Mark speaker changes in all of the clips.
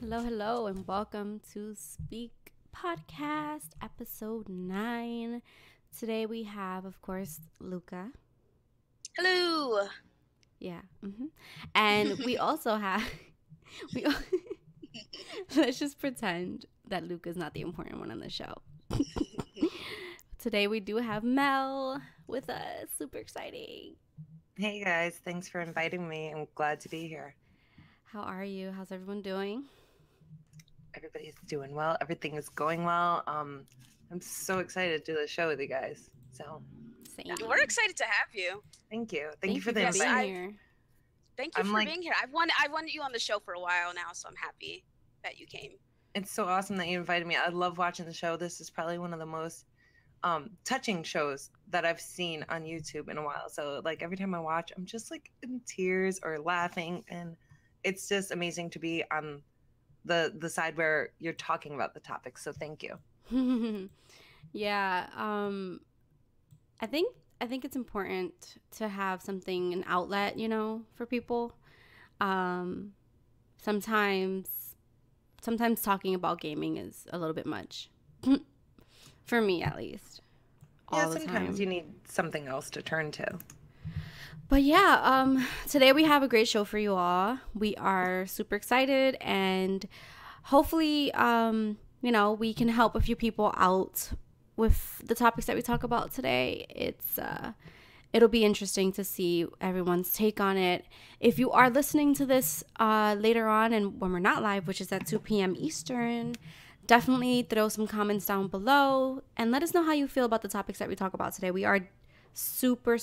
Speaker 1: Hello, hello, and welcome to Speak Podcast, episode 9. Today we have, of course, Luca.
Speaker 2: Hello.
Speaker 1: Yeah. And we also have, we let's just pretend that Luca's not the important one on the show. Today we do have Mel with us. Super exciting.
Speaker 3: Hey guys, thanks for inviting me. I'm glad to be here.
Speaker 1: How are you? How's everyone doing?
Speaker 3: Everybody's doing well. Everything is going well. I'm so excited to do the show with you guys. So,
Speaker 1: Same.
Speaker 2: We're excited to have you.
Speaker 3: thank you. Thank you for the
Speaker 1: being
Speaker 3: invite.
Speaker 1: here.
Speaker 2: Thank you for being here. I've wanted you on the show for a while now, so I'm happy that you came.
Speaker 3: It's so awesome that you invited me. I love watching the show. This is probably one of the most touching shows that I've seen on YouTube in a while. So, like, every time I watch, I'm just like in tears or laughing, and it's just amazing to be on the side where you're talking about the topic. So thank you.
Speaker 1: Yeah. I think it's important to have something, an outlet, for people. Sometimes talking about gaming is a little bit much. For me, at least.
Speaker 3: Sometimes you need something else to turn to.
Speaker 1: But yeah, today we have a great show for you all. We are super excited, and hopefully, we can help a few people out with the topics that we talk about today. It'll be interesting to see everyone's take on it. If you are listening to this later on, and when we're not live, which is at 2 p.m. Eastern, definitely throw some comments down below and let us know how you feel about the topics that we talk about today. We are super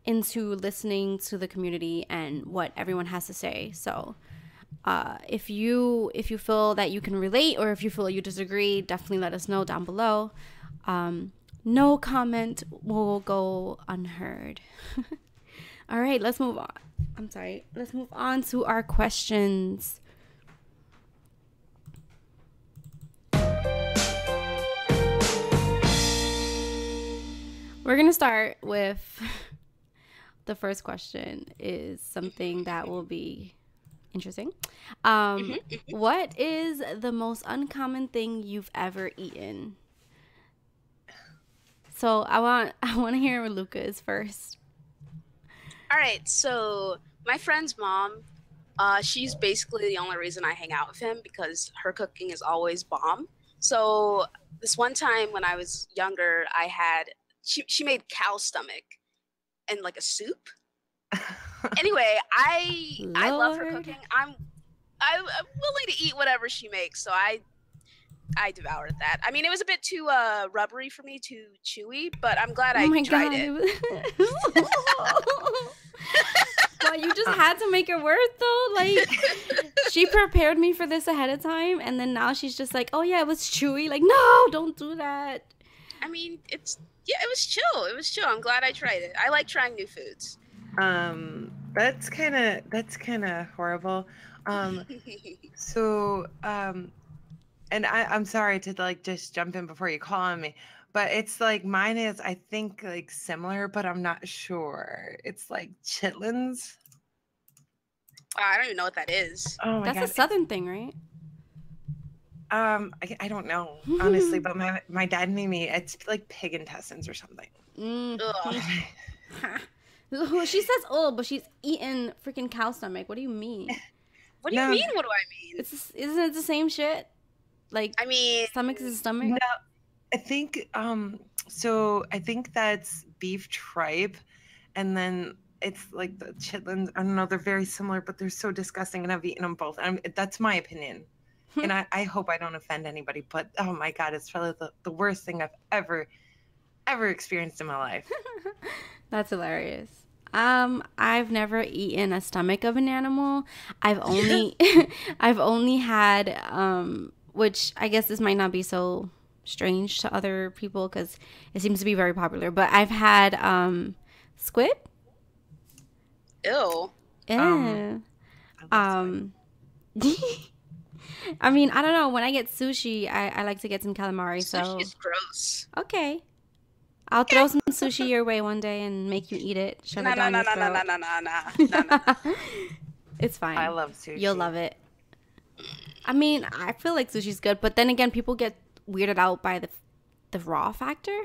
Speaker 1: into listening to the community and what everyone has to say. So if you feel that you can relate, or if you feel you disagree, definitely let us know down below. No comment will go unheard. All right, let's move on. Let's move on to our questions. We're going to start with the first question. Is something that will be interesting. What is the most uncommon thing you've ever eaten? So I want to hear what Luca is first.
Speaker 2: All right, so my friend's mom, she's basically the only reason I hang out with him, because her cooking is always bomb. So this one time when I was younger, she made cow stomach and like a soup. Anyway, I love her cooking. I'm willing to eat whatever she makes, so I devoured that. I mean, it was a bit too rubbery for me, too chewy, but I'm glad I tried it.
Speaker 1: Well, you just had to make it worth, though. Like, she prepared me for this ahead of time, and then now she's just like, oh yeah, it was chewy. Like, no, don't do that.
Speaker 2: I mean, it was chill. It was chill. I'm glad I tried it. I like trying new foods.
Speaker 3: That's kind of horrible. And I'm sorry to like just jump in before you call on me, but it's like mine is, I think, like similar, but I'm not sure. It's like chitlins.
Speaker 2: I don't even know what that is.
Speaker 3: Oh my
Speaker 1: God. That's a Southern thing, right?
Speaker 3: I don't know, honestly, but my dad made me, it's like pig intestines or something.
Speaker 1: She says, oh, but she's eating freaking cow stomach. What do you mean?
Speaker 2: What do you mean? What do I mean?
Speaker 1: Isn't it the same shit? Like, I mean, stomach is a stomach.
Speaker 3: No, I think so I think that's beef tripe, and then it's like the chitlins. I don't know. They're very similar, but they're so disgusting, and I've eaten them both. That's my opinion, and I hope I don't offend anybody. But oh my God, it's probably the worst thing I've ever experienced in my life.
Speaker 1: That's hilarious. I've never eaten a stomach of an animal. I've only had which I guess this might not be so strange to other people because it seems to be very popular, but I've had squid.
Speaker 2: Ew.
Speaker 1: Yeah. I mean, I don't know. When I get sushi, I like to get some calamari.
Speaker 2: Sushi is gross.
Speaker 1: Okay. I'll throw some sushi your way one day and make you eat it. Shove it down your throat.
Speaker 2: No.
Speaker 1: It's fine.
Speaker 3: I love sushi.
Speaker 1: You'll love it. I mean, I feel like sushi's good, but then again, people get weirded out by the raw factor.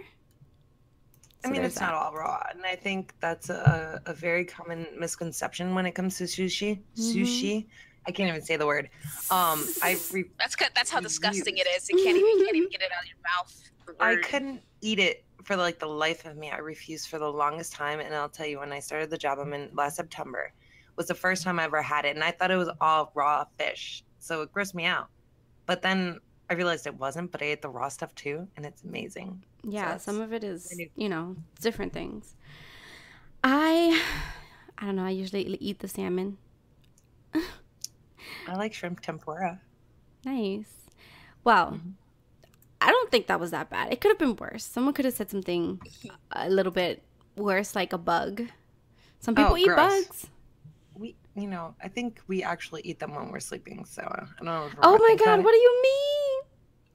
Speaker 3: I mean, it's not all raw, and I think that's a very common misconception when it comes to sushi. Sushi, I can't even say the word.
Speaker 2: That's how disgusting it is. You can't even get it out of your mouth.
Speaker 3: I couldn't eat it for like the life of me. I refused for the longest time, and I'll tell you, when I started the job I'm in last September, was the first time I ever had it, and I thought it was all raw fish, so it grossed me out. But then I realized it wasn't, but I ate the raw stuff too, and it's amazing.
Speaker 1: Yeah, so some of it is, different things. I don't know. I usually eat the salmon.
Speaker 3: I like shrimp tempura.
Speaker 1: Nice. Well, I don't think that was that bad. It could have been worse. Someone could have said something a little bit worse, like a bug. Some people eat bugs.
Speaker 3: We, I think we actually eat them when we're sleeping. So I don't know. If
Speaker 1: oh my God, what do you mean?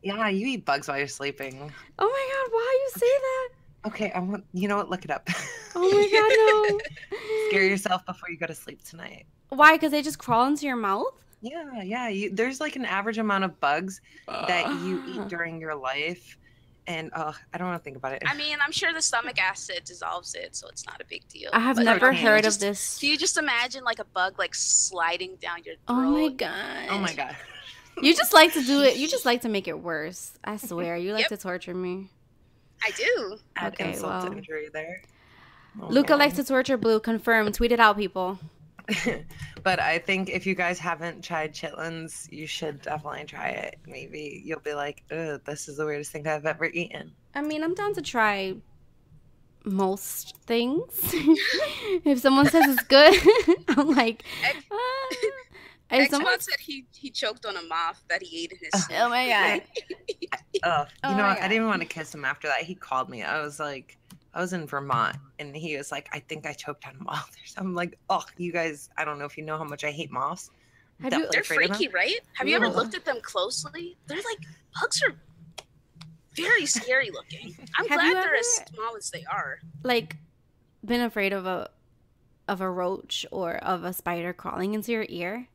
Speaker 3: Yeah, you eat bugs while you're sleeping.
Speaker 1: Oh my God, why you say that?
Speaker 3: Okay, you know what? Look it up.
Speaker 1: Oh my God, no.
Speaker 3: Scare yourself before you go to sleep tonight.
Speaker 1: Why? Because they just crawl into your mouth?
Speaker 3: Yeah. There's like an average amount of bugs that you eat during your life. And I don't want to think about it.
Speaker 2: I mean, I'm sure the stomach acid dissolves it, so it's not a big deal.
Speaker 1: I have never heard of this.
Speaker 2: Do you just imagine like a bug like sliding down your throat?
Speaker 1: Oh my God. You just like to do it. You just like to make it worse. I swear. You like to torture me.
Speaker 2: I do.
Speaker 3: Okay, insult to injury there.
Speaker 1: Luca likes to torture Blue. Confirmed. Tweet it out, people.
Speaker 3: But I think if you guys haven't tried chitlins, you should definitely try it. Maybe you'll be like, ugh, this is the weirdest thing I've ever eaten.
Speaker 1: I mean, I'm down to try most things. If someone says it's good, I'm like...
Speaker 2: Xbox said he choked on a moth that he ate in his sleep.
Speaker 1: Oh my God.
Speaker 3: I didn't even want to kiss him after that. He called me. I was in Vermont, and he was like, I think I choked on a moth. I'm like, oh, you guys, I don't know if you know how much I hate moths.
Speaker 2: They're freaky, right? Have you ever looked at them closely? They're like, bugs are very scary looking. I'm glad they're as small as they are.
Speaker 1: Like, been afraid of a roach or of a spider crawling into your ear?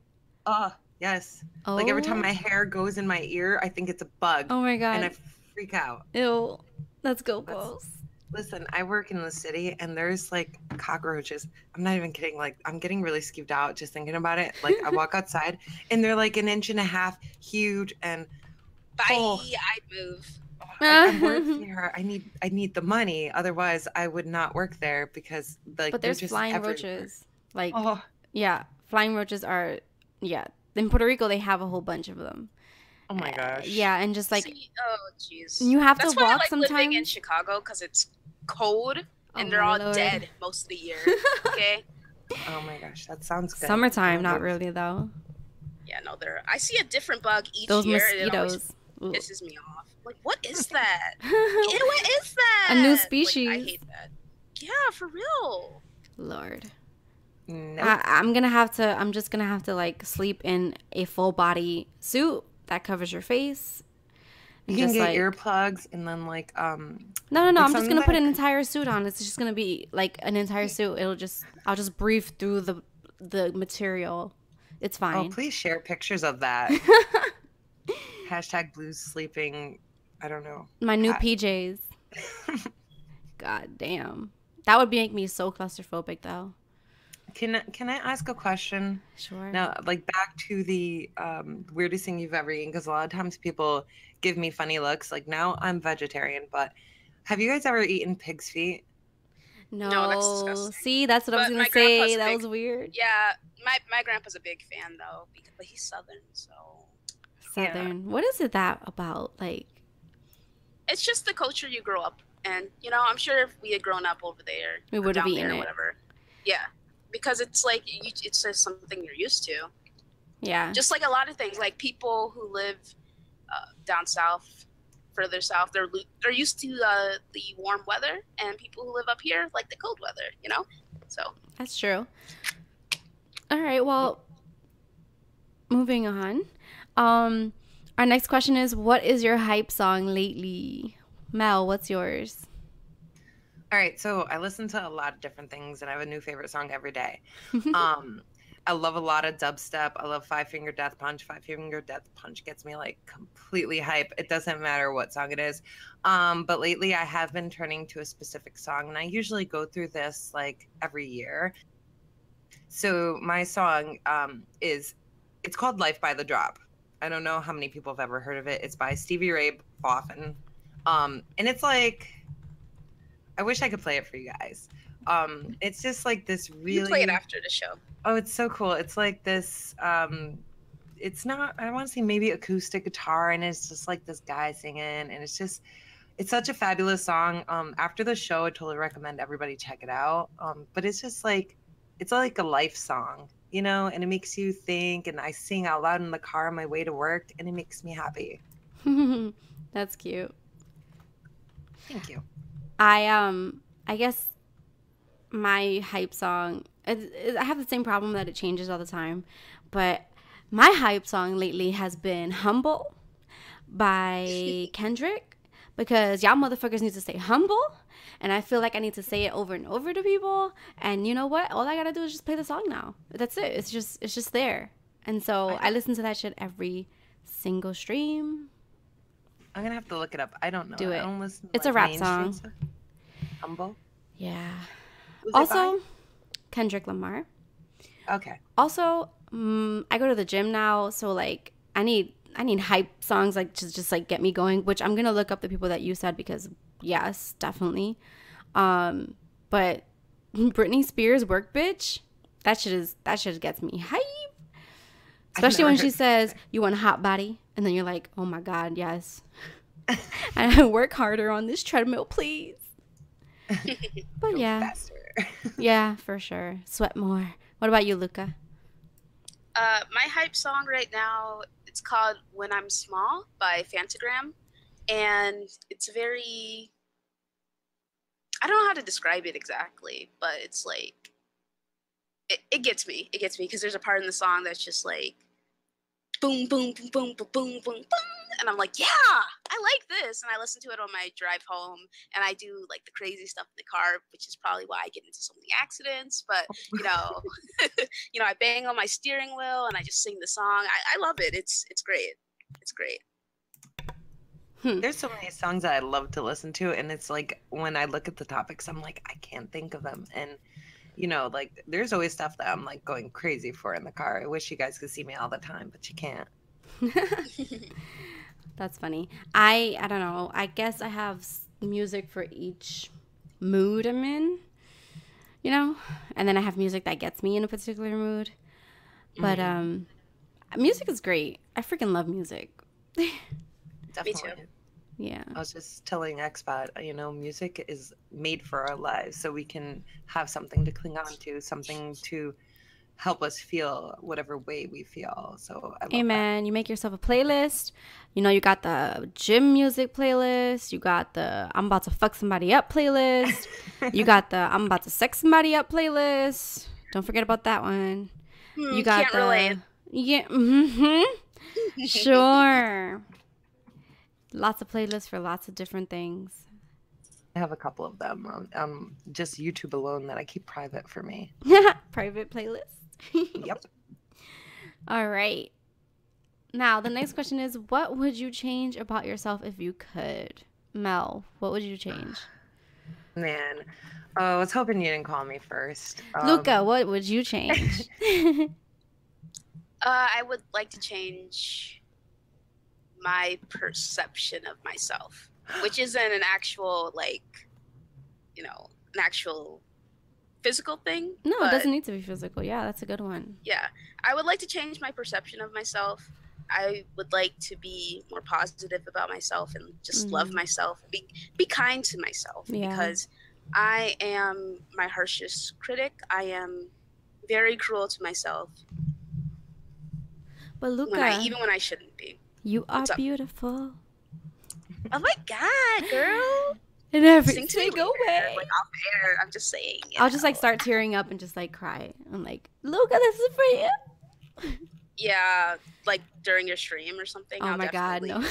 Speaker 3: Yes. Oh. Like every time my hair goes in my ear, I think it's a bug.
Speaker 1: Oh my God.
Speaker 3: And I freak out.
Speaker 1: Ew. Let's go close.
Speaker 3: Listen, I work in the city, and there's like cockroaches. I'm not even kidding. Like, I'm getting really skeeved out just thinking about it. Like, I walk outside, and they're like 1.5 inches huge, and
Speaker 2: I move.
Speaker 3: I work here. I need the money. Otherwise, I would not work there because
Speaker 1: But there's flying roaches. Like, yeah, flying roaches are. Yeah, in Puerto Rico they have a whole bunch of them.
Speaker 3: Oh my gosh.
Speaker 1: Yeah, and just like.
Speaker 2: Oh jeez.
Speaker 1: You have
Speaker 2: That's
Speaker 1: to walk
Speaker 2: why I like
Speaker 1: sometimes.
Speaker 2: living in Chicago because it's cold and they're all dead most of the year. Okay.
Speaker 3: Oh my gosh, that sounds good.
Speaker 1: Summertime, not really though.
Speaker 2: Yeah, no, I see a different bug each
Speaker 1: Those
Speaker 2: year.
Speaker 1: Mosquitoes.
Speaker 2: And it pisses me off. Like, what is that? Ew, what is that?
Speaker 1: A new species.
Speaker 2: Like, I hate that. Yeah, for real.
Speaker 1: Lord.
Speaker 3: Nope.
Speaker 1: I'm just gonna have to like sleep in a full body suit that covers your face.
Speaker 3: You can get earplugs and then like
Speaker 1: No, I'm just gonna put an entire suit on. It's just gonna be like an entire suit. I'll just breathe through the material. It's fine.
Speaker 3: Oh, please share pictures of that. Hashtag Blue's sleeping. I don't know.
Speaker 1: My new PJs. God damn. That would make me so claustrophobic though.
Speaker 3: Can I ask a question?
Speaker 1: Sure.
Speaker 3: Now, like back to the weirdest thing you've ever eaten, because a lot of times people give me funny looks. Like now I'm vegetarian, but have you guys ever eaten pig's feet?
Speaker 2: No, that's disgusting.
Speaker 1: See, that's what I was gonna say. That was weird.
Speaker 2: Yeah, my grandpa's a big fan though, but he's Southern, so.
Speaker 1: Southern. Yeah. What is it that about? Like,
Speaker 2: it's just the culture you grow up, and I'm sure if we had grown up over there,
Speaker 1: we would have eaten it.
Speaker 2: Whatever. Yeah. Because it's like it's just something you're used to.
Speaker 1: Yeah.
Speaker 2: Just like a lot of things, like people who live down south, further south, they're used to the warm weather, and people who live up here like the cold weather. So
Speaker 1: that's true. All right. Well, moving on. Our next question is, what is your hype song lately? Mel, what's yours?
Speaker 3: All right, so I listen to a lot of different things, and I have a new favorite song every day. I love a lot of dubstep. I love Five Finger Death Punch. Five Finger Death Punch gets me like completely hype. It doesn't matter what song it is. But lately I have been turning to a specific song, and I usually go through this like every year. So my song it's called Life by the Drop. I don't know how many people have ever heard of it. It's by Stevie Ray Vaughan. And it's like, I wish I could play it for you guys. It's just like this really...
Speaker 2: You play it after the show.
Speaker 3: Oh, it's so cool. It's like this, it's not, I want to say maybe acoustic guitar, and it's just like this guy singing, and it's such a fabulous song. After the show, I totally recommend everybody check it out. But it's just like, it's like a life song, you know, and it makes you think, and I sing out loud in the car on my way to work, and it makes me happy.
Speaker 1: That's cute.
Speaker 3: Thank you.
Speaker 1: I guess my hype song, I have the same problem that it changes all the time, but my hype song lately has been Humble by Kendrick, because y'all motherfuckers need to stay humble, and I feel like I need to say it over and over to people, and you know what, all I gotta do is just play the song now. That's it. It's just there. And so I listen to that shit every single stream.
Speaker 3: I'm gonna have to look it up. I don't know.
Speaker 1: Do it.
Speaker 3: I don't listen to,
Speaker 1: it's a rap song.
Speaker 3: Stuff. Humble.
Speaker 1: Yeah.
Speaker 3: Who's
Speaker 1: also, Kendrick Lamar.
Speaker 3: Okay.
Speaker 1: Also, I go to the gym now, so like I need hype songs like to just like get me going. Which I'm gonna look up the people that you said, because yes, definitely. But Britney Spears' "Work Bitch," that shit gets me hype. Especially when she says, "You want a hot body," and then you're like, "Oh my God, yes." And I work harder on this treadmill, please. But yeah.
Speaker 3: Faster.
Speaker 1: Yeah, for sure. Sweat more. What about you, Luca?
Speaker 2: My hype song right now, it's called "When I'm Small" by Fantagram, and it's very, I don't know how to describe it exactly, but it's like, it gets me. It gets me because there's a part in the song that's just like, boom, boom, boom, boom, boom, boom, boom, boom. And I'm like, yeah, I like this. And I listen to it on my drive home, and I do like the crazy stuff in the car, which is probably why I get into so many accidents. But, you know, I bang on my steering wheel and I just sing the song. I love it. It's great. It's great.
Speaker 3: There's so many songs that I love to listen to, and it's like when I look at the topics, I'm like, I can't think of them. And you know, like there's always stuff that I'm like going crazy for in the car. I wish you guys could see me all the time, but you can't.
Speaker 1: That's funny. I don't know. I guess I have music for each mood I'm in, you know, and then I have music that gets me in a particular mood. But music is great. I freaking love music.
Speaker 3: Definitely.
Speaker 2: Me too.
Speaker 1: Yeah.
Speaker 3: I was just telling Xbot, you know, music is made for our lives, so we can have something to cling on to, something to help us feel whatever way we feel. So I love
Speaker 1: Amen. You make yourself a playlist. You know, you got the gym music playlist. You got the I'm about to fuck somebody up playlist. You got the I'm about to sex somebody up playlist. Don't forget about that one. You got
Speaker 2: can't relate.
Speaker 1: Yeah. Sure. Lots of playlists for lots of different things.
Speaker 3: I have a couple of them. Just YouTube alone that I keep private for me.
Speaker 1: Private playlist.
Speaker 3: Yep.
Speaker 1: All right. Now, the next question is, what would you change about yourself if you could? Mel, what would you change?
Speaker 3: Man. I was hoping you didn't call me first.
Speaker 1: Luca, what would you change?
Speaker 2: I would like to change my perception of myself, which isn't an actual, like, you know, an actual physical thing.
Speaker 1: No, it doesn't need to be physical. Yeah, that's a good one.
Speaker 2: Yeah, I would like to change my perception of myself. I would like to be more positive about myself and just love myself. Be kind to myself, because I am my harshest critic. I am very cruel to myself.
Speaker 1: But Luca,
Speaker 2: even when I shouldn't be.
Speaker 1: You are beautiful.
Speaker 2: Oh my God, girl.
Speaker 1: And every single way.
Speaker 2: Like off air, I'm just saying.
Speaker 1: I'll just like start tearing up and just like cry. I'm like, Luca, this is for you.
Speaker 2: Yeah, like during your stream or something.
Speaker 1: Oh my God, no.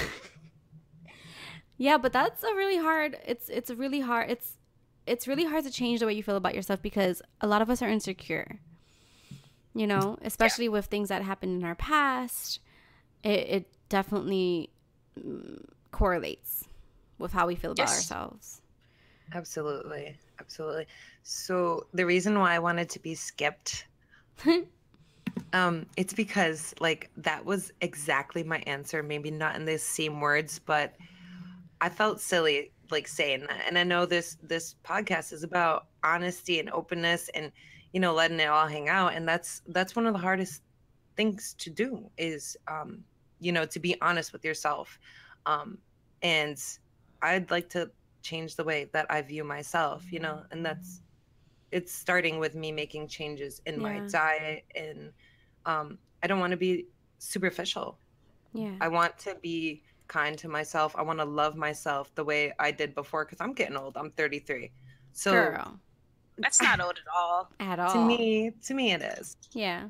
Speaker 1: Yeah, but that's a really hard. It's really hard. It's really hard to change the way you feel about yourself, because a lot of us are insecure. you know, especially with things that happened in our past. It definitely correlates with how we feel about ourselves.
Speaker 3: Absolutely. Absolutely. So the reason why I wanted to be skipped, it's because like that was exactly my answer. Maybe not in the same words, but I felt silly like saying that. And I know this podcast is about honesty and openness and, you know, letting it all hang out. And that's one of the hardest things to do is, you know, to be honest with yourself. And I'd like to change the way that I view myself, you know, and it's starting with me making changes in my diet. And I don't want to be superficial.
Speaker 1: Yeah.
Speaker 3: I want to be kind to myself. I want to love myself the way I did before because I'm getting old. I'm 33. So
Speaker 1: girl,
Speaker 2: that's not old at all.
Speaker 1: At all.
Speaker 3: To me it is.
Speaker 1: Yeah.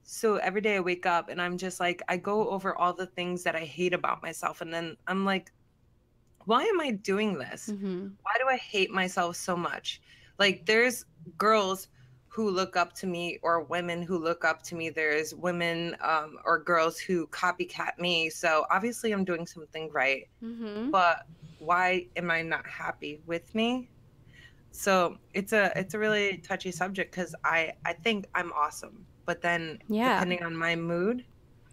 Speaker 3: So every day I wake up and I'm just like, I go over all the things that I hate about myself. And then I'm like, why am I doing this?
Speaker 1: Mm-hmm.
Speaker 3: Why do I hate myself so much? Like there's girls who look up to me or women who look up to me. There's women or girls who copycat me. So obviously I'm doing something right.
Speaker 1: Mm-hmm.
Speaker 3: But why am I not happy with me? So it's a really touchy subject because I think I'm awesome. But then depending on my mood,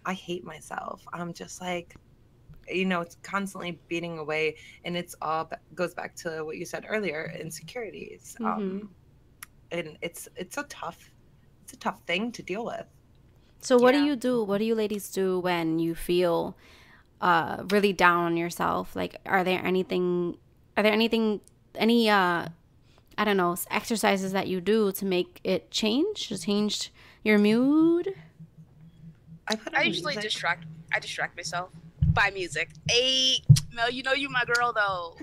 Speaker 3: I hate myself. I'm just like, you know, it's constantly beating away, and it's all goes back to what you said earlier, insecurities.
Speaker 1: Mm-hmm.
Speaker 3: And it's a tough thing to deal with.
Speaker 1: So what do you do? What do you ladies do when you feel really down on yourself? Like, are there any I don't know, exercises that you do to make it change your mood?
Speaker 2: I usually distract myself by music. Hey, Mel, you know you my girl though.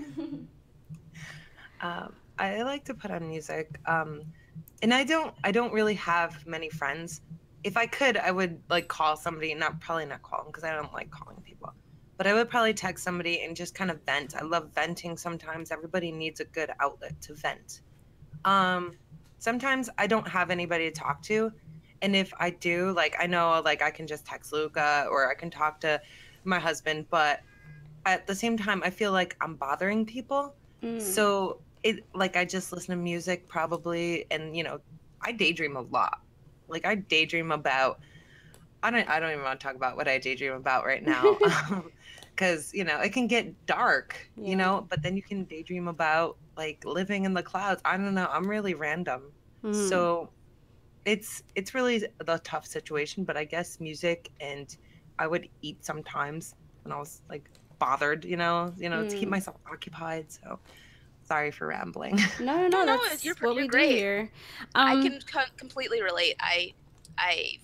Speaker 3: I like to put on music, and I don't really have many friends. If I could, I would like call somebody, probably not call them because I don't like calling people, but I would probably text somebody and just kind of vent. I love venting. Sometimes everybody needs a good outlet to vent. Sometimes I don't have anybody to talk to, and if I do, like I know like I can just text Luca or I can talk to my husband, but at the same time I feel like I'm bothering people. So it like I just listen to music probably, and you know, I daydream a lot. Like I daydream about I don't even want to talk about what I daydream about right now. Because you know it can get dark, you know, but then you can daydream about like living in the clouds. I don't know, I'm really random. So it's really the tough situation, but I guess music, and I would eat sometimes when I was like bothered, you know, to keep myself occupied. So sorry for rambling.
Speaker 1: No, that's
Speaker 2: you're
Speaker 1: what we
Speaker 2: great.
Speaker 1: do here.
Speaker 2: I can completely relate. I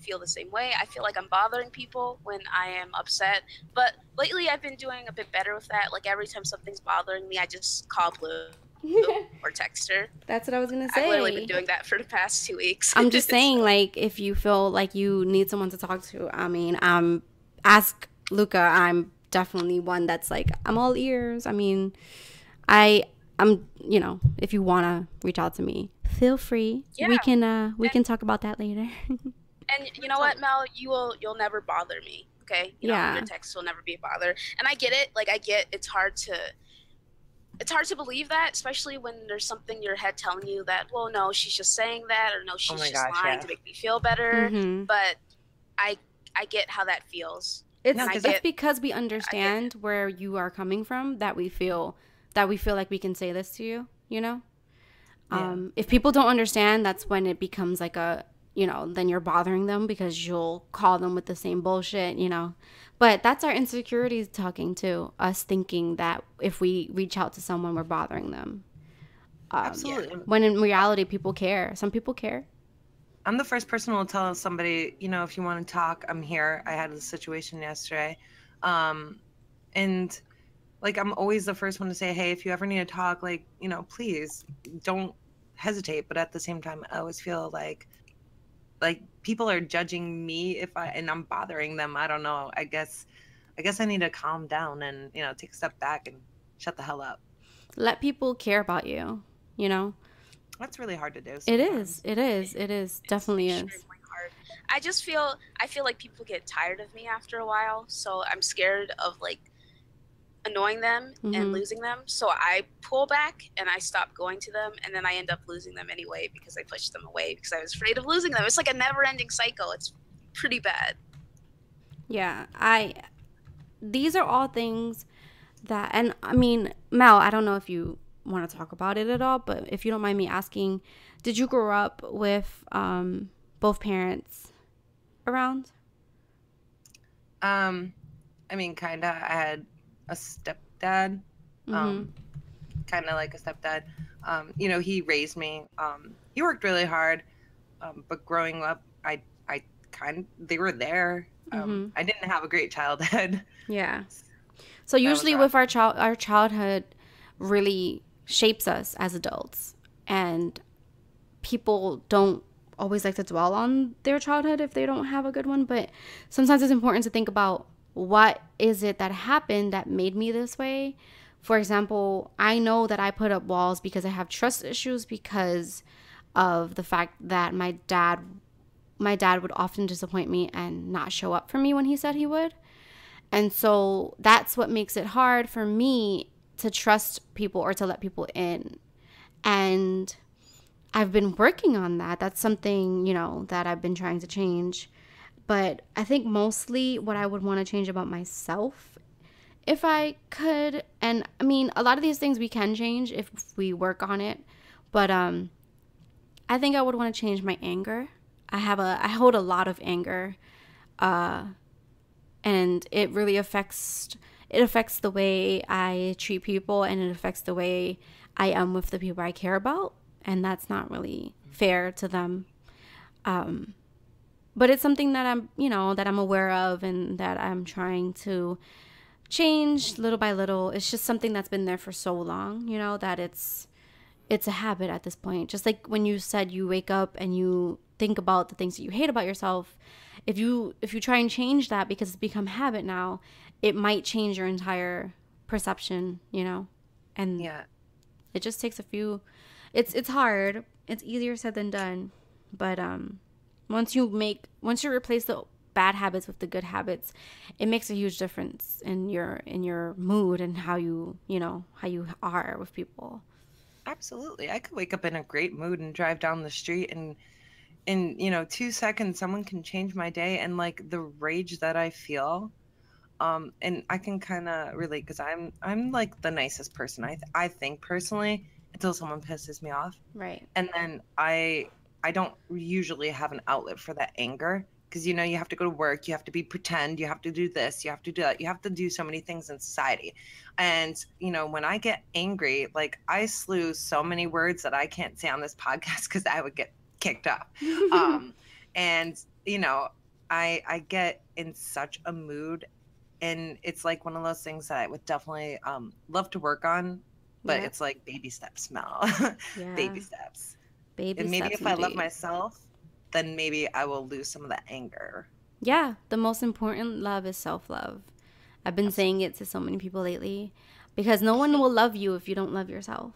Speaker 2: feel the same way. I feel like I'm bothering people when I am upset. But lately I've been doing a bit better with that. Like every time something's bothering me, I just call Blue or text her.
Speaker 1: That's what I was going to say.
Speaker 2: I've literally been doing that for the past 2 weeks.
Speaker 1: I'm just saying, like, if you feel like you need someone to talk to, I mean, ask Luca. I'm definitely one that's like, I'm all ears. I mean, I'm, you know, if you want to reach out to me, feel free. Yeah. We can talk about that later.
Speaker 2: And you know what, Mel, you'll never bother me. Okay. You know, your text will never be a bother. And I get it. Like it's hard to believe that, especially when there's something in your head telling you that, well, no, she's just saying that, or no, she's lying to make me feel better. But I get how that feels.
Speaker 1: It's because we understand where you are coming from that we feel like we can say this to you, you know? If people don't understand, that's when it becomes like then you're bothering them because you'll call them with the same bullshit, you know? But that's our insecurities talking too, us thinking that if we reach out to someone, we're bothering them.
Speaker 3: Absolutely.
Speaker 1: When in reality, people care. Some people care.
Speaker 3: I'm the first person who will tell somebody, you know, if you want to talk, I'm here. I had a situation yesterday. And like, I'm always the first one to say, hey, if you ever need to talk, like, you know, please don't hesitate. But at the same time, I always feel like people are judging me and I'm bothering them. I don't know. I guess I need to calm down and, you know, take a step back and shut the hell up.
Speaker 1: Let people care about you, you know?
Speaker 3: That's really hard to do sometimes.
Speaker 1: It is. Definitely is.
Speaker 2: Extremely hard. hard. I feel like people get tired of me after a while, so I'm scared of like annoying them and losing them. So I pull back and I stop going to them, and then I end up losing them anyway because I pushed them away because I was afraid of losing them. It's like a never-ending cycle. It's pretty bad.
Speaker 1: Yeah, these are all things that, and I mean, Mel, I don't know if you want to talk about it at all, but if you don't mind me asking, did you grow up with both parents around?
Speaker 3: I mean, kind of. I had a stepdad, kind of like a stepdad. You know, he raised me. He worked really hard, but growing up, they were there. I didn't have a great childhood.
Speaker 1: Yeah. So usually with our childhood really shapes us as adults, and people don't always like to dwell on their childhood if they don't have a good one, but sometimes it's important to think about what is it that happened that made me this way. For example, I know that I put up walls because I have trust issues because of the fact that my dad would often disappoint me and not show up for me when he said he would. And so that's what makes it hard for me to trust people or to let people in. And I've been working on that. That's something, you know, that I've been trying to change. But I think mostly what I would want to change about myself, if I could, and I mean, a lot of these things we can change if we work on it. But I think I would want to change my anger. I hold a lot of anger. And it really affects the way I treat people, and it affects the way I am with the people I care about, and that's not really fair to them. But it's something that I'm aware of and that I'm trying to change little by little. It's just something that's been there for so long, you know, that it's a habit at this point. Just like when you said you wake up and you think about the things that you hate about yourself. If you try and change that because it's become habit now, it might change your entire perception, you know? And
Speaker 3: Yeah.
Speaker 1: It just takes a few, it's hard. It's easier said than done. But once you replace the bad habits with the good habits, it makes a huge difference in your mood and how you are with people.
Speaker 3: Absolutely. I could wake up in a great mood and drive down the street, and in 2 seconds someone can change my day, and like the rage that I feel, and I can kind of relate because I'm like the nicest person, I think personally, until someone pisses me off.
Speaker 1: Right.
Speaker 3: And then I don't usually have an outlet for that anger, because you have to go to work, you have to pretend, you have to do this, you have to do that, you have to do so many things in society. And when I get angry, like I slew so many words that I can't say on this podcast because I would get kicked off. And I get in such a mood, and it's like one of those things that I would definitely love to work on, but it's like baby steps, Mel. Baby steps. And maybe if I love myself, then maybe I will lose some of that anger.
Speaker 1: Yeah, the most important love is self-love. I've been saying it to so many people lately, because no one will love you if you don't love yourself.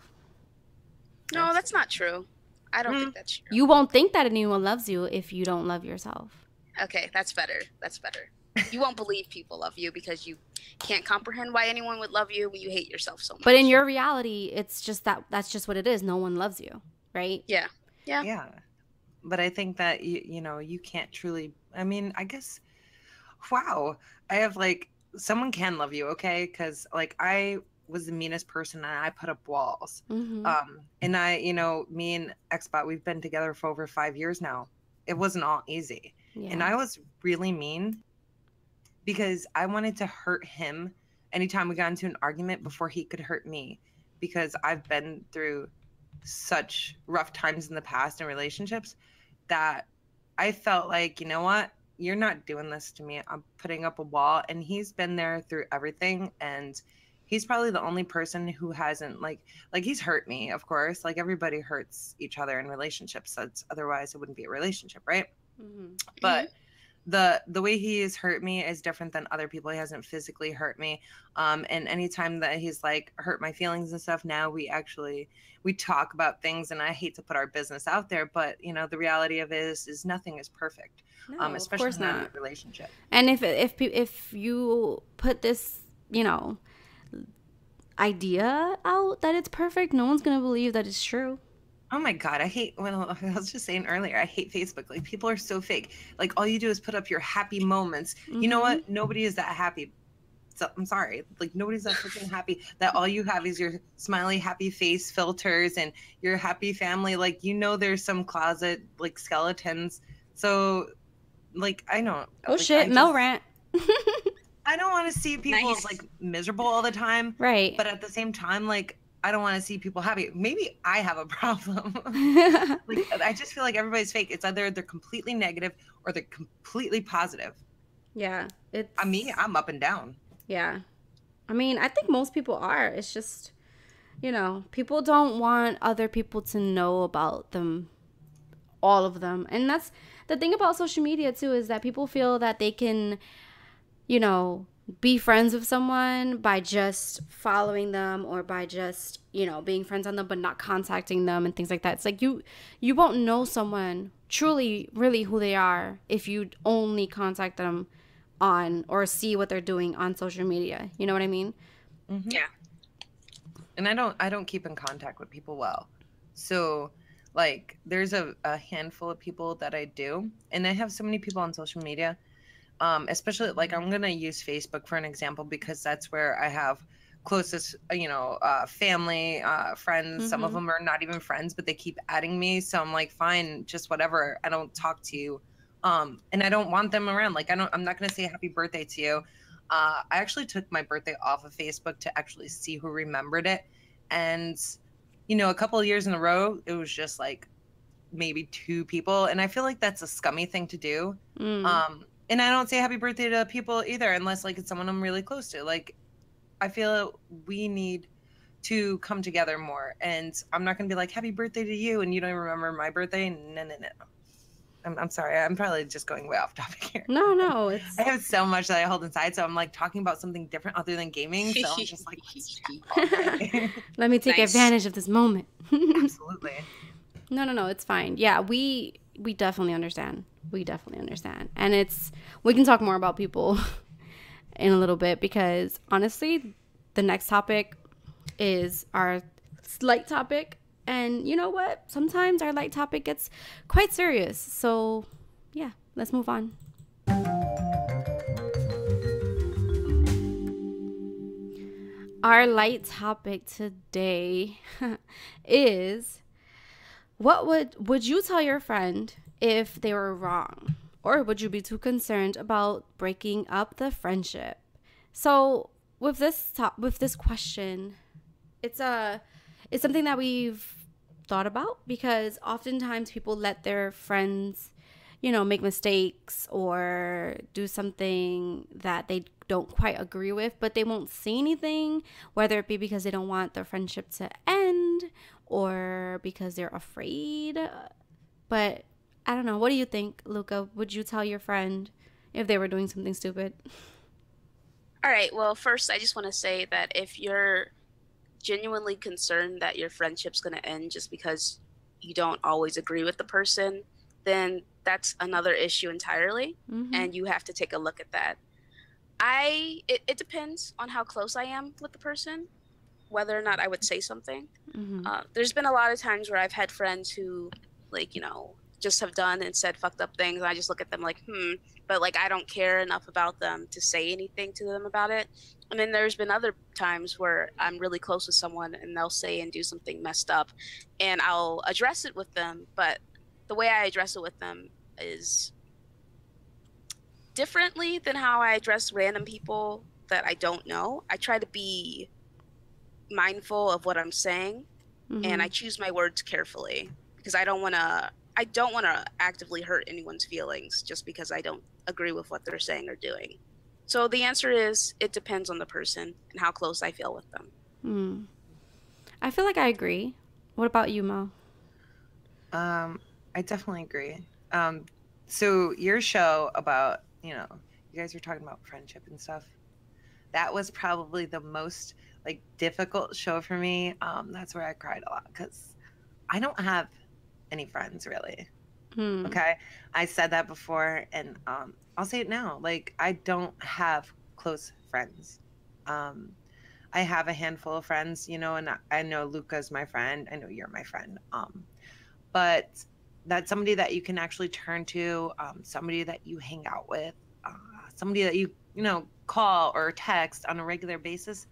Speaker 2: No, that's not true. I don't think that's true.
Speaker 1: You won't think that anyone loves you if you don't love yourself.
Speaker 2: Okay, that's better. That's better. You won't believe people love you because you can't comprehend why anyone would love you when you hate yourself so much.
Speaker 1: But in your reality, it's just that's just what it is. No one loves you, right?
Speaker 2: Yeah.
Speaker 3: But I think that you can't truly, I mean, I guess, wow, I have like, someone can love you, okay? Because like I was the meanest person and I put up walls. And me and Xbot, we've been together for over 5 years now. It wasn't all easy. And I was really mean because I wanted to hurt him anytime we got into an argument before he could hurt me, because I've been through such rough times in the past in relationships that I felt like, you know what, you're not doing this to me. I'm putting up a wall. And he's been there through everything, and he's probably the only person who hasn't like he's hurt me, of course, like everybody hurts each other in relationships, that's otherwise it wouldn't be a relationship, right? But the way he has hurt me is different than other people. He hasn't physically hurt me. And anytime that he's like hurt my feelings and stuff, now we talk about things, and I hate to put our business out there, but you know, the reality of it is nothing is perfect.
Speaker 1: No, of
Speaker 3: Especially
Speaker 1: course
Speaker 3: not in
Speaker 1: not.
Speaker 3: a relationship.
Speaker 1: And if you put this, you know, idea out that it's perfect, no one's gonna believe that it's true.
Speaker 3: Oh my God, I hate, well, I was just saying earlier, I hate Facebook. Like, people are so fake. Like, all you do is put up your happy moments. You know what? Nobody is that happy. So, I'm sorry. Like, nobody's that freaking happy that all you have is your smiley, happy face filters and your happy family. Like, you know, there's some closet, like, skeletons. So, like, I know.
Speaker 1: Oh
Speaker 3: like,
Speaker 1: shit, Mel rant.
Speaker 3: I don't want to see people
Speaker 2: Nice.
Speaker 3: like miserable all the time.
Speaker 1: Right.
Speaker 3: But at the same time, like, I don't want to see people happy. Maybe I have a problem. Like, I just feel like everybody's fake. It's either they're completely negative or they're completely positive.
Speaker 1: Yeah, it's.
Speaker 3: I'm up and down.
Speaker 1: Yeah, I mean, I think most people are. It's just, you know, people don't want other people to know about them, all of them, and that's the thing about social media too, is that people feel that they can, you know, be friends with someone by just following them or by just, you know, being friends on them but not contacting them and things like that. It's like you won't know someone truly really who they are if you only contact them on or see what they're doing on social media. You know what I mean?
Speaker 3: Mm-hmm.
Speaker 2: Yeah.
Speaker 3: And I don't keep in contact with people well. So like there's a handful of people that I do, and I have so many people on social media. Especially like I'm gonna use Facebook for an example because that's where I have closest, family, friends. Some of them are not even friends, but they keep adding me. So I'm like, fine, just whatever. I don't talk to you, and I don't want them around. Like I'm not gonna say happy birthday to you. I actually took my birthday off of Facebook to actually see who remembered it, and a couple of years in a row, it was just like maybe 2 people, and I feel like that's a scummy thing to do. And I don't say happy birthday to people either, unless like it's someone I'm really close to. Like, I feel we need to come together more. And I'm not going to be like, happy birthday to you, and you don't even remember my birthday. No. I'm sorry. I'm probably just going way off topic here.
Speaker 1: No.
Speaker 3: I have so much that I hold inside. So I'm like talking about something different other than gaming. So I'm just like, okay.
Speaker 1: Let me take advantage of this moment.
Speaker 3: Absolutely.
Speaker 1: No. It's fine. Yeah, we definitely understand. And we can talk more about people in a little bit, because honestly, the next topic is our light topic. And you know what? Sometimes our light topic gets quite serious. So yeah, let's move on. Our light topic today is, what would you tell your friend if they were wrong? Or would you be too concerned about breaking up the friendship? So with this question, it's something that we've thought about, because oftentimes people let their friends, make mistakes or do something that they don't quite agree with, but they won't say anything, whether it be because they don't want the friendship to end or because they're afraid. But I don't know. What do you think, Luca? Would you tell your friend if they were doing something stupid?
Speaker 2: All right. Well, first, I just want to say that if you're genuinely concerned that your friendship's going to end just because you don't always agree with the person, then that's another issue entirely. And you have to take a look at that. It depends on how close I am with the person, whether or not I would say something. There's been a lot of times where I've had friends who, just have done and said fucked up things, and I just look at them like, but I don't care enough about them to say anything to them about it. And then there's been other times where I'm really close with someone and they'll say and do something messed up, and I'll address it with them, but the way I address it with them is differently than how I address random people that I don't know. I try to be mindful of what I'm saying, and I choose my words carefully, because I don't want to actively hurt anyone's feelings just because I don't agree with what they're saying or doing. So the answer is, it depends on the person and how close I feel with them.
Speaker 1: I feel like I agree. What about you, Mo?
Speaker 3: I definitely agree. So your show about, you guys were talking about friendship and stuff. That was probably the most like difficult show for me. That's where I cried a lot because I don't have any friends really. Okay. I said that before and I'll say it now. Like I don't have close friends. I have a handful of friends, and I know Luca's my friend. I know you're my friend. But that's somebody that you can actually turn to, somebody that you hang out with, somebody that you call or text on a regular basis.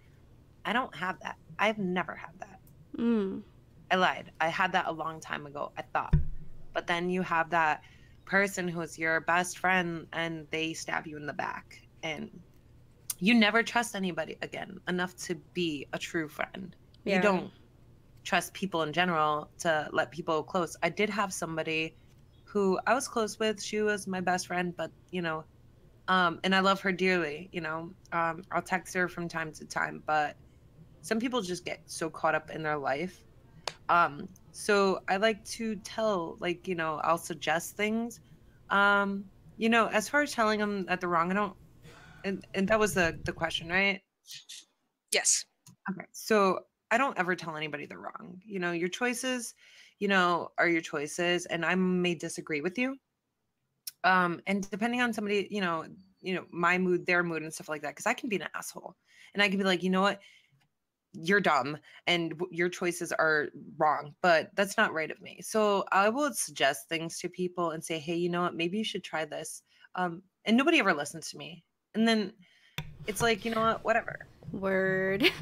Speaker 3: I don't have that. I've never had that. I lied. I had that a long time ago, I thought. But then you have that person who is your best friend and they stab you in the back and you never trust anybody again enough to be a true friend. Yeah. You don't trust people in general to let people close. I did have somebody who I was close with. She was my best friend, but and I love her dearly, I'll text her from time to time, but some people just get so caught up in their life. So I like to tell, like, I'll suggest things. As far as telling them that they're wrong, I don't, and that was the question, right?
Speaker 2: Yes.
Speaker 3: Okay. So I don't ever tell anybody they're wrong. Your choices, are your choices, and I may disagree with you. And depending on somebody, my mood, their mood and stuff like that, because I can be an asshole and I can be like, you know what? You're dumb and your choices are wrong, but that's not right of me. So I will suggest things to people and say, hey, you know what? Maybe you should try this. And nobody ever listens to me. And then it's like, you know what? Whatever.
Speaker 1: Word.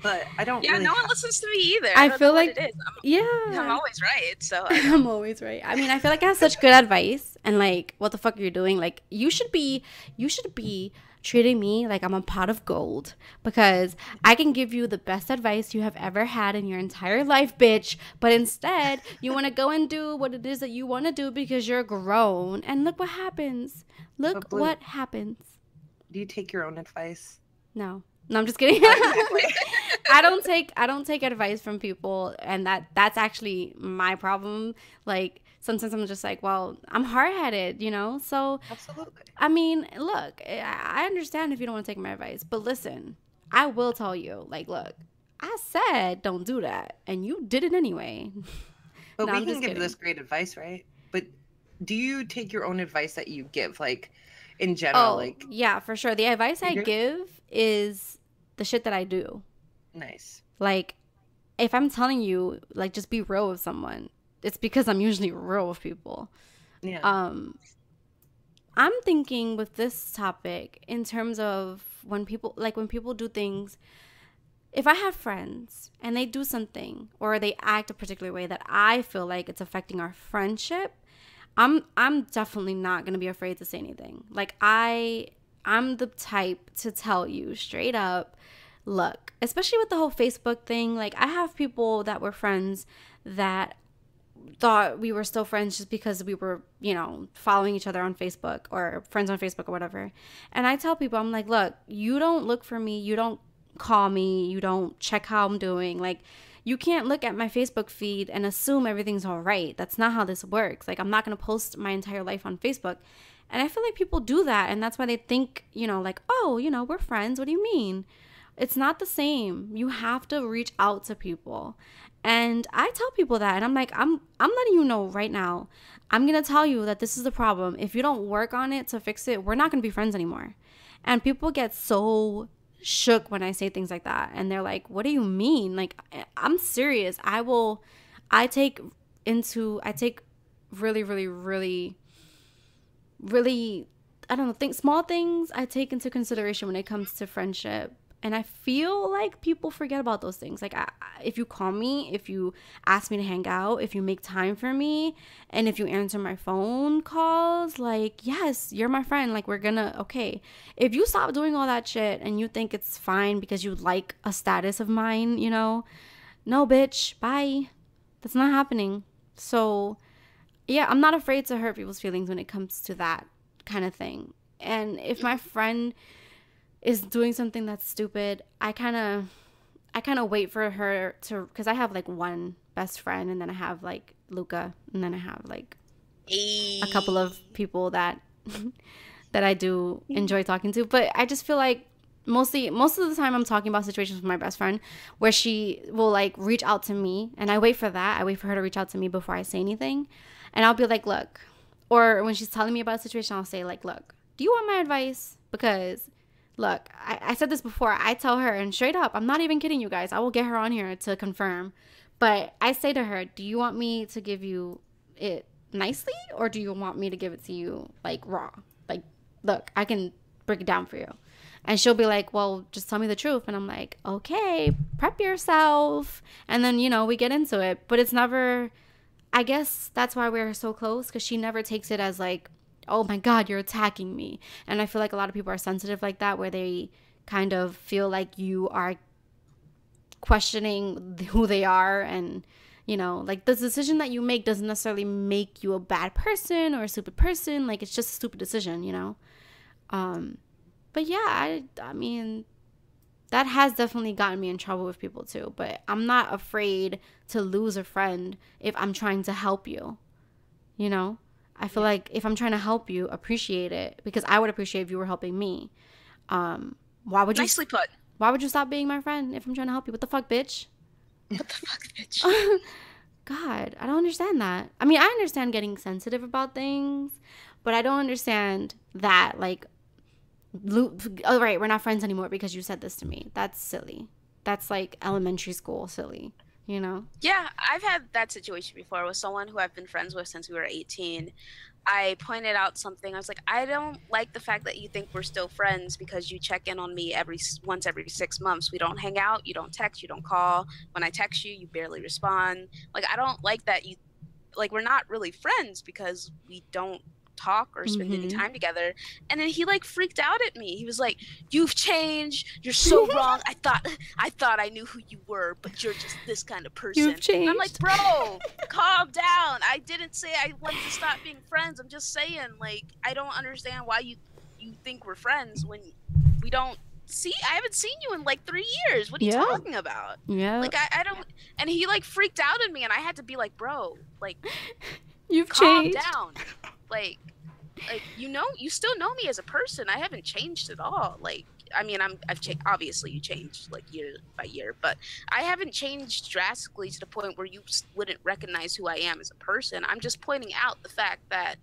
Speaker 3: But I don't.
Speaker 2: Yeah,
Speaker 3: really
Speaker 2: no one listens to me either.
Speaker 1: I feel like
Speaker 2: it is. I'm always right. So
Speaker 1: I'm always right. I mean, I feel like I have such good advice, and like, what the fuck are you doing? Like, you should be treating me like I'm a pot of gold because I can give you the best advice you have ever had in your entire life, bitch. But instead, you want to go and do what it is that you want to do because you're grown. And look what happens. Look what happens.
Speaker 3: Do you take your own advice?
Speaker 1: No, I'm just kidding. I don't take advice from people, and that's actually my problem. Like sometimes I'm just like, well, I'm hard-headed, So
Speaker 3: absolutely.
Speaker 1: I mean, look, I understand if you don't want to take my advice, but listen, I will tell you, like, look, I said don't do that, and you did it anyway.
Speaker 3: But we can give this great advice, right? But do you take your own advice that you give, like in general? Like,
Speaker 1: yeah, for sure. The advice I give is the shit that I do.
Speaker 3: Nice.
Speaker 1: Like, if I'm telling you, like, just be real with someone, it's because I'm usually real with people.
Speaker 3: Yeah.
Speaker 1: I'm thinking with this topic in terms of when people do things, if I have friends and they do something or they act a particular way that I feel like it's affecting our friendship, I'm definitely not going to be afraid to say anything. Like, I'm the type to tell you straight up, look, especially with the whole Facebook thing, like I have people that were friends that thought we were still friends just because we were, following each other on Facebook or friends on Facebook or whatever. And I tell people, I'm like, look, you don't look for me, you don't call me, you don't check how I'm doing. Like, you can't look at my Facebook feed and assume everything's all right. That's not how this works. Like, I'm not going to post my entire life on Facebook. And I feel like people do that, and that's why they think, like, oh, we're friends. What do you mean? It's not the same. You have to reach out to people. And I tell people that, and I'm like, I'm letting you know right now. I'm going to tell you that this is the problem. If you don't work on it to fix it, we're not going to be friends anymore. And people get so shook when I say things like that. And they're like, what do you mean? Like, I'm serious. I take really, really, really, really, I don't know, small things I take into consideration when it comes to friendship. And I feel like people forget about those things. Like, if you call me, if you ask me to hang out, if you make time for me, and if you answer my phone calls, like, yes, you're my friend. Like, okay. If you stop doing all that shit and you think it's fine because you like a status of mine, no, bitch, bye. That's not happening. So, yeah, I'm not afraid to hurt people's feelings when it comes to that kind of thing. And if my friend is doing something that's stupid, I kind of wait for her to, because I have like one best friend, and then I have like Luca, and then I have like a couple of people that that I do enjoy talking to. But I just feel like most of the time I'm talking about situations with my best friend where she will like reach out to me, and I wait for that. I wait for her to reach out to me before I say anything. And I'll be like, look, or when she's telling me about a situation, I'll say like, look, do you want my advice? Because look, I said this before. I tell her, and straight up, I'm not even kidding you guys. I will get her on here to confirm. But I say to her, do you want me to give you it nicely, or do you want me to give it to you like raw? Like, look, I can break it down for you. And she'll be like, well, just tell me the truth. And I'm like, okay, prep yourself. And then, you know, we get into it. But it's never, I guess that's why we're so close, because she never takes it as like, oh my God, you're attacking me. And I feel like a lot of people are sensitive like that, where they kind of feel like you are questioning who they are. And, you know, like the decision that you make doesn't necessarily make you a bad person or a stupid person. Like, it's just a stupid decision, you know? But yeah, I mean, that has definitely gotten me in trouble with people too. But I'm not afraid to lose a friend if I'm trying to help you, you know? I feel like if I'm trying to help you, appreciate it, because I would appreciate if you were helping me. Why would you?
Speaker 2: Nicely put.
Speaker 1: Why would you stop being my friend if I'm trying to help you? What the fuck, bitch?
Speaker 2: What the fuck, bitch?
Speaker 1: God, I don't understand that. I mean, I understand getting sensitive about things, but I don't understand that, like, oh, right, we're not friends anymore because you said this to me. That's silly. That's like elementary school silly, you know?
Speaker 2: Yeah, I've had that situation before with someone who I've been friends with since we were 18. I pointed out something. I was like, I don't like the fact that you think we're still friends because you check in on me once every 6 months. We don't hang out. You don't text. You don't call. When I text you, you barely respond. Like, I don't like that you, like, we're not really friends because we don't talk or spend any time together. And then he like freaked out at me. He was like, you've changed, you're so wrong. I thought I knew who you were, but you're just this kind of person.
Speaker 1: You've changed.
Speaker 2: And I'm like, bro, calm down. I didn't say I wanted to stop being friends. I'm just saying, like, I don't understand why you think we're friends when we don't see. I haven't seen you in like 3 years. What are you talking about?
Speaker 1: Yeah,
Speaker 2: like I don't. And he like freaked out at me, and I had to be like, bro, like,
Speaker 1: you've
Speaker 2: calm
Speaker 1: changed
Speaker 2: down. Like, you know, you still know me as a person. I haven't changed at all. Like, I mean, I've changed. Obviously, you changed like year by year, but I haven't changed drastically to the point where you wouldn't recognize who I am as a person. I'm just pointing out the fact that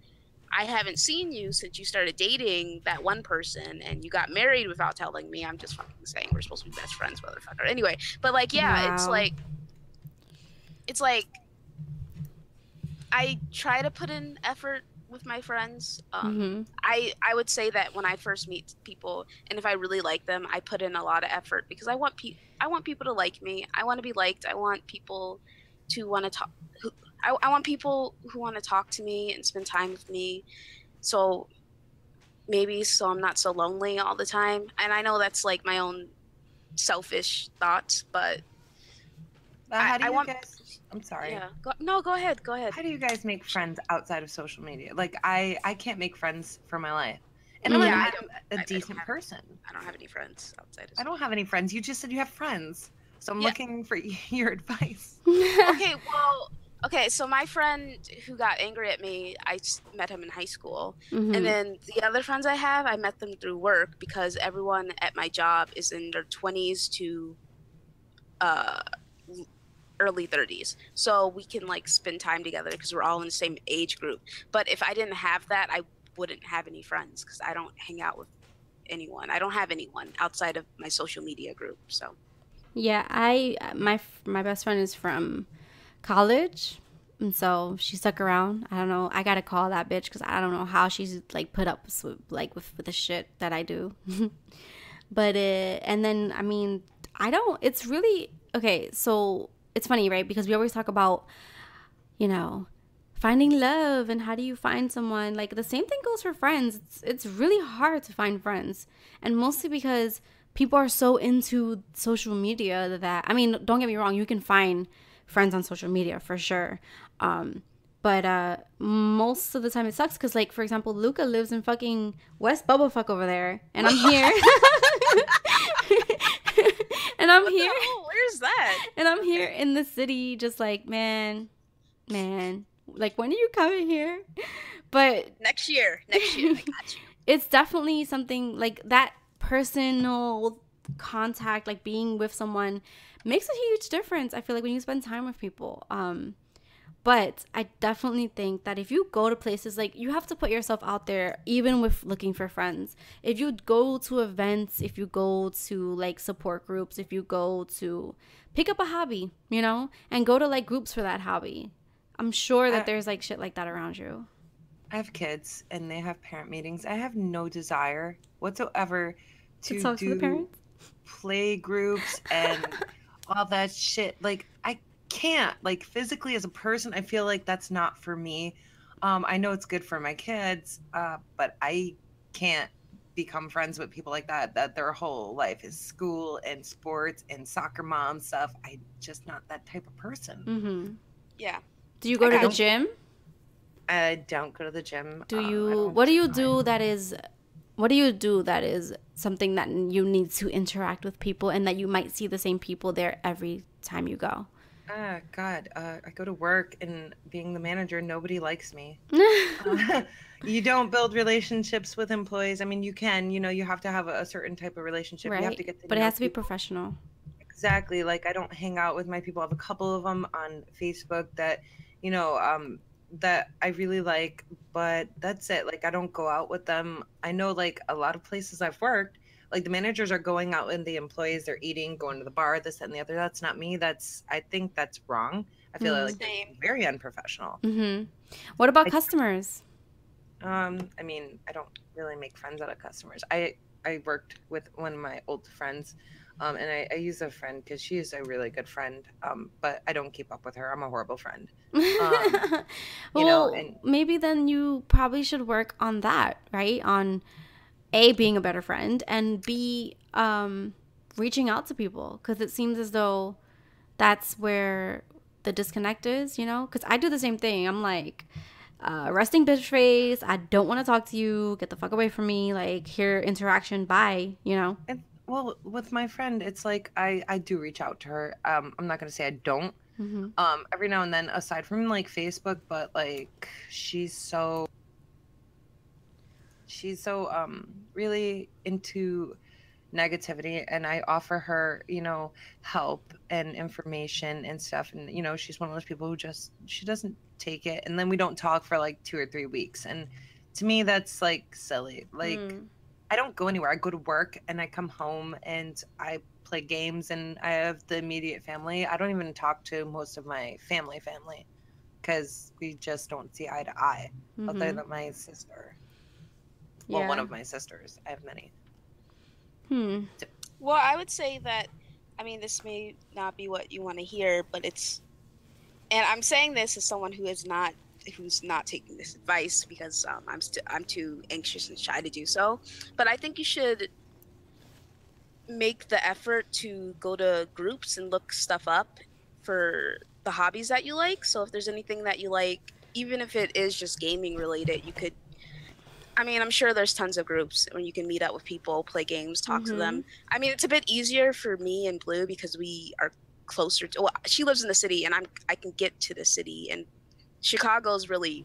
Speaker 2: I haven't seen you since you started dating that one person, and you got married without telling me. I'm just fucking saying we're supposed to be best friends, motherfucker. Anyway, but like, yeah,
Speaker 1: wow.
Speaker 2: it's like I try to put in effort with my friends. I would say that when I first meet people, and if I really like them, I put in a lot of effort because I want people to like me. I want to be liked. I want people to want to talk. I want people who want to talk to me and spend time with me. So I'm not so lonely all the time. And I know that's like my own selfish thoughts, but
Speaker 3: how do
Speaker 2: I
Speaker 3: you
Speaker 2: want.
Speaker 3: guys? I'm sorry.
Speaker 2: Yeah. Go ahead.
Speaker 3: How do you guys make friends outside of social media? Like, I can't make friends for my life. And
Speaker 2: Yeah,
Speaker 3: I'm a decent person.
Speaker 2: I don't have any friends outside of.
Speaker 3: I don't have any friends. You just said you have friends. So I'm looking for your advice.
Speaker 2: Okay, so my friend who got angry at me, I met him in high school. And then the other friends I have, I met them through work because everyone at my job is in their 20s to early 30s. So we can like spend time together because we're all in the same age group. But if I didn't have that, I wouldn't have any friends because I don't hang out with anyone. I don't have anyone outside of my social media group. So
Speaker 1: yeah, my best friend is from college, and so she stuck around. I don't know, I gotta call that bitch because I don't know how she's like put up with the shit that I do. But and then I mean, it's really okay. So it's funny, right? Because we always talk about, you know, finding love and how do you find someone. Like, the same thing goes for friends. It's really hard to find friends, and mostly because people are so into social media that, I mean, don't get me wrong, you can find friends on social media for sure. But most of the time it sucks because, like, for example, Luca lives in fucking West Bubblefuck over there, and I'm here. And I'm here.
Speaker 2: Where's that?
Speaker 1: And I'm here in the city, just like, man, Like, when are you coming here? But
Speaker 2: next year, I got you.
Speaker 1: It's definitely something like that personal contact, like being with someone makes a huge difference. I feel like when you spend time with people. But I definitely think that if you go to places, like, you have to put yourself out there, even with looking for friends. If you go to events, if you go to, like, support groups, if you go to pick up a hobby, you know, and go to, like, groups for that hobby. I'm sure that there's, like, shit like that around you.
Speaker 3: I have kids, and they have parent meetings. I have no desire whatsoever
Speaker 1: to talk to the parents,
Speaker 3: play groups, and all that shit. Like, I can't, like, physically as a person, I feel like that's not for me. I know it's good for my kids, but I can't become friends with people like that their whole life is school and sports and soccer mom stuff. I'm just not that type of person.
Speaker 1: Mm-hmm.
Speaker 2: Yeah.
Speaker 1: Do you go to the gym?
Speaker 3: I don't go to the gym.
Speaker 1: Do you? What do you do that is something that you need to interact with people, and that you might see the same people there every time you go?
Speaker 3: God, I go to work, and being the manager, nobody likes me. You don't build relationships with employees. I mean, you can, you have to have a certain type of relationship.
Speaker 1: Right.
Speaker 3: You have to get to
Speaker 1: but
Speaker 3: know
Speaker 1: it has to be
Speaker 3: people.
Speaker 1: Professional.
Speaker 3: Exactly. Like, I don't hang out with my people. I have a couple of them on Facebook that, that I really like, but that's it. Like, I don't go out with them. I know, like, a lot of places I've worked, like, the managers are going out and the employees, they're eating, going to the bar, this and the other. That's not me. I think that's wrong. I feel like it's very unprofessional.
Speaker 1: Mm-hmm. What about customers?
Speaker 3: I mean, I don't really make friends out of customers. I worked with one of my old friends, and I use a friend because she is a really good friend, but I don't keep up with her. I'm a horrible friend.
Speaker 1: And maybe then you probably should work on that, right? On A, being a better friend, and B, reaching out to people, because it seems as though that's where the disconnect is, because I do the same thing. I'm like, resting bitch face, I don't want to talk to you, get the fuck away from me, like, here, interaction, bye,
Speaker 3: And, well, with my friend, it's like I do reach out to her. I'm not gonna say I don't.
Speaker 1: Mm-hmm.
Speaker 3: Every now and then, aside from, like, Facebook, but, like, she's so really into negativity, and I offer her, help and information and stuff, and she's one of those people who she doesn't take it, and then we don't talk for like 2 or 3 weeks, and to me that's like silly. Like, I don't go anywhere. I go to work and I come home and I play games, and I have the immediate family. I don't even talk to most of my family because we just don't see eye to eye. Other than my sister. Well, one of my sisters. I have many.
Speaker 2: Well, I would say that, I mean, this may not be what you want to hear, but and I'm saying this as someone who's not taking this advice because I'm too anxious and shy to do so. But I think you should make the effort to go to groups and look stuff up for the hobbies that you like. So if there's anything that you like, even if it is just gaming related, you could. I mean, I'm sure there's tons of groups where you can meet up with people, play games, talk to them. I mean, it's a bit easier for me and Blue because we are closer to. Well, she lives in the city, and I can get to the city. And Chicago's really.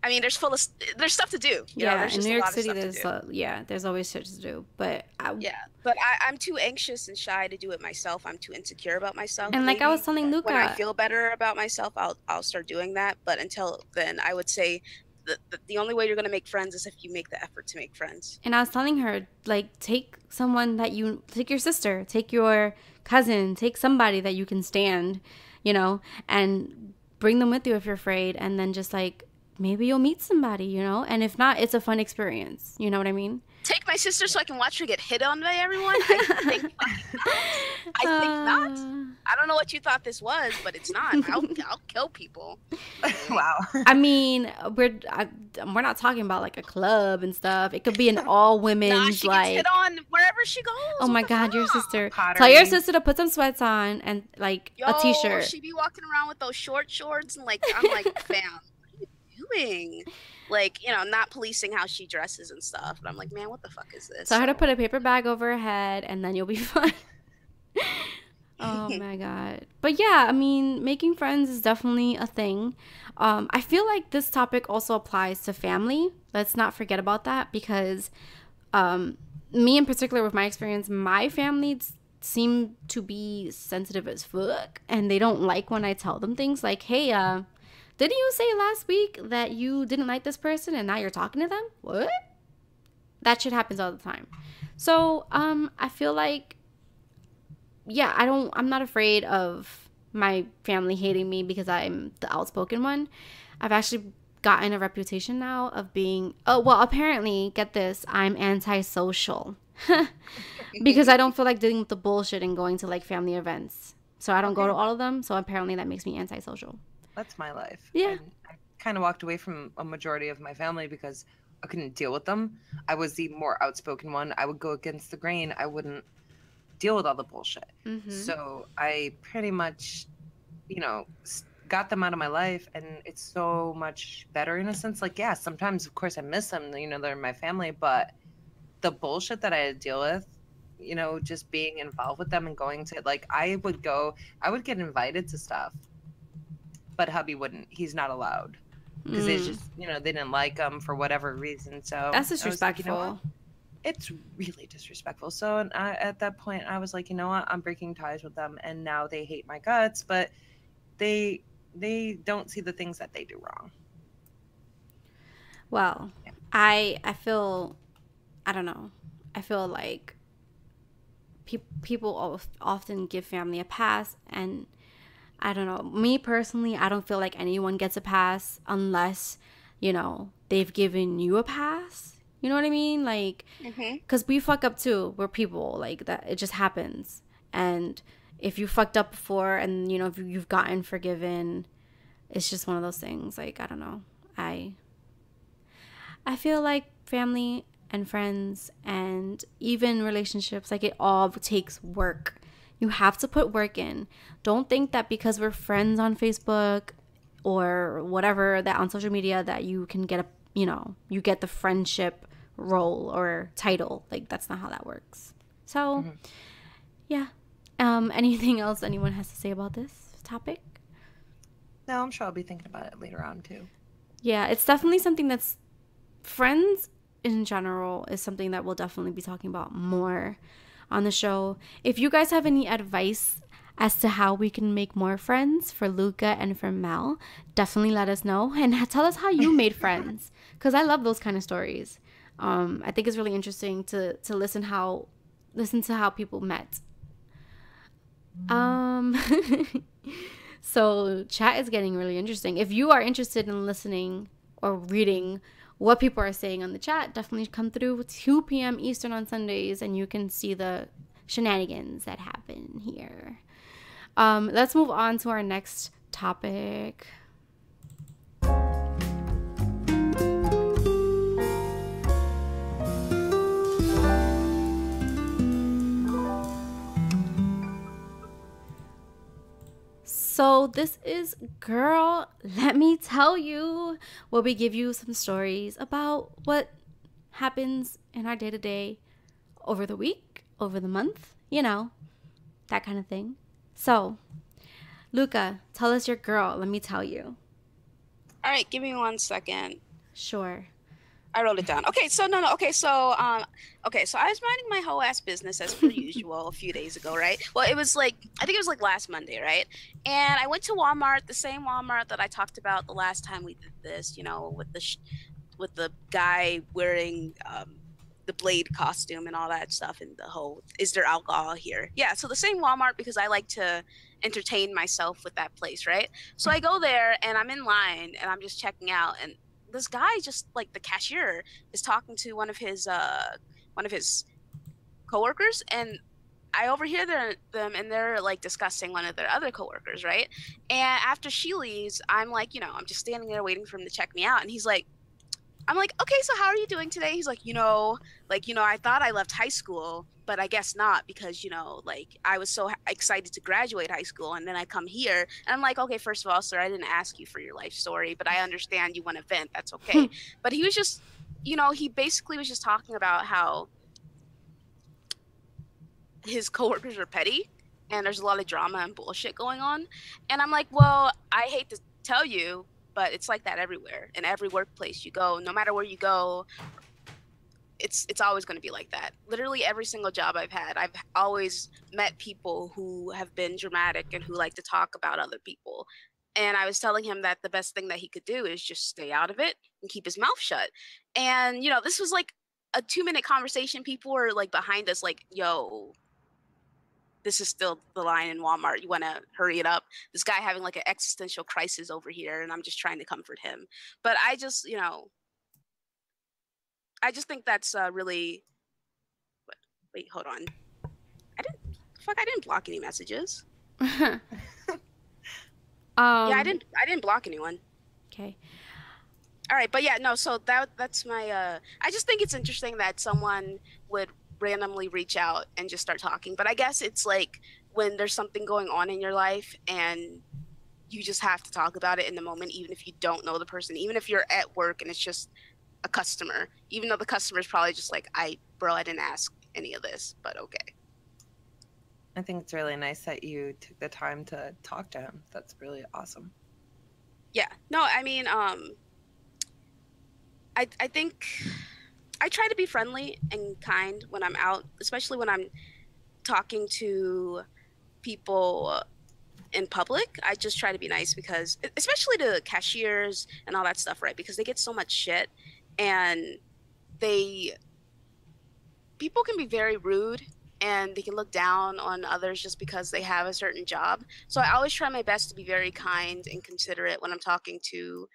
Speaker 2: I mean, there's stuff to do. You know, there's
Speaker 1: in
Speaker 2: just
Speaker 1: New York
Speaker 2: a lot
Speaker 1: City,
Speaker 2: of stuff
Speaker 1: there's always shit to do. But
Speaker 2: I'm too anxious and shy to do it myself. I'm too insecure about myself.
Speaker 1: And like I was telling Luca,
Speaker 2: when I feel better about myself, I'll start doing that. But until then, I would say. The only way you're going to make friends is if you make the effort to make friends.
Speaker 1: And I was telling her, like, take your sister, take your cousin, take somebody that you can stand, and bring them with you if you're afraid. And then just, like, maybe you'll meet somebody, and if not, it's a fun experience. You know what I mean?
Speaker 2: Take my sister so I can watch her get hit on by everyone? I think not. I don't know what you thought this was, but it's not. I'll kill people.
Speaker 3: Wow.
Speaker 1: I mean, we're not talking about like a club and stuff. It could be an all women's
Speaker 2: she
Speaker 1: like.
Speaker 2: Gets hit on wherever she goes.
Speaker 1: Oh my God, your sister!
Speaker 3: Pottery.
Speaker 1: Tell your sister to put some sweats on and like a t-shirt.
Speaker 2: She be walking around with those short shorts and like I'm like, fam, what are you doing? Like, not policing how she dresses and stuff. But I'm like, man, what the fuck is this?
Speaker 1: Tell her to put a paper bag over her head and then you'll be fine. Oh Oh my God. But yeah, I mean, making friends is definitely a thing. I feel like this topic also applies to family. Let's not forget about that, because me in particular, with my experience, my family seem to be sensitive as fuck, and they don't like when I tell them things like, hey, didn't you say last week that you didn't like this person and now you're talking to them? What? That shit happens all the time. So I feel like, yeah, I'm not afraid of my family hating me because I'm the outspoken one. I've actually gotten a reputation now of being, oh, well, apparently, get this, I'm antisocial. Because I don't feel like dealing with the bullshit and going to like family events. So I don't go to all of them. So apparently that makes me antisocial.
Speaker 3: That's my life.
Speaker 1: Yeah.
Speaker 3: And I kind of walked away from a majority of my family because I couldn't deal with them. I was the more outspoken one. I would go against the grain. I wouldn't deal with all the bullshit.
Speaker 1: Mm-hmm.
Speaker 3: So I pretty much, got them out of my life, and it's so much better in a sense. Like, yeah, sometimes of course I miss them, they're my family, but the bullshit that I had to deal with, just being involved with them and going to, like, I would get invited to stuff, but hubby wouldn't. He's not allowed because they just, they didn't like him for whatever reason. So
Speaker 1: that's disrespectful.
Speaker 3: Like, it's really disrespectful. So at that point, I was like, you know what? I'm breaking ties with them, and now they hate my guts, but they don't see the things that they do wrong.
Speaker 1: Well, yeah. I feel, I don't know. I feel like people often give family a pass, and I don't know. Me personally, I don't feel like anyone gets a pass unless, they've given you a pass. You know what I mean? Like, because we fuck up too. We're people, like that. It just happens. And if you fucked up before and, if you've gotten forgiven, it's just one of those things. Like, I don't know. I feel like family and friends and even relationships, like, it all takes work. You have to put work in. Don't think that because we're friends on Facebook or whatever, that on social media, that you can get you get the friendship role or title. Like, that's not how that works. So, yeah. Anything else anyone has to say about this topic?
Speaker 3: No, I'm sure I'll be thinking about it later on too.
Speaker 1: Yeah, it's definitely something that's, friends in general is something that we'll definitely be talking about more on the show. If you guys have any advice as to how we can make more friends for Luca and for Mel, definitely let us know and tell us how you made friends, because I love those kind of stories. I think it's really interesting to listen to how people met. So chat is getting really interesting. If you are interested in listening or reading what people are saying on the chat, definitely come through 2 p.m. Eastern on Sundays, and you can see the shenanigans that happen here. Let's move on to our next topic. So this is Girl, Let Me Tell You, where we give you some stories about what happens in our day-to-day, over the week, over the month, that kind of thing. So, Luca, tell us your girl, let me tell you.
Speaker 2: All right, give me 1 second.
Speaker 1: Sure.
Speaker 2: I wrote it down. Okay, so no. Okay, so I was minding my whole ass business as per usual a few days ago, right? Well, it was like, I think it was like last Monday, right? And I went to Walmart, the same Walmart that I talked about the last time we did this, with the guy wearing the Blade costume and all that stuff, and the whole, is there alcohol here? Yeah, so the same Walmart, because I like to entertain myself with that place, right? So I go there and I'm in line and I'm just checking out, and this guy, just like the cashier, is talking to one of his coworkers, and I overhear them, and they're like discussing one of their other coworkers, right? And after she leaves, I'm like, I'm just standing there waiting for him to check me out, and I'm like, okay, so how are you doing today? He's like, I thought I left high school, but I guess not, because, I was so excited to graduate high school, and then I come here, and I'm like, okay, first of all, sir, I didn't ask you for your life story, but I understand you want to vent. That's okay. But he was just, he basically was just talking about how his coworkers are petty, and there's a lot of drama and bullshit going on. And I'm like, well, I hate to tell you, but it's like that everywhere. In every workplace you go, no matter where you go, it's always going to be like that. Literally every single job I've had, I've always met people who have been dramatic and who like to talk about other people. And I was telling him that the best thing that he could do is just stay out of it and keep his mouth shut. And this was like a 2-minute conversation. People were like behind us, like, yo, this is still the line in Walmart. You want to hurry it up. This guy having like an existential crisis over here, and I'm just trying to comfort him. But I just think that's really. Wait, hold on. I didn't block any messages. Yeah, I didn't block anyone.
Speaker 1: Okay.
Speaker 2: All right, but yeah, no. So that's my. I just think it's interesting that someone would randomly reach out and just start talking. But I guess it's like when there's something going on in your life and you just have to talk about it in the moment, even if you don't know the person, even if you're at work and it's just a customer, even though the customer is probably just like, I didn't ask any of this, but okay.
Speaker 3: I think it's really nice that you took the time to talk to him. That's really awesome.
Speaker 2: Yeah. No, I mean, I think I try to be friendly and kind when I'm out, especially when I'm talking to people in public. I just try to be nice because, especially to cashiers and all that stuff, right? Because they get so much shit, and people can be very rude, and they can look down on others just because they have a certain job. So I always try my best to be very kind and considerate when I'm talking to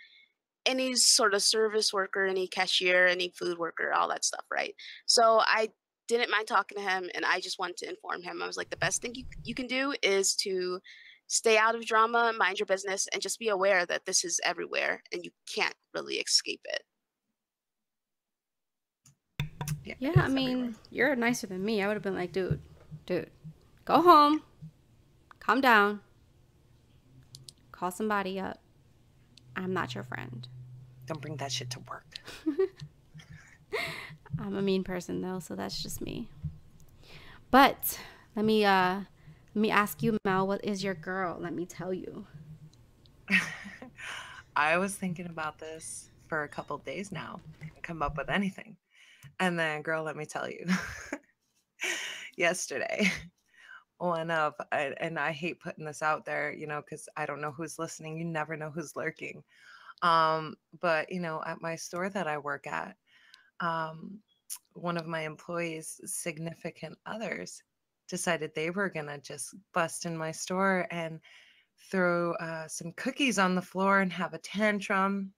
Speaker 2: any sort of service worker, any cashier, any food worker, all that stuff, right? So I didn't mind talking to him, and I just wanted to inform him. I was like, the best thing you can do is to stay out of drama, mind your business, and just be aware that this is everywhere and you can't really escape it.
Speaker 1: Yeah, I mean, everywhere. You're nicer than me. I would have been like, dude, go home, calm down, call somebody up. I'm not your friend.
Speaker 3: Don't bring that shit to work.
Speaker 1: I'm a mean person though, so that's just me. But let me ask you, Mel, what is your girl? Let me tell you.
Speaker 3: I was thinking about this for a couple of days now. Couldn't come up with anything. And then, girl, let me tell you. Yesterday, one of, and I hate putting this out there, because I don't know who's listening. You never know who's lurking. But at my store that I work at, one of my employees' significant others decided they were gonna just bust in my store and throw some cookies on the floor and have a tantrum.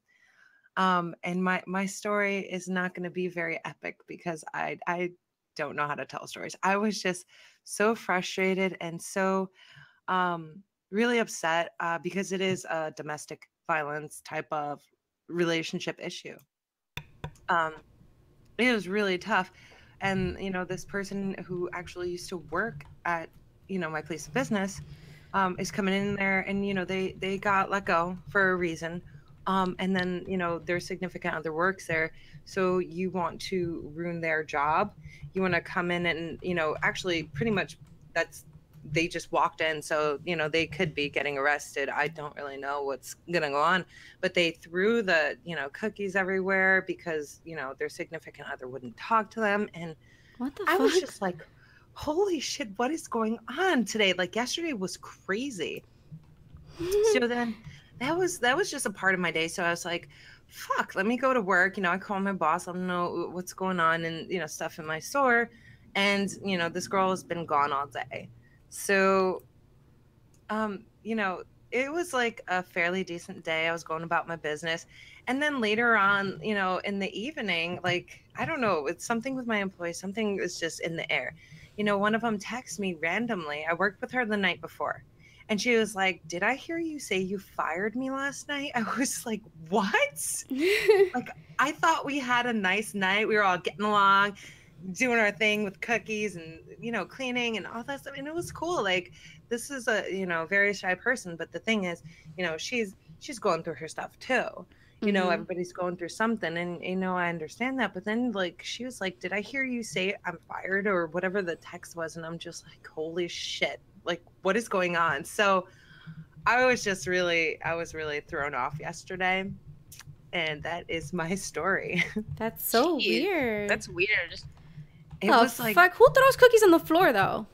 Speaker 3: And my story is not going to be very epic because I don't know how to tell stories. I was just so frustrated and so really upset because it is a domestic violence type of relationship issue. It was really tough. And, this person who actually used to work at, my place of business is coming in there and, they got let go for a reason. And then, their significant other works there. So you want to ruin their job. You want to come in and, actually pretty much they just walked in. So, they could be getting arrested. I don't really know what's going to go on, but they threw the, cookies everywhere because, their significant other wouldn't talk to them. And
Speaker 1: what the
Speaker 3: I
Speaker 1: fuck?
Speaker 3: was just like, holy shit, what is going on today? Like yesterday was crazy. So then that was just a part of my day. So I was like, fuck, let me go to work. I call my boss, let him know what's going on and, stuff in my store. And, this girl has been gone all day. So, it was like a fairly decent day. I was going about my business. And then later on, in the evening, like, I don't know, it's something with my employees, something is just in the air. One of them texted me randomly. I worked with her the night before. And she was like, did I hear you say you fired me last night? I was like, what? Like, I thought we had a nice night. We were all getting along, doing our thing with cookies and, cleaning and all that stuff. And it was cool. Like, this is a, very shy person. But the thing is, she's going through her stuff too. Everybody's going through something. And, I understand that. But then, like, she was like, did I hear you say I'm fired or whatever the text was? And I'm just like, holy shit. like, what is going on? So I was really thrown off yesterday. And that is my story.
Speaker 1: That's so
Speaker 2: Jeez,
Speaker 1: weird.
Speaker 2: That's weird.
Speaker 3: It was like,
Speaker 1: fuck? Who throws cookies on the floor though?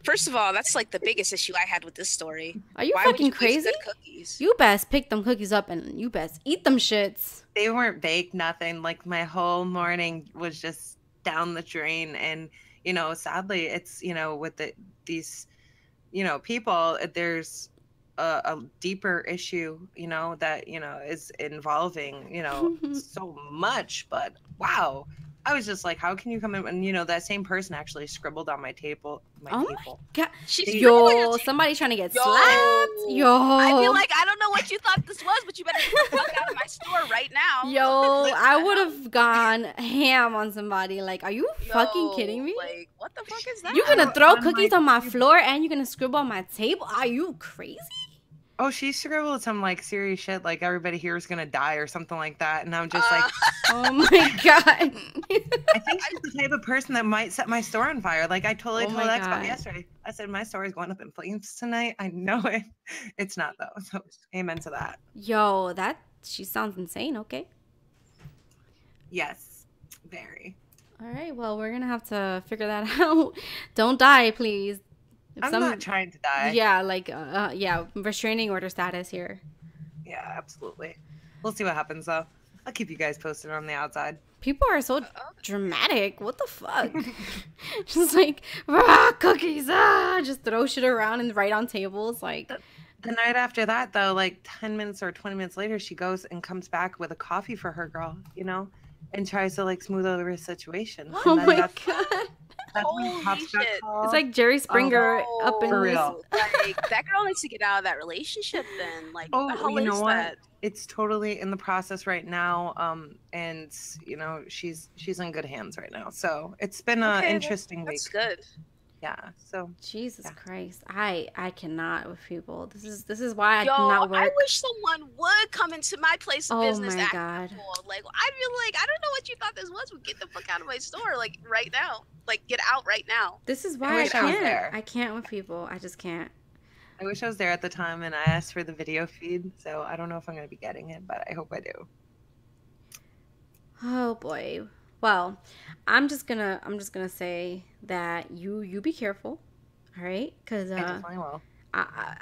Speaker 2: First of all, that's like the biggest issue I had with this story.
Speaker 1: Are you
Speaker 2: Why would
Speaker 1: fucking
Speaker 2: you waste
Speaker 1: crazy?
Speaker 2: good cookies?
Speaker 1: You best pick them cookies up and you best eat them shits.
Speaker 3: they weren't baked, nothing. Like my whole morning was just down the drain. And, you know, sadly, it's, you know, with these, you know, people, there's a deeper issue, you know, that, you know, is involving, you know, so much. But wow, I was just like, how can you come in? And, you know, that same person actually scribbled on my table.
Speaker 1: Oh my god.
Speaker 2: She's
Speaker 1: Yo, somebody's trying to get slapped. Yo.
Speaker 2: I feel like I don't know what you thought this was, but you better get the fuck out of my store right now.
Speaker 1: Yo, I would have gone ham on somebody. Like, are you fucking kidding me?
Speaker 2: Like, what the fuck is that?
Speaker 1: You're gonna throw cookies on my floor and you're gonna scribble on my table? Are you crazy?
Speaker 3: Oh, she scribbled some like serious shit, like everybody here is gonna die or something like that. And I'm just like,
Speaker 1: oh my god.
Speaker 3: I think she's the type of person that might set my store on fire. Like I totally
Speaker 1: Oh
Speaker 3: told
Speaker 1: my
Speaker 3: Expo
Speaker 1: God.
Speaker 3: yesterday. I said my store is going up in flames tonight. I know it. It's not though. So amen to that.
Speaker 1: Yo, she sounds insane. Okay.
Speaker 3: Yes, very.
Speaker 1: All right. Well, we're gonna have to figure that out. Don't die, please. If
Speaker 3: I'm not trying to die.
Speaker 1: Yeah, like yeah, restraining order status here.
Speaker 3: Yeah, absolutely. We'll see what happens though. I'll keep you guys posted on the outside.
Speaker 1: People are so dramatic. What the fuck? Just like rah, cookies, just throw shit around and write on tables. Like
Speaker 3: the night after that though, like 10 minutes or 20 minutes later, she goes and comes back with a coffee for her girl, you know, and tries to like smooth over a situation.
Speaker 1: oh
Speaker 3: And then
Speaker 1: my
Speaker 3: that's
Speaker 1: god.
Speaker 2: Holy shit.
Speaker 1: It's like Jerry Springer up in
Speaker 3: For
Speaker 1: this.
Speaker 3: real.
Speaker 2: Like, that girl needs to get out of that relationship then. Like, what the hell
Speaker 3: you know
Speaker 2: is
Speaker 3: what?
Speaker 2: that?
Speaker 3: It's totally in the process right now. And you know, she's in good hands right now. So it's been an interesting week.
Speaker 2: That's good.
Speaker 3: Yeah. So
Speaker 1: Jesus
Speaker 3: yeah.
Speaker 1: Christ. I cannot with people. This is why I
Speaker 2: Yo,
Speaker 1: cannot work.
Speaker 2: I wish someone would come into my place of
Speaker 1: Oh
Speaker 2: business.
Speaker 1: my
Speaker 2: acting
Speaker 1: God.
Speaker 2: cool. Like, I feel like, I don't know what you thought this was, but get the fuck out of my store, like, right now. Like, get out right now.
Speaker 1: This is why I
Speaker 3: wish I was
Speaker 1: can't.
Speaker 3: there.
Speaker 1: I can't with people. I just can't.
Speaker 3: I wish I was there at the time and I asked for the video feed. So I don't know if I'm gonna be getting it, but I hope I do.
Speaker 1: Oh boy. Well, I'm just gonna say that you be careful. All right? Cuz
Speaker 3: I definitely will.
Speaker 1: I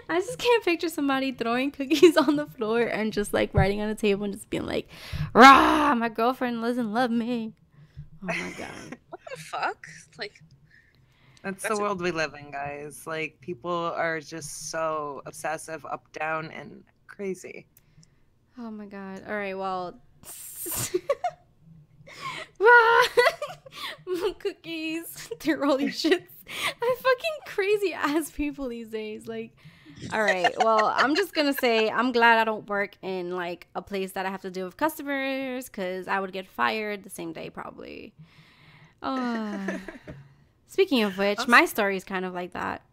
Speaker 1: just can't picture somebody throwing cookies on the floor and just like writing on the table and just being like, "Rah, my girlfriend doesn't love me." Oh my god.
Speaker 2: What the fuck? Like,
Speaker 3: That's the world we live in, guys. Like people are just so obsessive, up, down, and crazy.
Speaker 1: Oh my god. All right, well. Rah! Cookies. They're all these shits. I'm fucking crazy ass people these days. Like, all right. Well, I'm just gonna say I'm glad I don't work in like a place that I have to deal with customers, because I would get fired the same day probably. Speaking of which, my story is kind of like that.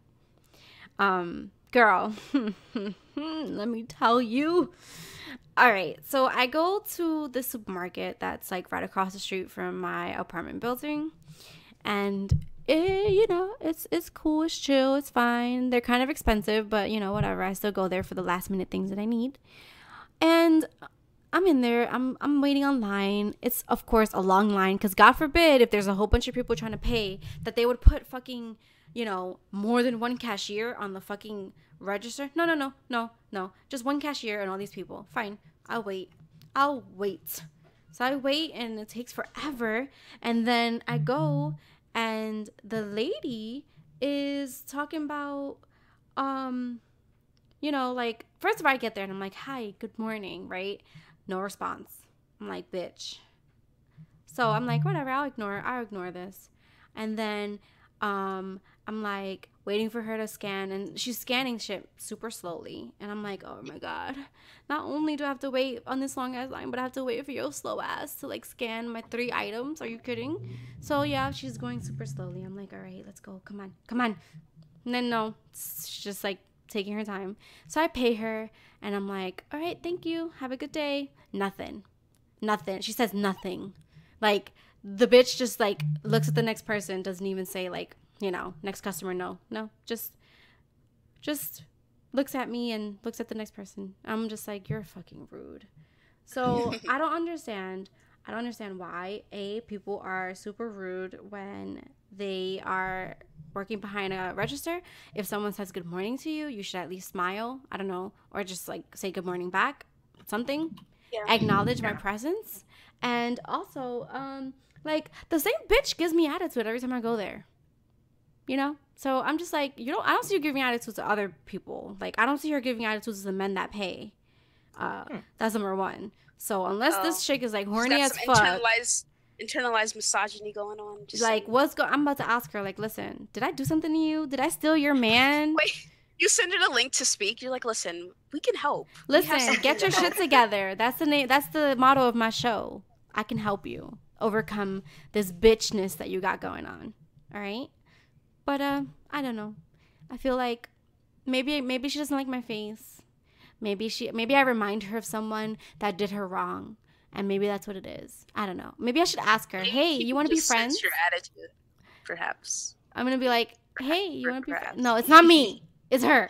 Speaker 1: Girl, let me tell you. All right, so I go to the supermarket that's like right across the street from my apartment building, and you know, it's cool, it's chill, it's fine. They're kind of expensive, but you know, whatever. I still go there for the last minute things that I need. And I'm in there, I'm waiting online. It's of course a long line, because God forbid if there's a whole bunch of people trying to pay, that they would put fucking, you know, more than one cashier on the fucking register. No. Just one cashier and all these people. Fine. I'll wait. So I wait and it takes forever. And then I go and the lady is talking about, you know, like, first of all, I get there and I'm like, "Hi, good morning," right? No response. I'm like, bitch. So I'm like, whatever, I'll ignore this. And then I'm like waiting for her to scan, and she's scanning shit super slowly, and I'm like, oh my god, not only do I have to wait on this long ass line, but I have to wait for your slow ass to like scan my 3 items. Are you kidding? So yeah, she's going super slowly. I'm like, all right, let's go, come on. And then no, she's just like taking her time. So I pay her and I'm like, all right, thank you, have a good day. Nothing. She says nothing. Like, the bitch just like looks at the next person, doesn't even say like next customer, no, just looks at me and looks at the next person. I'm just like, you're fucking rude. So I don't understand why people are super rude when they are working behind a register. If someone says good morning to you, you should at least smile. I don't know, or just like say good morning back, something. Yeah. Acknowledge my presence. And also, like the same bitch gives me attitude every time I go there. So I'm just like, I don't see you giving attitude to other people. Like, I don't see her giving attitude to the men that pay. That's number one. So unless this chick is like horny as fuck,
Speaker 2: internalized misogyny going on.
Speaker 1: Just like, I'm about to ask her, like, listen, did I do something to you? Did I steal your man?
Speaker 2: Wait, you send her a link to speak. You're like, listen, we can help.
Speaker 1: Listen, get your shit together. That's the name. That's the motto of my show. I can help you overcome this bitchness that you got going on. All right. But I don't know. I feel like maybe she doesn't like my face. Maybe I remind her of someone that did her wrong, and maybe that's what it is. I don't know. Maybe I should ask her, hey, you want to be friends?
Speaker 2: Sense your attitude, perhaps.
Speaker 1: I'm gonna be like, hey, you want to be friends? No, it's not me. It's her.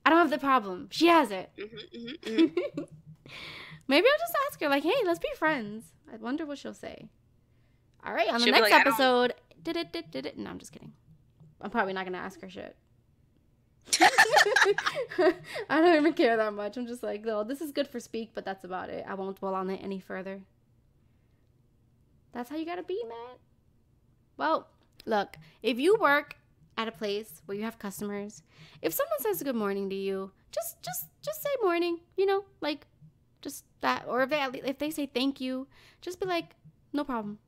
Speaker 1: I don't have the problem. She has it. Maybe I'll just ask her, like, hey, let's be friends. I wonder what she'll say. All right, on the next episode, did it? No, I'm just kidding. I'm probably not going to ask her shit. I don't even care that much. I'm just like, oh, this is good for speak, but that's about it. I won't dwell on it any further. That's how you got to be, man. Well, look, if you work at a place where you have customers, if someone says good morning to you, just say morning, like just that. Or if they say thank you, just be like, no problem,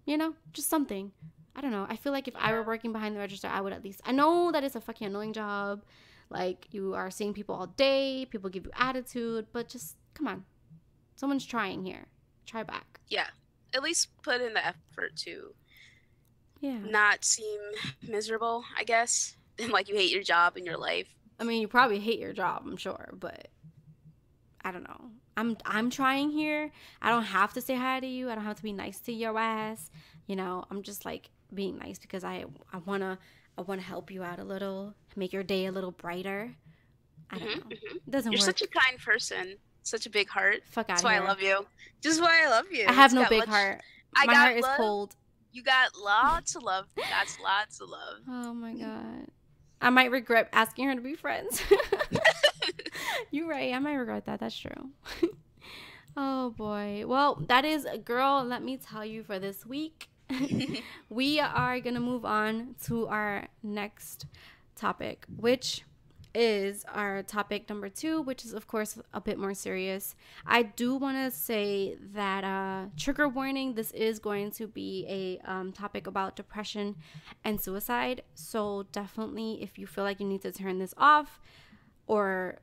Speaker 1: just something. I don't know. I feel like if I were working behind the register, I would at least... I know that it's a fucking annoying job. Like, you are seeing people all day. People give you attitude. But just, come on. Someone's trying here. Try back.
Speaker 2: Yeah. At least put in the effort to not seem miserable, I guess. And like you hate your job and your life.
Speaker 1: I mean, you probably hate your job, I'm sure. But I don't know. I'm trying here. I don't have to say hi to you. I don't have to be nice to your ass. I'm just like... being nice because I wanna help you out a little, make your day a little brighter. I don't know. It doesn't
Speaker 2: You're
Speaker 1: work.
Speaker 2: Such a kind person, such a big heart.
Speaker 1: Fuck out
Speaker 2: That's
Speaker 1: of here.
Speaker 2: why I love you. Just why I love you.
Speaker 1: I have no big heart. My heart is cold.
Speaker 2: You got lots of love. That's lots of love.
Speaker 1: Oh my god. I might regret asking her to be friends. You're right. I might regret that. That's true. Oh boy. Well, that is girl. Let me tell you for this week. We are going to move on to our next topic, which is our topic number 2, which is, of course, a bit more serious. I do want to say that trigger warning, this is going to be a topic about depression and suicide. So definitely, if you feel like you need to turn this off or,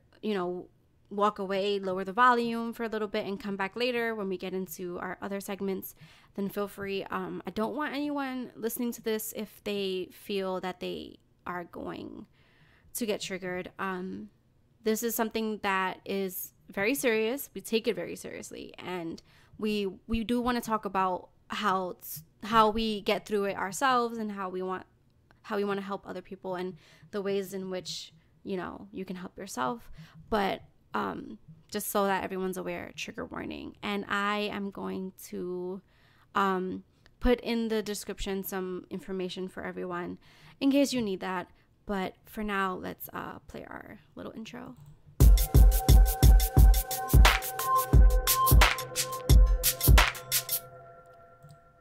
Speaker 1: walk away, lower the volume for a little bit and come back later when we get into our other segments, then feel free. I don't want anyone listening to this if they feel that they are going to get triggered. This is something that is very serious. We take it very seriously, and we do want to talk about how we get through it ourselves and how we want to help other people and the ways in which you can help yourself. But just so that everyone's aware, trigger warning. And I am going to put in the description some information for everyone in case you need that. But for now, let's play our little intro.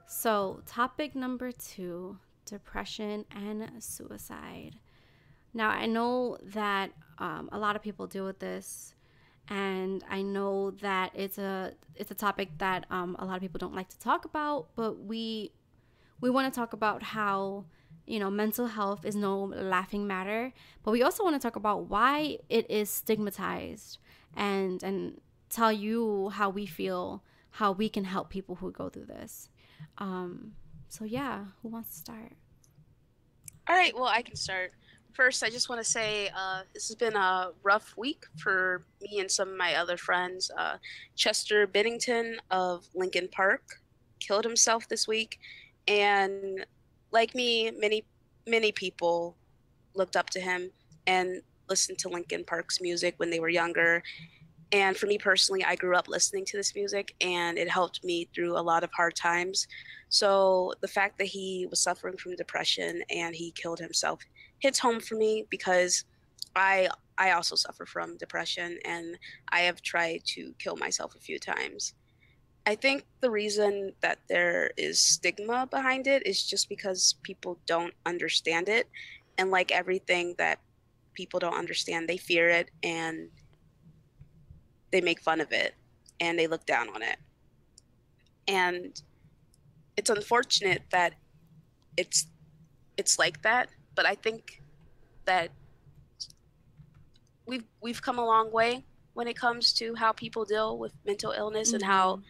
Speaker 1: So, topic number 2, depression and suicide. Now, I know that a lot of people deal with this, and I know that it's a topic that a lot of people don't like to talk about, but we want to talk about how, mental health is no laughing matter, but we also want to talk about why it is stigmatized and tell you how we feel, how we can help people who go through this. So yeah, who wants to start?
Speaker 2: All right, well, I can start. First, I just want to say this has been a rough week for me and some of my other friends. Chester Bennington of Lincoln Park killed himself this week. And like me, many people looked up to him and listened to Linkin Park's music when they were younger. And for me personally, I grew up listening to this music, and it helped me through a lot of hard times. So the fact that he was suffering from depression and he killed himself hits home for me, because I also suffer from depression, and I have tried to kill myself a few times. I think the reason that there is stigma behind it is just because people don't understand it. And like everything that people don't understand, they fear it and they make fun of it and they look down on it. And it's unfortunate that it's it's like that, but I think that we've come a long way when it comes to how people deal with mental illness and how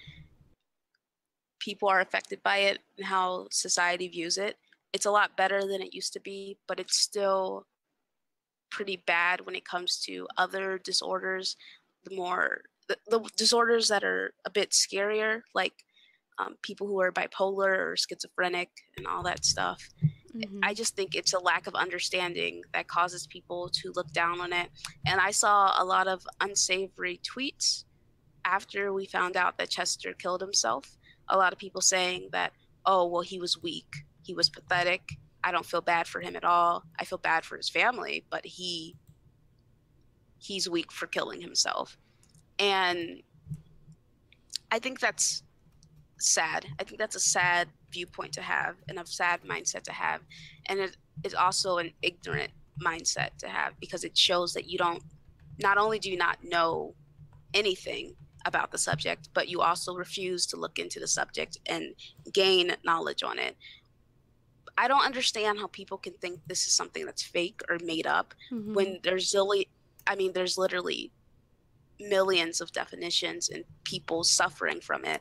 Speaker 2: people are affected by it and how society views it. It's a lot better than it used to be, but it's still pretty bad when it comes to other disorders. The disorders that are a bit scarier, like people who are bipolar or schizophrenic and all that stuff. I just think it's a lack of understanding that causes people to look down on it. And I saw a lot of unsavory tweets after we found out that Chester killed himself. A lot of people saying that, oh, well, he was weak, he was pathetic, I don't feel bad for him at all, I feel bad for his family, but he's weak for killing himself. And I think that's sad. I think that's a sad viewpoint to have and a sad mindset to have. And it is also an ignorant mindset to have, because it shows that you don't, not only do you not know anything about the subject, but you also refuse to look into the subject and gain knowledge on it. I don't understand how people can think this is something that's fake or made up when there's literally millions of definitions and people suffering from it.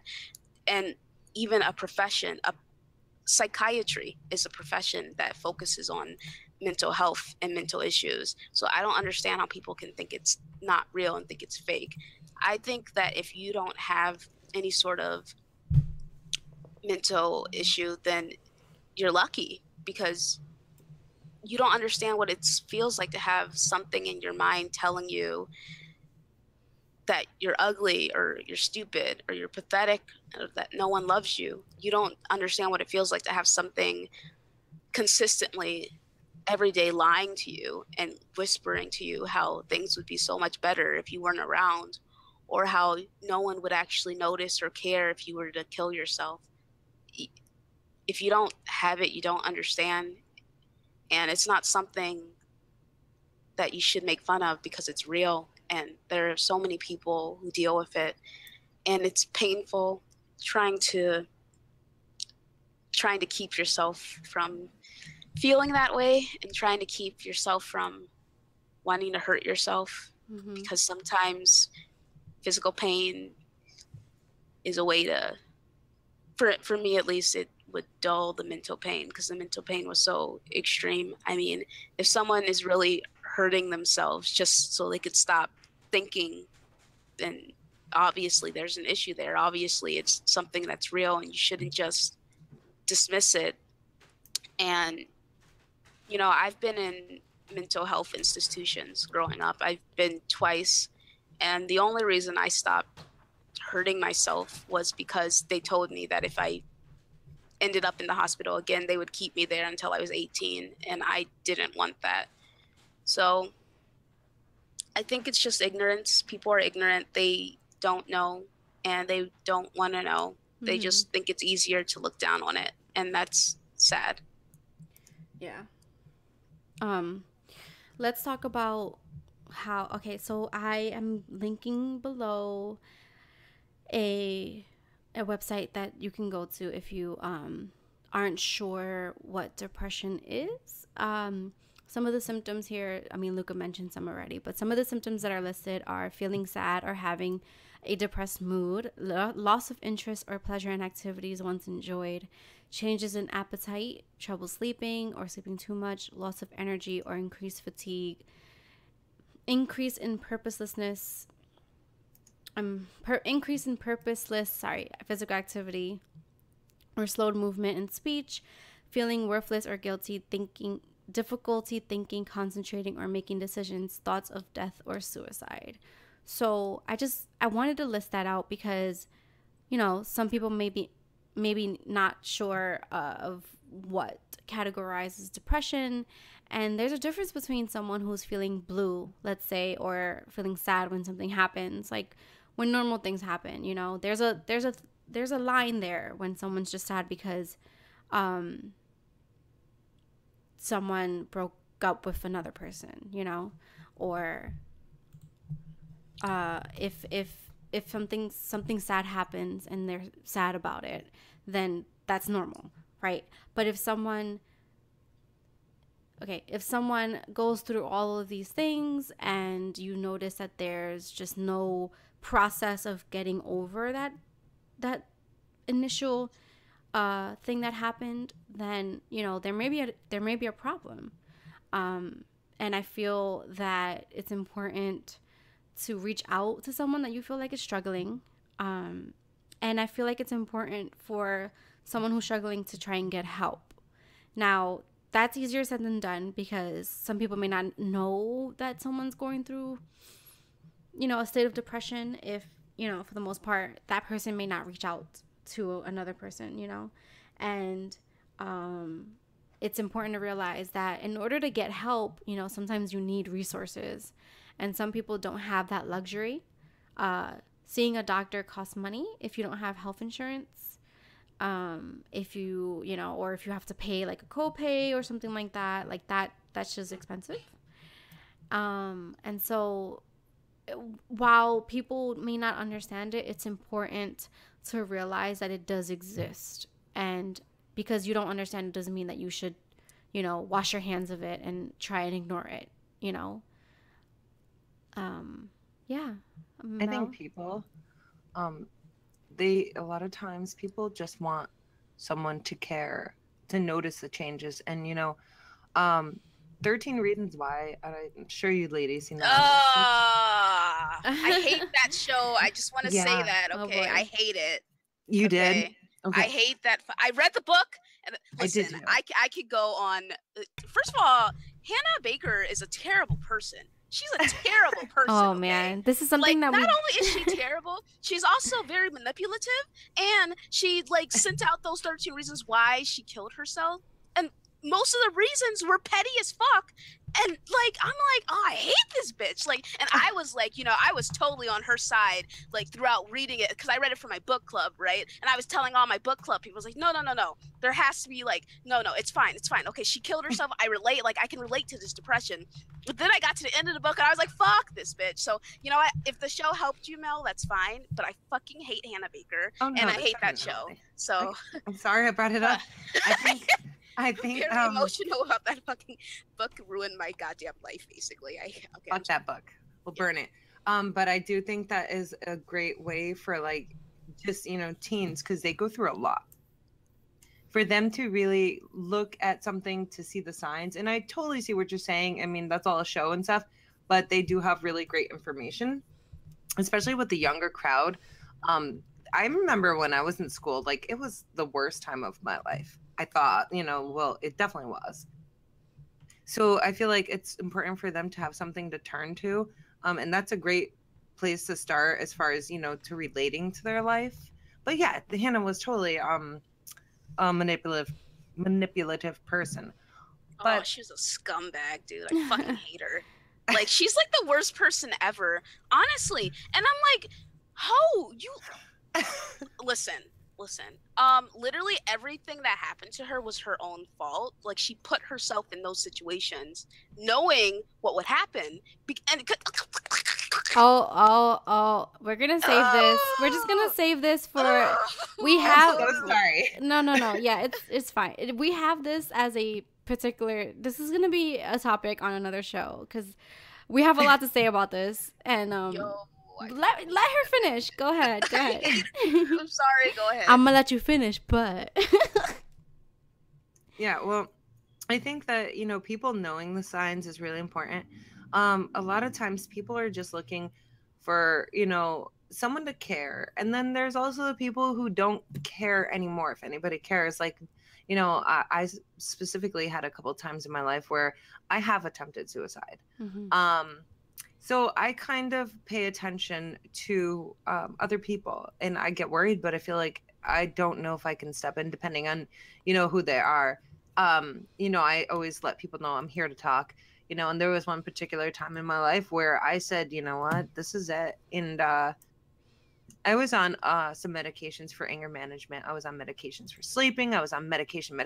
Speaker 2: And even a profession, psychiatry is a profession that focuses on mental health and mental issues. So I don't understand how people can think it's not real and think it's fake. I think that if you don't have any sort of mental issue, then you're lucky, because you don't understand what it feels like to have something in your mind telling you that you're ugly or you're stupid or you're pathetic or that no one loves you. You don't understand what it feels like to have something consistently every day lying to you and whispering to you how things would be so much better if you weren't around, or how no one would actually notice or care if you were to kill yourself. If you don't have it, you don't understand. And it's not something that you should make fun of, because it's real. And there are so many people who deal with it. And it's painful trying to keep yourself from feeling that way, and trying to keep yourself from wanting to hurt yourself, because sometimes physical pain is a way to, for me at least, it would dull the mental pain, because the mental pain was so extreme. I mean, if someone is really hurting themselves just so they could stop thinking, then obviously there's an issue there. Obviously it's something that's real, and you shouldn't just dismiss it. And I've been in mental health institutions growing up. I've been twice, and the only reason I stopped hurting myself was because they told me that if I ended up in the hospital again, they would keep me there until I was 18, and I didn't want that. So I think it's just ignorance. People are ignorant. They don't know, and they don't want to know. They just think it's easier to look down on it, and that's sad.
Speaker 1: Yeah. Let's talk about how, okay, so I am linking below a website that you can go to if you aren't sure what depression is. Some of the symptoms here, I mean, Luca mentioned some already, but some of the symptoms that are listed are feeling sad or having a depressed mood, loss of interest or pleasure in activities once enjoyed, changes in appetite, trouble sleeping or sleeping too much, loss of energy or increased fatigue, increase in purposeless physical activity or slowed movement in speech, feeling worthless or guilty, difficulty thinking, concentrating, or making decisions, thoughts of death or suicide. So I wanted to list that out because, some people maybe not sure of what categorizes depression. And there's a difference between someone who's feeling blue, let's say, or feeling sad when something happens, like when normal things happen. There's a line there when someone's just sad because someone broke up with another person, or if something sad happens and they're sad about it, then that's normal, right? But if someone goes through all of these things and you notice that there's just no process of getting over that initial thing that happened, then there may be a problem. And I feel that it's important to reach out to someone that you feel like is struggling. And I feel like it's important for someone who's struggling to try and get help. Now, that's easier said than done because some people may not know that someone's going through, a state of depression if, for the most part, that person may not reach out to another person, and it's important to realize that in order to get help, sometimes you need resources, and some people don't have that luxury. Seeing a doctor costs money if you don't have health insurance. If you, or if you have to pay like a copay or something like that's just expensive. And so while people may not understand it, it's important to realize that it does exist. And because you don't understand it doesn't mean that you should, wash your hands of it and try and ignore it, yeah.
Speaker 3: I think people, a lot of times people just want someone to care, to notice the changes. And 13 Reasons Why, I'm sure you ladies know.
Speaker 2: I hate that show. I just want to say that. Okay, I hate it.
Speaker 3: You did? Okay.
Speaker 2: I hate that. I read the book, and listen, I could go on. First of all, Hannah Baker is a terrible person. She's a terrible person.
Speaker 1: Oh, man. This is something that
Speaker 2: not only is she terrible, she's also very manipulative, and she sent out those 13 reasons why she killed herself, and most of the reasons were petty as fuck. And I'm like, oh, I hate this bitch. And I was I was totally on her side throughout reading it, because I read it for my book club, right? And I was telling all my book club people, no, there has to be no, it's fine. Okay, she killed herself. I relate. I can relate to this depression. But then I got to the end of the book and I was like, fuck this bitch. So you know what? If the show helped you, Mel, that's fine. But I fucking hate Hannah Baker, and I hate that show. So
Speaker 3: I'm sorry I brought it up. I think
Speaker 2: very emotional about that fucking book. Ruined my goddamn life, basically.
Speaker 3: Fuck that book. We'll burn it. But I do think that is a great way for just teens, because they go through a lot. For them to really look at something to see the signs, and I totally see what you're saying. I mean, that's all a show and stuff, but they do have really great information, especially with the younger crowd. I remember when I was in school, it was the worst time of my life. I thought, well, it definitely was. So I feel like it's important for them to have something to turn to. And that's a great place to start as far as, to relating to their life. But yeah, Hannah was totally a manipulative person. But
Speaker 2: she's a scumbag, dude. I fucking hate her. She's the worst person ever, honestly. And I'm like, how you listen. Literally everything that happened to her was her own fault. She put herself in those situations knowing what would happen.
Speaker 1: Oh, we're gonna save this. We're just gonna save this for we have
Speaker 3: I'm so sorry.
Speaker 1: No. Yeah, it's fine. We have this as a particular, this is gonna be a topic on another show, because we have a lot to say about this. And let her finish. Go ahead.
Speaker 2: I'm sorry. Go ahead.
Speaker 1: I'm gonna let you finish, but
Speaker 3: yeah. Well, I think that people knowing the signs is really important. A lot of times people are just looking for someone to care, and then there's also the people who don't care anymore if anybody cares. you know, I specifically had a couple of times in my life where I have attempted suicide. So I kind of pay attention to other people, and I get worried, but I feel like I don't know if I can step in depending on, you know, who they are. You know, I always let people know I'm here to talk, you know, and there was one particular time in my life where I said, you know what, this is it. And I was on some medications for anger management. I was on medications for sleeping. I was on medication.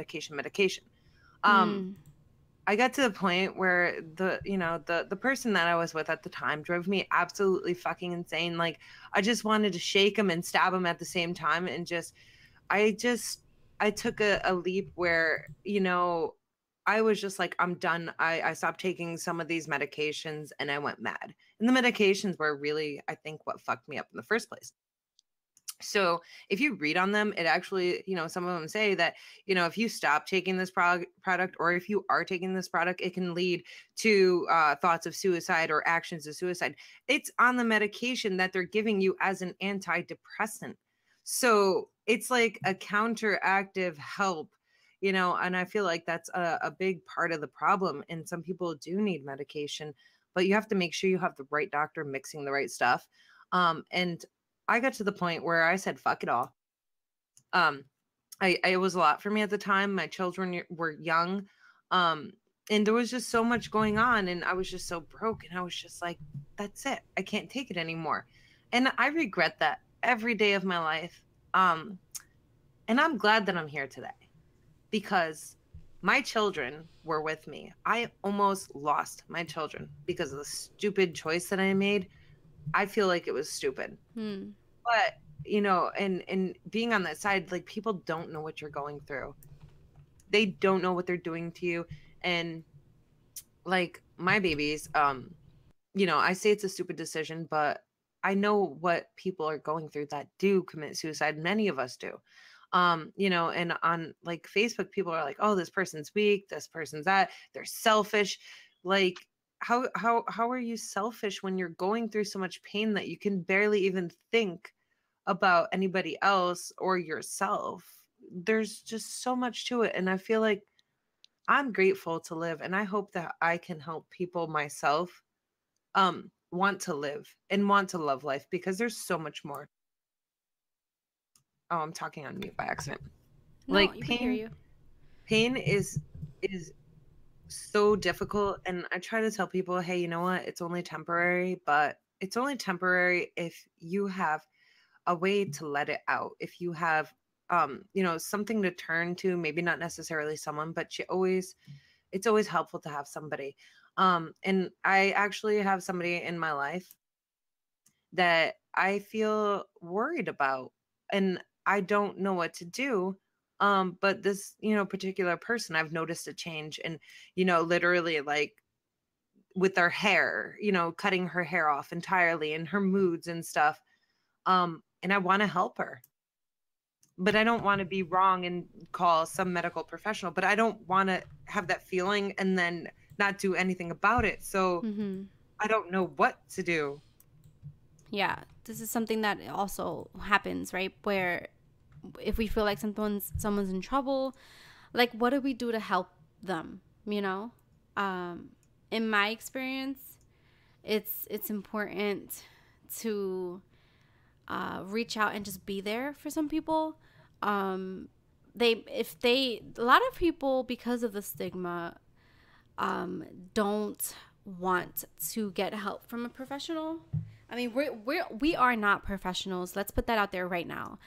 Speaker 3: I got to the point where the person that I was with at the time drove me absolutely fucking insane. Like, I just wanted to shake him and stab him at the same time. And I took a leap where, you know, I was just like, I'm done. I stopped taking some of these medications and I went mad. And the medications were really, I think, what fucked me up in the first place. So if you read on them, it actually, you know, some of them say that, you know, if you stop taking this product, or if you are taking this product, it can lead to thoughts of suicide or actions of suicide. It's on the medication that they're giving you as an antidepressant. So it's like a counteractive help, you know, and I feel like that's a big part of the problem. And some people do need medication, but you have to make sure you have the right doctor mixing the right stuff. And I got to the point where I said, fuck it all. It was a lot for me at the time. My children were young. And there was just so much going on, and I was just so broke, and I was just like, that's it. I can't take it anymore. And I regret that every day of my life. And I'm glad that I'm here today because my children were with me. I almost lost my children because of the stupid choice that I made. I feel like it was stupid. But, you know, and being on that side, like, people don't know what you're going through. They don't know what they're doing to you. And like my babies, you know, I say it's a stupid decision, but I know what people are going through that do commit suicide. Many of us do. You know, and on like Facebook, people are like, oh, this person's weak, this person's that, they're selfish. Like, how are you selfish when you're going through so much pain that you can barely even think about anybody else or yourself? There's just so much to it, and I feel like I'm grateful to live, and I hope that I can help people myself want to live and want to love life, because there's so much more. Oh, I'm talking on mute by accident.
Speaker 1: No,
Speaker 3: Like,
Speaker 1: you can hear you.
Speaker 3: Pain is so difficult, and I try to tell people, hey, you know what? It's only temporary, but it's only temporary if you have a way to let it out. If you have you know, something to turn to, maybe not necessarily someone, but it's always helpful to have somebody. And I actually have somebody in my life that I feel worried about, and I don't know what to do. But this, you know, particular person, I've noticed a change, and, you know, literally, like, with her hair, you know, cutting her hair off entirely, and her moods and stuff. And I want to help her, but I don't want to be wrong and call some medical professional, but I don't want to have that feeling and then not do anything about it. So I don't know what to do.
Speaker 1: Yeah, this is something that also happens, right? Where if we feel like someone's in trouble, like, what do we do to help them, you know? In my experience, it's important to reach out and just be there for some people. A lot of people, because of the stigma, don't want to get help from a professional. I mean, we are not professionals. Let's put that out there right now.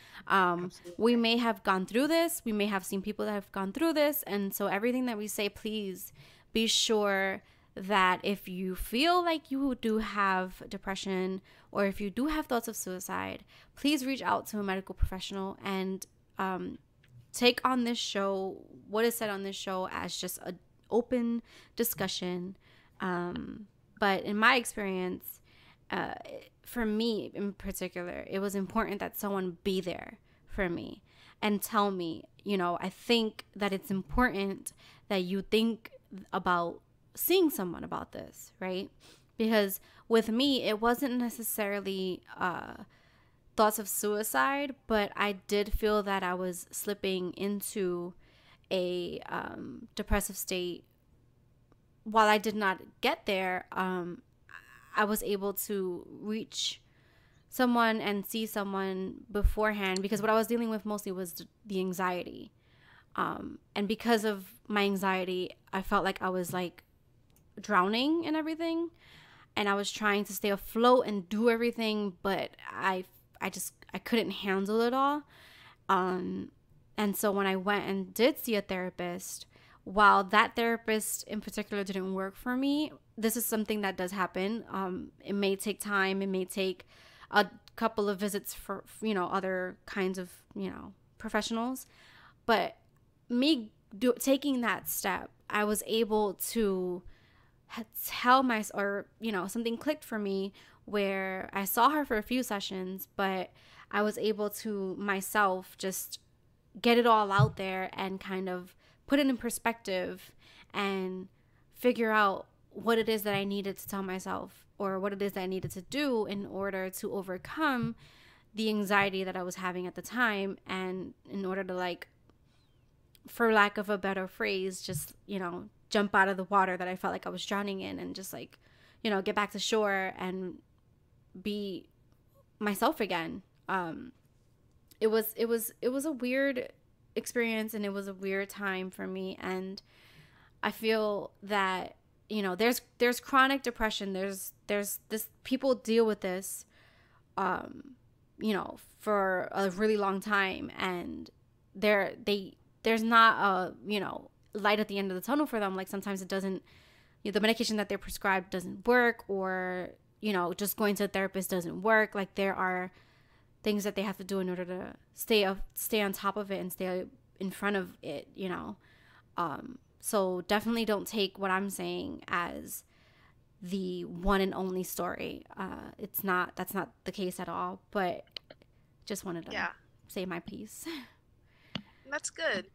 Speaker 1: We may have gone through this. We may have seen people that have gone through this. And so everything that we say, please be sure that if you feel like you do have depression, or if you do have thoughts of suicide, please reach out to a medical professional and take on this show, what is said on this show, as just an open discussion. But in my experience, for me in particular, it was important that someone be there for me and tell me, you know, I think that it's important that you think about seeing someone about this, right? Because with me, it wasn't necessarily thoughts of suicide, but I did feel that I was slipping into a depressive state, while I did not get there, I was able to reach someone and see someone beforehand, because what I was dealing with mostly was the anxiety. And because of my anxiety, I felt like I was like drowning in everything, and I was trying to stay afloat and do everything, but I couldn't handle it all. And so when I went and did see a therapist, while that therapist in particular didn't work for me, this is something that does happen. It may take time. It may take a couple of visits for, other kinds of, professionals. But me taking that step, I was able to tell myself, or, something clicked for me where I saw her for a few sessions, but I was able to myself just get it all out there and kind of put it in perspective and figure out what it is that I needed to tell myself, or what it is that I needed to do in order to overcome the anxiety that I was having at the time, and in order to, like, for lack of a better phrase, just, jump out of the water that I felt like I was drowning in, and just, like, get back to shore and be myself again. It was a weird experience, and it was a weird time for me. And I feel that, there's chronic depression. There's this, people deal with this, for a really long time, and there's not a, light at the end of the tunnel for them. Like, sometimes it doesn't, the medication that they're prescribed doesn't work, or, just going to a therapist doesn't work. Like, there are things that they have to do in order to stay on top of it and stay in front of it, so definitely don't take what I'm saying as the one and only story. That's not the case at all, but just wanted to say my piece.
Speaker 2: That's good.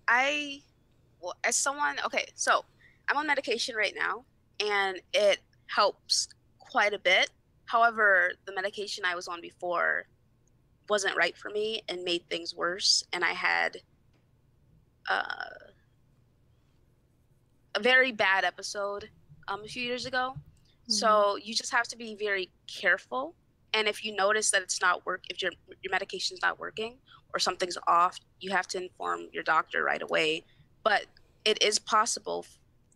Speaker 2: As someone, okay, so I'm on medication right now, and it helps quite a bit. However, the medication I was on before wasn't right for me and made things worse. And I had a very bad episode a few years ago. Mm-hmm. So you just have to be very careful. And if you notice that it's not if your medication's not working or something's off, you have to inform your doctor right away. But it is possible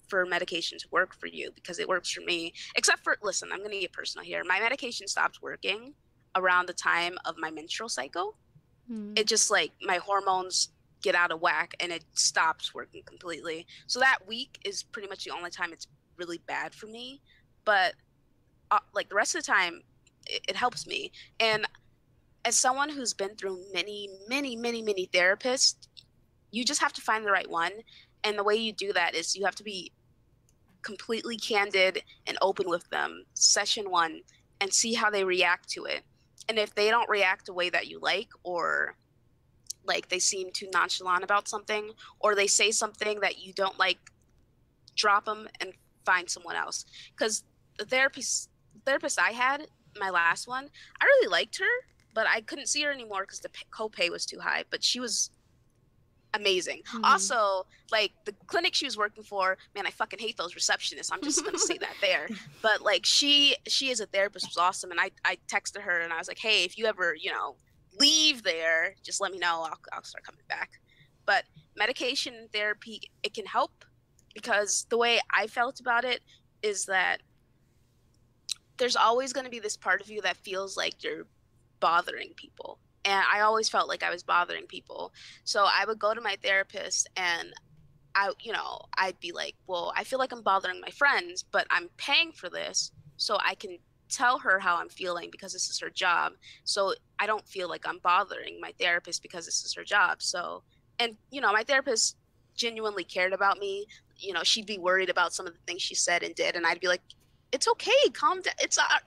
Speaker 2: for medication to work for you, because it works for me. Except for, listen, I'm going to get personal here. My medication stopped working around the time of my menstrual cycle. It just, like, my hormones get out of whack and it stops working completely. So that week is pretty much the only time it's really bad for me. But like, the rest of the time, it helps me. And as someone who's been through many, many, many, many therapists, you just have to find the right one. And the way you do that is you have to be completely candid and open with them, session one, and see how they react to it. And if they don't react the way that you like, or like they seem too nonchalant about something, or they say something that you don't like, drop them and find someone else. Because the therapist I had, my last one, I really liked her, but I couldn't see her anymore because the copay was too high. But she was amazing. Mm-hmm. Also, like, the clinic she was working for, man, I fucking hate those receptionists. I'm just gonna say that there. But like, she as a therapist was awesome. And I texted her and I was like, hey, if you ever, leave there, just let me know. I'll start coming back. But medication and therapy, it can help, because the way I felt about it is that there's always going to be this part of you that feels like you're bothering people. And I always felt like I was bothering people. So I would go to my therapist and I'd be like, well, I feel like I'm bothering my friends, but I'm paying for this so I can tell her how I'm feeling, because this is her job. So I don't feel like I'm bothering my therapist because this is her job. So, and, my therapist genuinely cared about me. She'd be worried about some of the things she said and did. And I'd be like, it's okay. Calm down.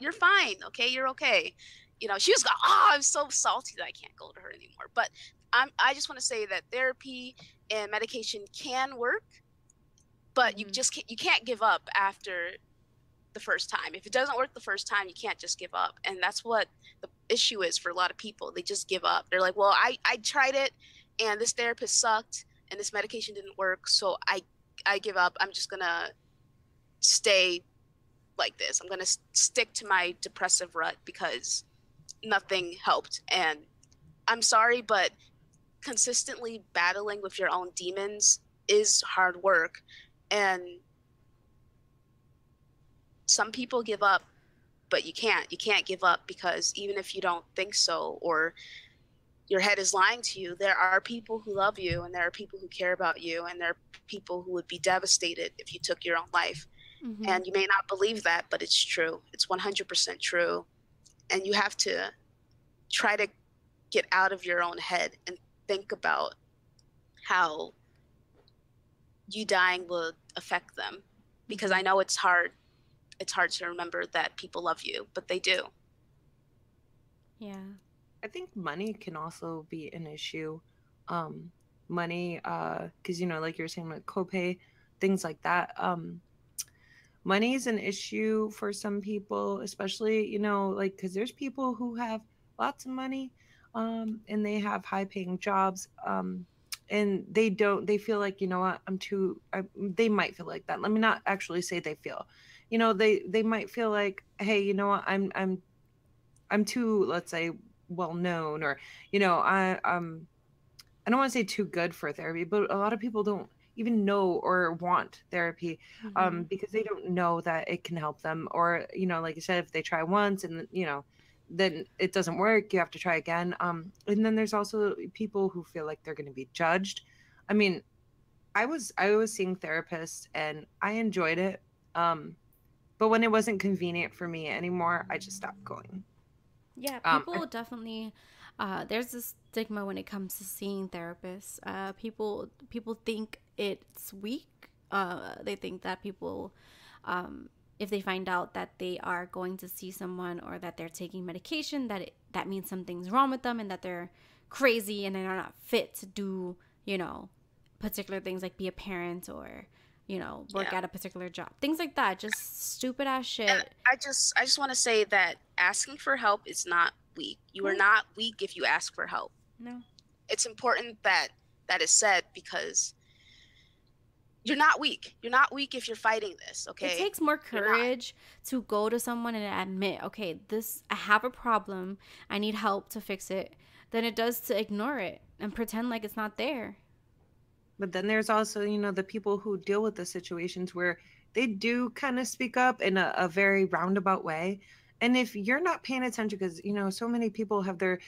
Speaker 2: You're fine. Okay. You're okay. She was like, I'm so salty that I can't go to her anymore. But I just want to say that therapy and medication can work, but you can't give up after the first time. If it doesn't work the first time, you can't just give up. And that's what the issue is for a lot of people. They just give up. They're like, well, I tried it and this therapist sucked. and this medication didn't work, so I give up. I'm just gonna stay like this. I'm gonna stick to my depressive rut because nothing helped. And I'm sorry, but consistently battling with your own demons is hard work. And some people give up, but you can't. You can't give up, because even if you don't think so, or your head is lying to you, there are people who love you, and there are people who care about you, and there are people who would be devastated if you took your own life.
Speaker 1: Mm-hmm.
Speaker 2: And you may not believe that, but it's true. It's 100% true. And you have to try to get out of your own head and think about how you dying will affect them. Because I know it's hard. It's hard to remember that people love you, but they do.
Speaker 1: Yeah.
Speaker 3: I think money can also be an issue. Money, because, you know, like you were saying, like copay, things like that. Money is an issue for some people, especially, you know, like, because there's people who have lots of money, and they have high paying jobs, and they feel like, you know what, they might feel like that. Let me not actually say they feel, you know, they might feel like, hey, you know what, I'm too, let's say, well known, or, you know, I don't want to say too good for therapy, but a lot of people don't even know or want therapy,
Speaker 1: Mm-hmm.
Speaker 3: because they don't know that it can help them. Or, you know, like I said, if they try once and, you know, then it doesn't work, you have to try again. And then there's also people who feel like they're going to be judged. I mean, I was seeing therapists and I enjoyed it. But when it wasn't convenient for me anymore, I just stopped going.
Speaker 1: Yeah,
Speaker 3: Um,
Speaker 1: people definitely. There's this stigma when it comes to seeing therapists. People think it's weak. They think that people, if they find out that they are going to see someone or that they're taking medication, that means something's wrong with them and that they're crazy and they're not fit to do, you know, particular things like be a parent or, you know, work
Speaker 2: Yeah.
Speaker 1: at a particular job. Things like that. Just stupid ass
Speaker 2: And
Speaker 1: shit.
Speaker 2: I just want to say that asking for help is not weak. You are not weak if you ask for help.
Speaker 1: No.
Speaker 2: It's important that that is said, because you're not weak. You're not weak if you're fighting this,
Speaker 1: It
Speaker 2: okay?
Speaker 1: takes more
Speaker 2: You're not.
Speaker 1: courage to go to someone and admit, okay, this I have a problem, I need help to fix it, than it does to ignore it and pretend like it's not there.
Speaker 3: But then there's also, you know, the people who deal with the situations where they do kind of speak up in a very roundabout way. And if you're not paying attention, because, you know, so many people have their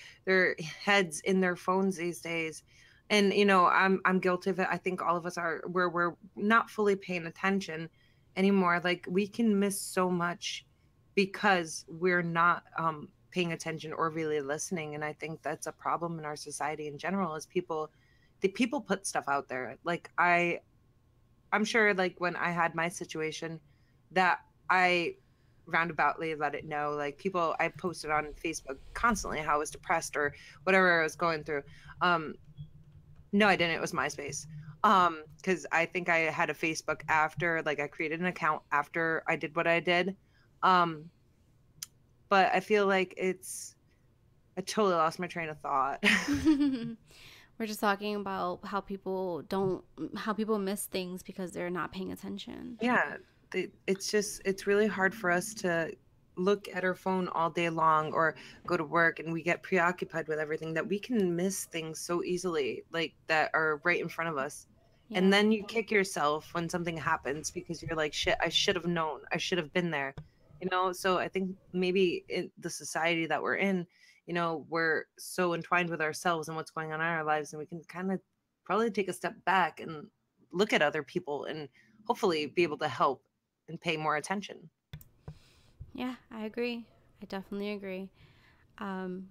Speaker 3: heads in their phones these days. And, you know, I'm guilty of it. I think all of us are, where we're not fully paying attention anymore. Like, we can miss so much because we're not paying attention or really listening. And I think that's a problem in our society in general, is the people put stuff out there. Like, I'm sure, like, when I had my situation, that I roundaboutly let it know. Like, people, I posted on Facebook constantly how I was depressed or whatever I was going through. No, I didn't. It was MySpace. Because I think I had a Facebook after, like, I created an account after I did what I did. Um, but I feel like I totally lost my train of thought.
Speaker 1: We're just talking about how people miss things because they're not paying attention.
Speaker 3: Yeah, it's really hard for us to look at our phone all day long or go to work, and we get preoccupied with everything that we can miss things so easily, like, that are right in front of us. And
Speaker 1: Yeah.
Speaker 3: then you kick yourself when something happens because you're like, shit, I should have known. I should have been there. You know, so I think maybe in the society that we're in, you know, we're so entwined with ourselves and what's going on in our lives, and we can kind of probably take a step back and look at other people and hopefully be able to help and pay more attention.
Speaker 1: Yeah, I agree. I definitely agree. Um,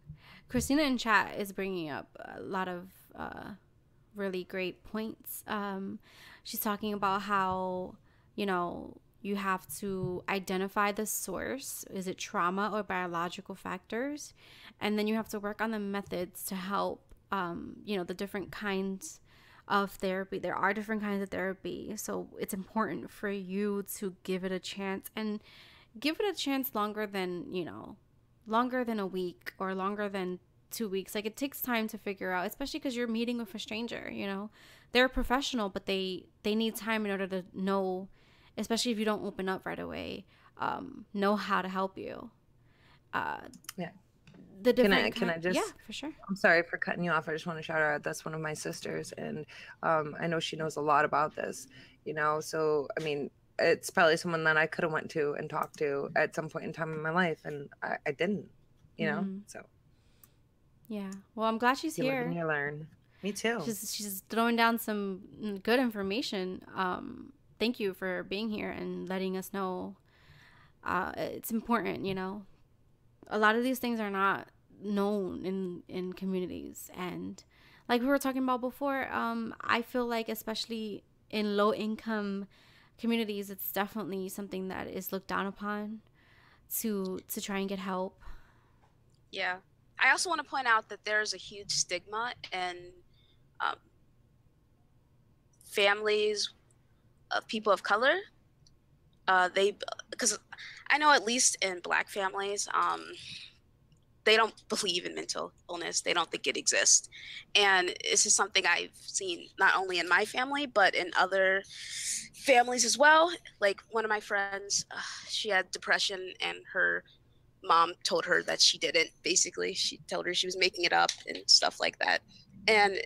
Speaker 1: Christina in chat is bringing up a lot of really great points. She's talking about how, you know, you have to identify the source. Is it trauma or biological factors? And then you have to work on the methods to help, you know, the different kinds of therapy. There are different kinds of therapy. So it's important for you to give it a chance and give it a chance longer than, you know, longer than a week or longer than 2 weeks. Like, it takes time to figure out, especially because you're meeting with a stranger, you know. They're a professional, but they need time in order to know, especially if you don't open up right away, know how to help you.
Speaker 3: Yeah.
Speaker 1: The different
Speaker 3: Can I just,
Speaker 1: yeah, for sure.
Speaker 3: I'm sorry for cutting you off. I just want to shout her out. That's one of my sisters, and I know she knows a lot about this, you know. So I mean, it's probably someone that I could have went to and talked to at some point in time in my life, and I didn't, you know. So
Speaker 1: yeah, well, I'm glad she's
Speaker 3: you
Speaker 1: here.
Speaker 3: live and you learn. Me too.
Speaker 1: She's throwing down some good information. Thank you for being here and letting us know. It's important, you know. A lot of these things are not known in communities, and like we were talking about before, I feel like especially in low income communities, it's definitely something that is looked down upon to try and get help.
Speaker 2: Yeah. I also want to point out that there's a huge stigma in families of people of color. Because I know at least in Black families, they don't believe in mental illness. They don't think it exists. And this is something I've seen not only in my family, but in other families as well. Like one of my friends, she had depression, and her mom told her that she didn't. Basically, she told her she was making it up and stuff like that. And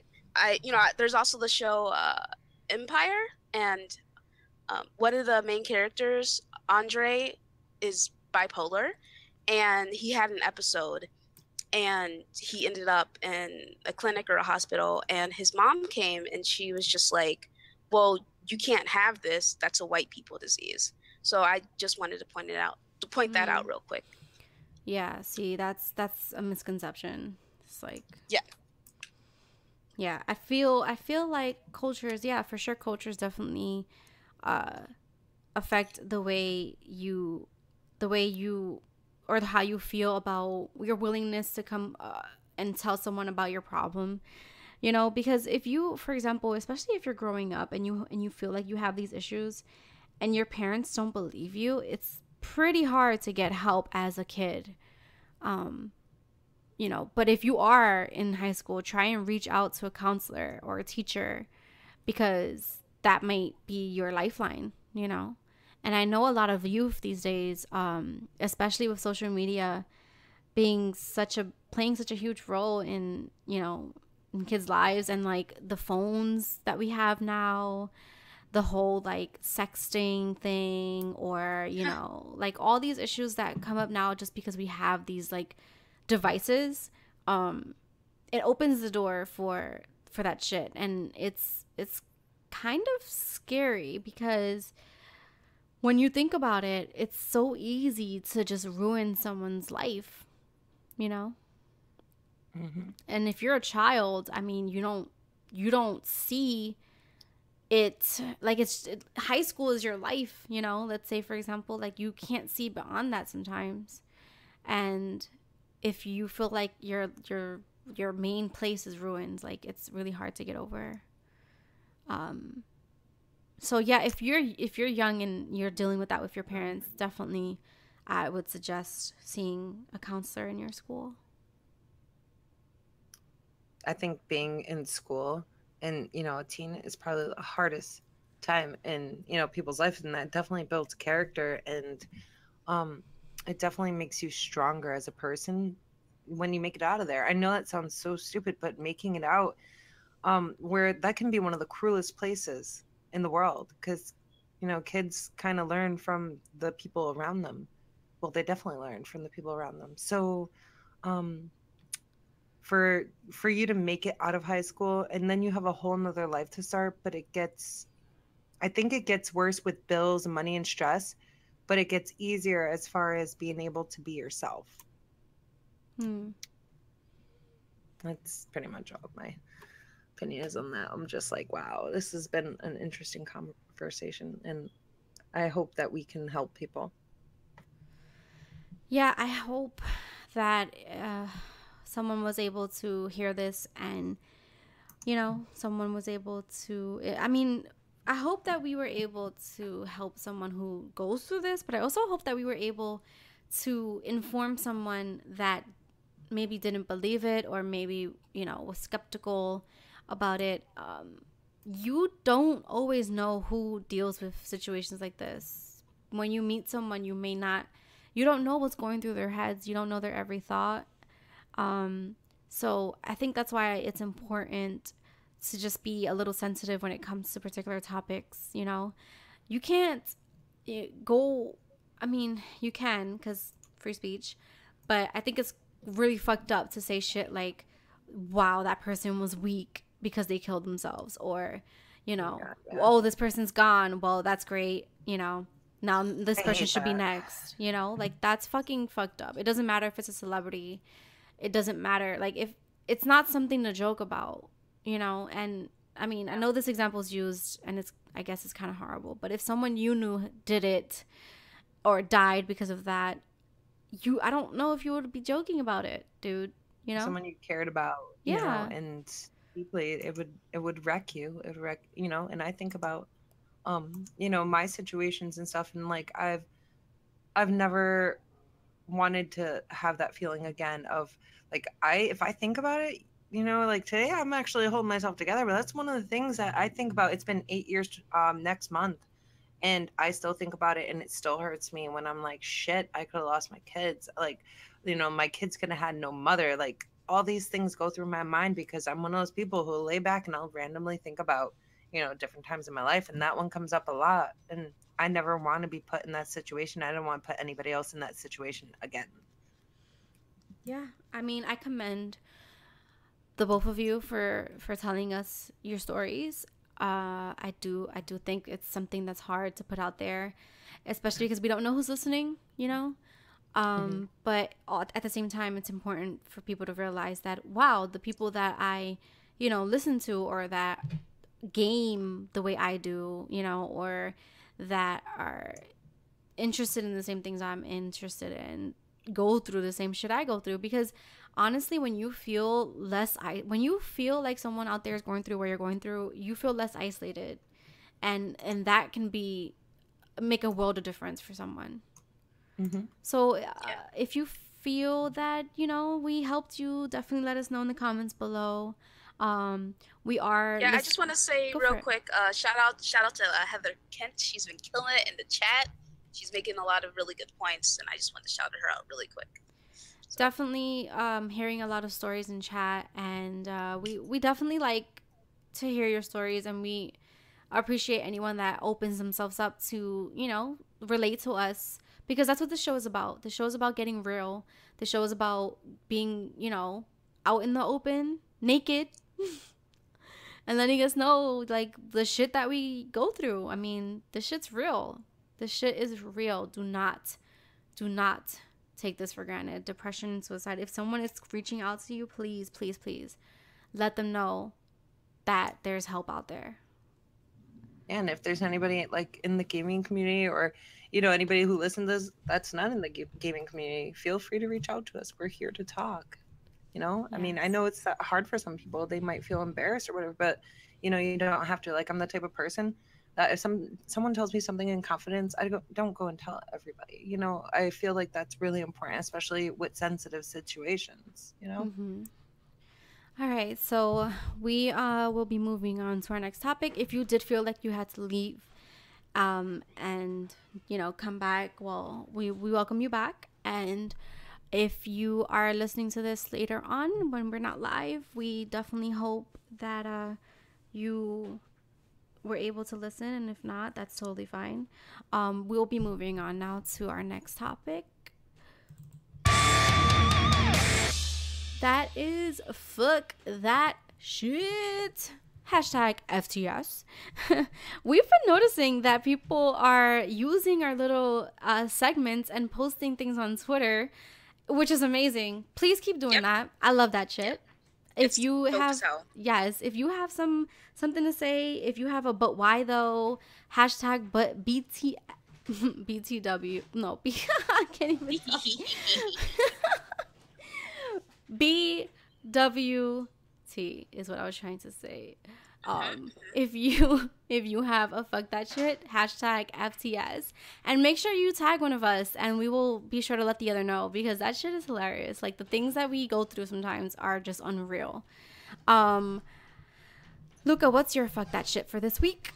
Speaker 2: there's also the show Empire, and one of the main characters, Andre, is bipolar, and he had an episode, and he ended up in a clinic or a hospital, and his mom came, and she was just like, well, you can't have this. That's a white people disease. So I just wanted to point that out real quick.
Speaker 1: Yeah, see, that's a misconception. It's like, yeah, I feel like cultures, yeah, for sure, cultures definitely affect the way you or how you feel about your willingness to come and tell someone about your problem, you know. Because if you, for example, especially if you're growing up and you feel like you have these issues and your parents don't believe you, it's pretty hard to get help as a kid. You know, but if you are in high school, try and reach out to a counselor or a teacher, because that might be your lifeline, you know. And I know a lot of youth these days, especially with social media playing such a huge role in, you know, in kids' lives, and like the phones that we have now, the whole like sexting thing, or, you know, like all these issues that come up now just because we have these like devices. It opens the door for that shit, and it's kind of scary, because when you think about it, it's so easy to just ruin someone's life, you know. And if you're a child, I mean, you don't see it, like high school is your life, you know. Let's say, for example, like you can't see beyond that sometimes, and if you feel like your main place is ruined, like it's really hard to get over. So yeah, if you're young and you're dealing with that with your parents, definitely I would suggest seeing a counselor in your school.
Speaker 3: I think being in school and, you know, a teen is probably the hardest time in, you know, people's life, and that definitely builds character, and it definitely makes you stronger as a person when you make it out of there. I know that sounds so stupid, but making it out, where that can be one of the cruelest places in the world, because, you know, kids kind of learn from the people around them. Well, they definitely learn from the people around them. So for you to make it out of high school, and then you have a whole nother life to start, but I think it gets worse with bills and money and stress, but it gets easier as far as being able to be yourself. That's pretty much all of my opinion is on that. I'm just like, wow, this has been an interesting conversation, and I hope that we can help people.
Speaker 1: Yeah, I hope that someone was able to hear this, and, you know, someone was able to, I mean, I hope that we were able to help someone who goes through this, but I also hope that we were able to inform someone that maybe didn't believe it, or maybe, you know, was skeptical about it. You don't always know who deals with situations like this. When you meet someone, you don't know what's going through their heads. You don't know their every thought. So I think that's why it's important to just be a little sensitive when it comes to particular topics. You know, you can't go, I mean, you can, because free speech, but I think it's really fucked up to say shit like, wow, that person was weak because they killed themselves, or, you know, oh, this person's gone, well, that's great, you know, now this person should be next, you know, like, that's fucking fucked up. It doesn't matter if it's a celebrity. It doesn't matter, like, if it's not something to joke about, you know. And I mean, I know this example is used, and I guess it's kind of horrible, but if someone you knew did it or died because of that, I don't know if you would be joking about it, dude. You know,
Speaker 3: someone you cared about, you know, and deeply, it would wreck you. It would wreck, you know. And I think about, you know, my situations and stuff, and like I've never wanted to have that feeling again of like, if I think about it, you know, like today I'm actually holding myself together, but that's one of the things that I think about. It's been 8 years next month, and I still think about it, and it still hurts me when I'm like, shit, I could have lost my kids. Like, you know, my kids could have had no mother. Like, all these things go through my mind because I'm one of those people who lay back and I'll randomly think about, you know, different times in my life, and that one comes up a lot. And I never want to be put in that situation. I don't want to put anybody else in that situation again.
Speaker 1: Yeah, I mean, I commend the both of you for telling us your stories. I do think it's something that's hard to put out there, especially because we don't know who's listening, you know. But at the same time, it's important for people to realize that, wow, the people that I, you know, listen to, or that game the way I do, you know, or that are interested in the same things I'm interested in, go through the same shit I go through. Because honestly, when you feel like someone out there is going through what you're going through, you feel less isolated, and that can make a world of difference for someone. So if you feel that, you know, we helped you, definitely let us know in the comments below. We are
Speaker 2: I just want to say real quick, shout out to Heather Kent. She's been killing it in the chat. She's making a lot of really good points, and I just want to shout her out really quick. So.
Speaker 1: Definitely hearing a lot of stories in chat, and we definitely like to hear your stories, and we appreciate anyone that opens themselves up to, you know, relate to us, because that's what the show is about. The show is about getting real. The show is about being, you know, out in the open, naked, and letting us know, like, the shit that we go through. I mean, the shit's real. The shit is real. Do not take this for granted. Depression and suicide. If someone is reaching out to you, please, please, please let them know that there's help out there.
Speaker 3: And if there's anybody like in the gaming community, or, you know, anybody who listens to this that's not in the gaming community, feel free to reach out to us. We're here to talk. You know, yes. I mean, I know it's hard for some people. They might feel embarrassed or whatever, but, you know, you don't have to. Like, I'm the type of person that if someone tells me something in confidence, don't go and tell everybody. You know, I feel like that's really important, especially with sensitive situations, you know?
Speaker 1: All right, so we will be moving on to our next topic. If you did feel like you had to leave and, you know, come back, well, we welcome you back. And if you are listening to this later on when we're not live, we definitely hope that you were able to listen. And if not, that's totally fine. We'll be moving on now to our next topic. That is fuck that shit. Hashtag FTS. We've been noticing that people are using our little segments and posting things on Twitter, which is amazing. Please keep doing that. I love that shit. If you have, if you have something to say, if you have a but why though, hashtag but BTW. No, I can't even talk. BWT, T is what I was trying to say. If you have a fuck that shit, hashtag FTS, and make sure you tag one of us, and we will be sure to let the other know, because that shit is hilarious. Like, the things that we go through sometimes are just unreal. Luca, what's your fuck that shit for this week?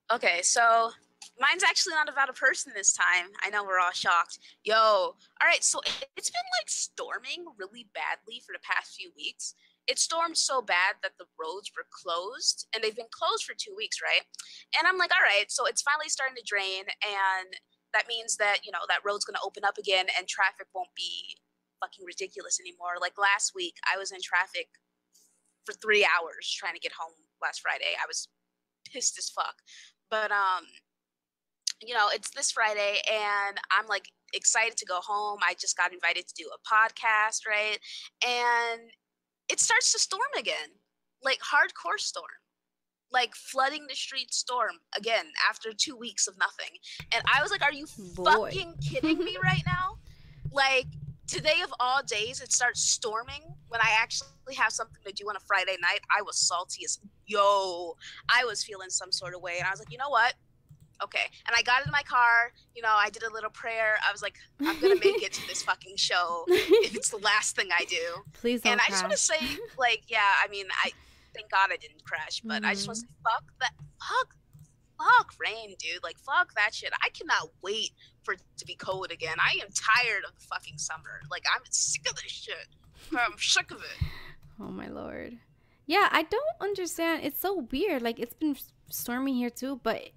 Speaker 2: Okay, so mine's actually not about a person this time. I know we're all shocked. Yo, all right, so it's been like storming really badly for the past few weeks. It stormed so bad that the roads were closed, and they've been closed for 2 weeks, right? And I'm like, all right, so it's finally starting to drain, and that means that, you know, that road's gonna open up again and traffic won't be fucking ridiculous anymore. Like last week, I was in traffic for 3 hours trying to get home last Friday. I was pissed as fuck. But you know, it's this Friday and I'm like excited to go home. I just got invited to do a podcast, right? And it starts to storm again. Like hardcore storm. Like flooding the street storm again after 2 weeks of nothing. And I was like, are you fucking kidding me right now? Like, today of all days, it starts storming when I actually have something to do on a Friday night. I was salty as I was feeling some sort of way. And I was like, you know what? Okay. And I got in my car, you know, I did a little prayer. I was like, I'm going to make it to this fucking show if it's the last thing I do.
Speaker 1: Please don't
Speaker 2: And
Speaker 1: crash.
Speaker 2: I just want to say, like, yeah, I mean, thank God I didn't crash, but I just want to say, fuck rain, dude. Like, fuck that shit. I cannot wait for it to be cold again. I am tired of the fucking summer. Like, I'm sick of this shit. I'm sick of it.
Speaker 1: Oh, my Lord. Yeah, I don't understand. It's so weird. Like, it's been stormy here, too, but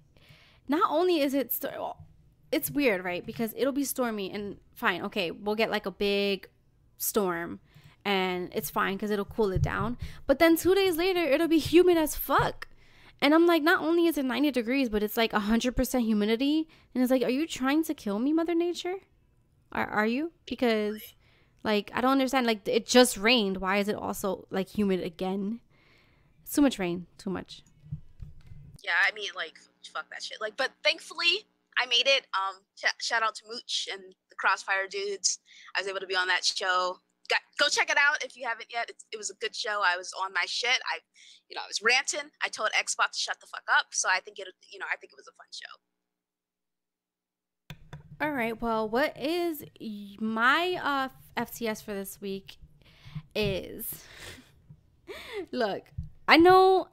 Speaker 1: not only is it it's weird, right? Because it'll be stormy and fine. Okay, we'll get, like, a big storm, and it's fine because it'll cool it down. But then 2 days later, it'll be humid as fuck. And I'm like, not only is it 90 degrees, but it's like 100% humidity. And it's like, are you trying to kill me, Mother Nature? Are you? Because, like, I don't understand. Like, it just rained. Why is it also, like, humid again? It's too much rain. Too much.
Speaker 2: Yeah, I mean, like, fuck that shit. Like, but thankfully, I made it. Shout out to Mooch and the Crossfire dudes. I was able to be on that show. Go check it out if you haven't yet. It was a good show. I was on my shit. I was ranting. I told Xbox to shut the fuck up. So I think it was a fun show.
Speaker 1: All right. Well, what is my FTS for this week is, look, I know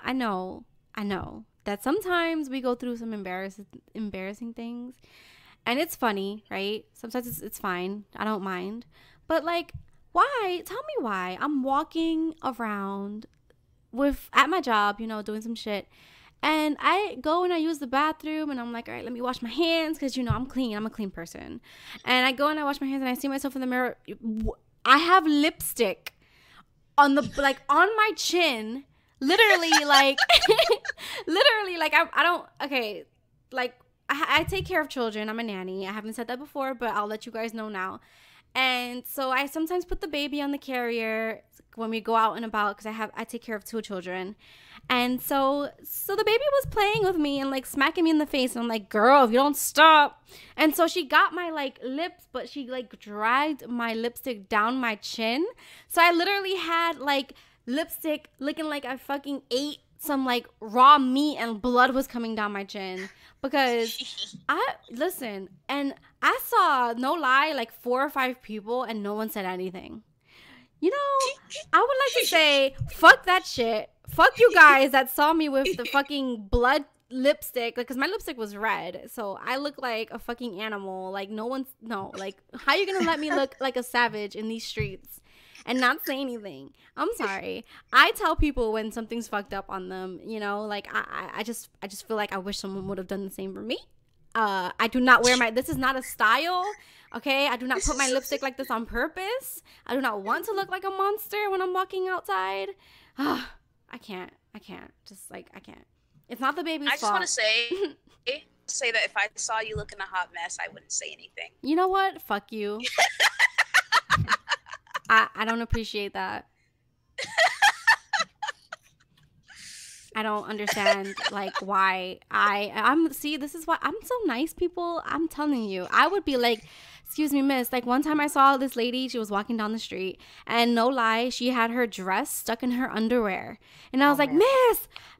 Speaker 1: that sometimes we go through some embarrassing things, and it's funny, right? Sometimes it's fine. I don't mind. But, like, why? Tell me why. I'm walking around at my job, you know, doing some shit. And I go and I use the bathroom and I'm like, all right, let me wash my hands because, you know, I'm clean. I'm a clean person. And I go and I wash my hands and I see myself in the mirror. I have lipstick on my chin. Literally, like, I don't, okay, like, I take care of children. I'm a nanny. I haven't said that before, but I'll let you guys know now. And so I sometimes put the baby on the carrier when we go out and about because I take care of 2 children. And so the baby was playing with me and, like, smacking me in the face. And I'm like, girl, if you don't stop. And so she got my, like, lips, but she, like, dragged my lipstick down my chin. So I literally had, like, lipstick looking like I fucking ate some, like, raw meat and blood was coming down my chin. Because listen, and I saw, no lie, like 4 or 5 people and no one said anything. You know, I would like to say, fuck that shit. Fuck you guys that saw me with the fucking blood lipstick. Like, because my lipstick was red. So I look like a fucking animal. Like, like, how you going to let me look like a savage in these streets and not say anything? I'm sorry. I tell people when something's fucked up on them, you know, like, I just feel like I wish someone would have done the same for me. I do not wear this is not a style, okay? I do not put my lipstick like this on purpose. I do not want to look like a monster when I'm walking outside. I can't. Just, like, I can't. It's not the baby's fault.
Speaker 2: I just want to say that if I saw you looking a hot mess, I wouldn't say anything.
Speaker 1: You know what? Fuck you. I don't appreciate that. I don't understand, like, why this is why I'm so nice, people. I'm telling you, I would be like excuse me, miss. Like one time I saw this lady, she was walking down the street, and no lie, she had her dress stuck in her underwear. And I was like,
Speaker 3: man.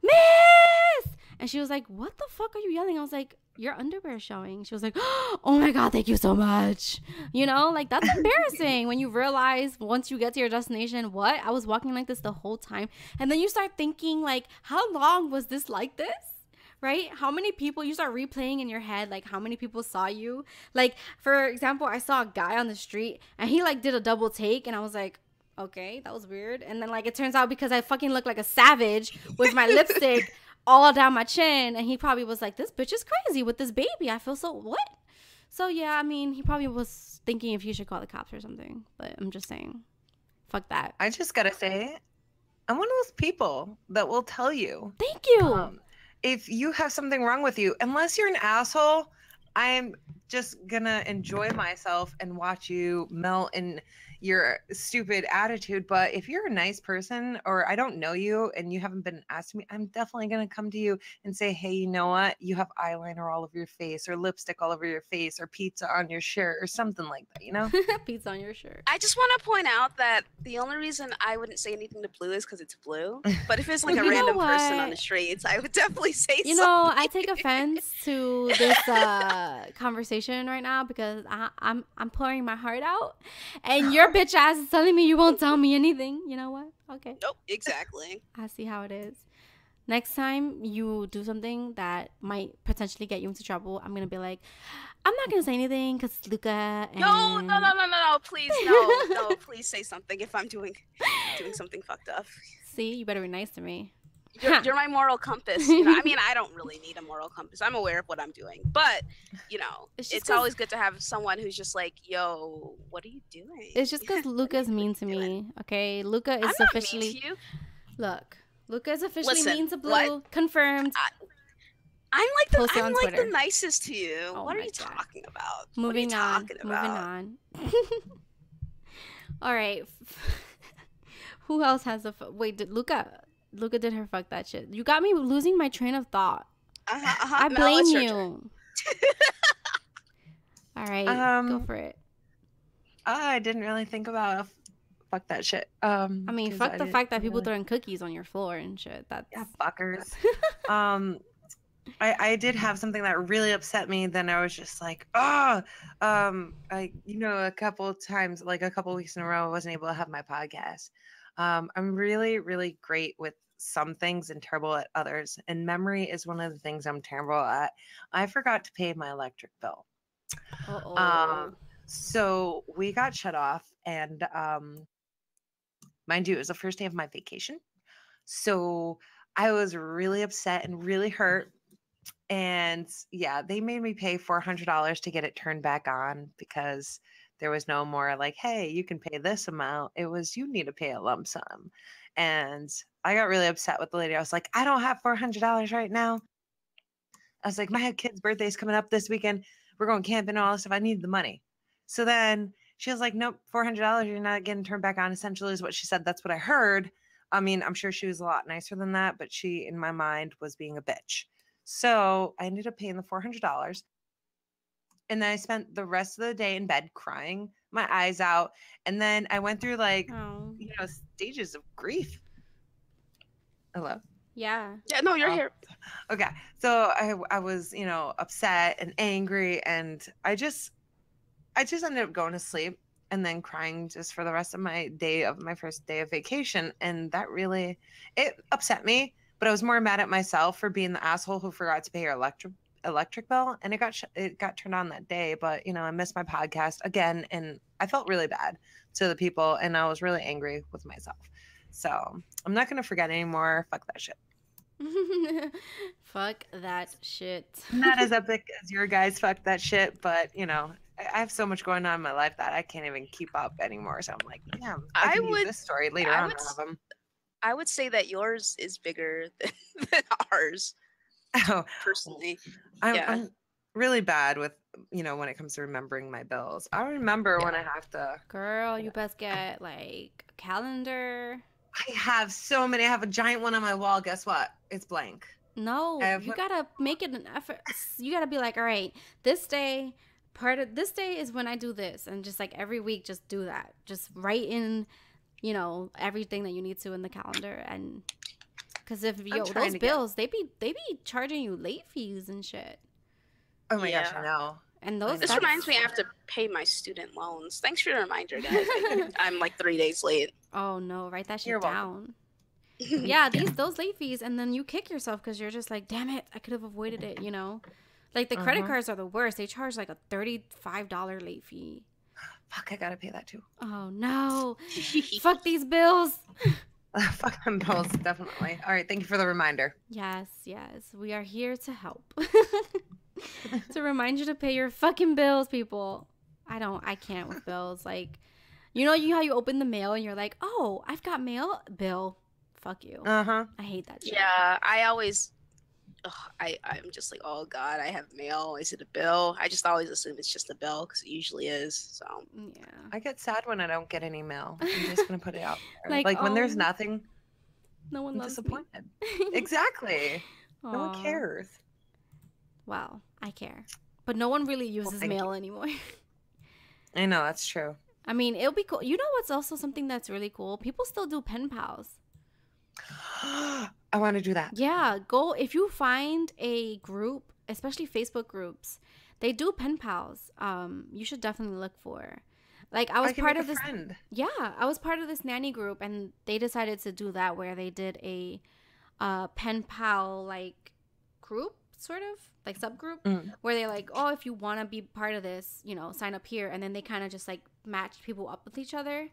Speaker 1: miss! And she was like, what the fuck are you yelling? I was like, your underwear is showing. She was like, oh my God, thank you so much. You know, like that's embarrassing when you realize once you get to your destination, what? I was walking like this the whole time. And then you start thinking like, how long was this like this? Right? How many people, you start replaying in your head, like how many people saw you? Like, for example, I saw a guy on the street and he like did a double take and I was like, okay, that was weird. And then like it turns out because I fucking look like a savage with my lipstick all down my chin, and he probably was like, this bitch is crazy with this baby. I feel so what? So yeah, I mean, he probably was thinking if he should call the cops or something, but I'm just saying, fuck that.
Speaker 3: I just gotta say, I'm one of those people that will tell you.
Speaker 1: Thank you.
Speaker 3: If you have something wrong with you, unless you're an asshole, I'm just gonna enjoy myself and watch you melt in your stupid attitude. But if you're a nice person or I don't know you and you haven't been asked me, I'm definitely gonna come to you and say, hey, you know what? You have eyeliner all over your face or lipstick all over your face or pizza on your shirt or something like that, you know?
Speaker 1: Pizza on your shirt.
Speaker 2: I just want to point out that the only reason I wouldn't say anything to Blue is because it's Blue. But if it's like a
Speaker 1: You know
Speaker 2: random person
Speaker 1: what?
Speaker 2: on the streets, I would definitely say
Speaker 1: You
Speaker 2: something.
Speaker 1: know, I take offense to this conversation right now because I'm pouring my heart out, and your bitch ass is telling me you won't tell me anything. You know what? Okay.
Speaker 2: Nope, exactly.
Speaker 1: I see how it is. Next time you do something that might potentially get you into trouble, I'm gonna be like, I'm not gonna say anything because Luca. And...
Speaker 2: No, please, no, please say something if I'm doing something fucked up.
Speaker 1: See, you better be nice to me.
Speaker 2: You're my moral compass. You know? I mean, I don't really need a moral compass. I'm aware of what I'm doing, but you know, it's always good to have someone who's just like, "Yo, what are you doing?"
Speaker 1: It's just because Luca's mean to me. Okay, Luca is
Speaker 2: I'm
Speaker 1: officially.
Speaker 2: Not mean to you.
Speaker 1: Look, Luca is officially
Speaker 2: Listen,
Speaker 1: mean to Blue.
Speaker 2: what?
Speaker 1: Confirmed.
Speaker 2: I'm like
Speaker 1: Twitter.
Speaker 2: the nicest to you.
Speaker 1: Oh
Speaker 2: what are you
Speaker 1: God.
Speaker 2: talking about?
Speaker 1: Moving on.
Speaker 2: Moving on.
Speaker 1: All right. Who else has a wait? Did Luca did her fuck that shit. You got me losing my train of thought. I blame you. All right, go for it.
Speaker 3: I didn't really think about fuck that shit.
Speaker 1: I mean, fuck the fact that people throwing cookies on your floor and shit. That's
Speaker 3: fuckers. I did have something that really upset me. Then I was just like, a couple times, like a couple weeks in a row, I wasn't able to have my podcast. I'm really, really great with some things and terrible at others. And memory is one of the things I'm terrible at. I forgot to pay my electric bill. So we got shut off, and mind you, it was the first day of my vacation. So I was really upset and really hurt. And yeah, they made me pay $400 to get it turned back on because there was no more like, hey, you can pay this amount. It was, you need to pay a lump sum. And I got really upset with the lady. I was like, I don't have $400 right now. I was like, my kid's birthday's coming up this weekend. We're going camping and all this stuff. I need the money. So then she was like, nope, $400. You're not getting turned back on. Essentially is what she said. That's what I heard. I mean, I'm sure she was a lot nicer than that, but she, in my mind, was being a bitch. So I ended up paying the $400. And then I spent the rest of the day in bed crying my eyes out. And then I went through stages of grief. Hello?
Speaker 1: Yeah.
Speaker 2: Yeah, no, you're here.
Speaker 3: Okay. So I was, upset and angry, and I just ended up going to sleep and then crying just for the rest of my first day of vacation. And that really, it upset me, but I was more mad at myself for being the asshole who forgot to pay your electric bill, and it got turned on that day. But I missed my podcast again, and I felt really bad to the people, and I was really angry with myself. So I'm not gonna forget anymore. Fuck that shit.
Speaker 1: Fuck that shit.
Speaker 3: Not as epic as your guys. Fuck that shit, but I have so much going on in my life that I can't even keep up anymore. So I'm like, damn, I can use this story later on.
Speaker 2: I would say that yours is bigger than ours.
Speaker 3: Oh,
Speaker 2: personally,
Speaker 3: I'm really bad with when it comes to remembering my bills. I remember when I have to.
Speaker 1: Girl, you best get like a calendar.
Speaker 3: I have so many. I have a giant one on my wall. Guess what? It's blank.
Speaker 1: No, you gotta make it an effort. You gotta be like, all right, this day, part of this day is when I do this, and just like every week, just do that. Just write in, you know, everything that you need to in the calendar, and because if those bills, they be charging you late fees and shit.
Speaker 3: Oh my gosh, I know.
Speaker 1: And those
Speaker 2: this reminds me I have to pay my student loans. Thanks for your reminder, guys. I'm like 3 days late.
Speaker 1: Oh no, write that shit down. Yeah, those late fees, and then you kick yourself because you're just like, damn it, I could have avoided it, you know? Like the credit cards are the worst. They charge like a $35 late fee.
Speaker 3: Fuck, I gotta pay that too.
Speaker 1: Oh no. Fuck these bills.
Speaker 3: Fuck them bills, definitely. All right, thank you for the reminder.
Speaker 1: Yes, we are here to help. To remind you to pay your fucking bills, people. I can't with bills. Like, you know how you open the mail and you're like, oh, I've got mail? Bill. Fuck you. I hate that shit.
Speaker 2: Yeah, I always, I'm just like, oh God, I have mail. Is it a bill? I just always assume it's just a bill because it usually is. So
Speaker 1: yeah,
Speaker 3: I get sad when I don't get any mail. I'm just gonna put it out there. Like when there's nothing,
Speaker 1: no one loves
Speaker 3: disappointed. Exactly. No one cares.
Speaker 1: Well, I care, but no one really uses mail anymore.
Speaker 3: I know, that's true.
Speaker 1: I mean, it'll be cool. You know what's also something that's really cool? People still do pen pals.
Speaker 3: I want to do that.
Speaker 1: Yeah, go if you find a group, especially Facebook groups, they do pen pals. You should definitely look for. Like I was part of this. Yeah, I was part of this nanny group, and they decided to do that where they did a pen pal like group, sort of like subgroup, where they're like, oh, if you want to be part of this, you know, sign up here, and then they kind of just like matched people up with each other.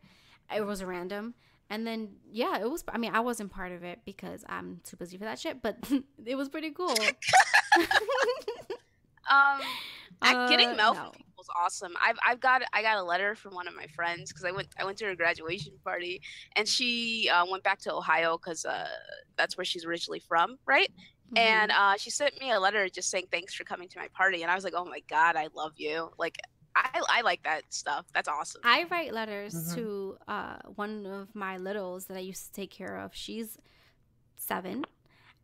Speaker 1: It was random. And then, yeah, it was, I mean, I wasn't part of it because I'm too busy for that shit, but it was pretty cool.
Speaker 2: Getting mail from people is awesome. I got a letter from one of my friends because I went to her graduation party, and she went back to Ohio because that's where she's originally from, right? And she sent me a letter just saying thanks for coming to my party, and I was like, oh my God, I love you. Like, I like that stuff. That's awesome.
Speaker 1: I write letters to one of my littles that I used to take care of. She's 7.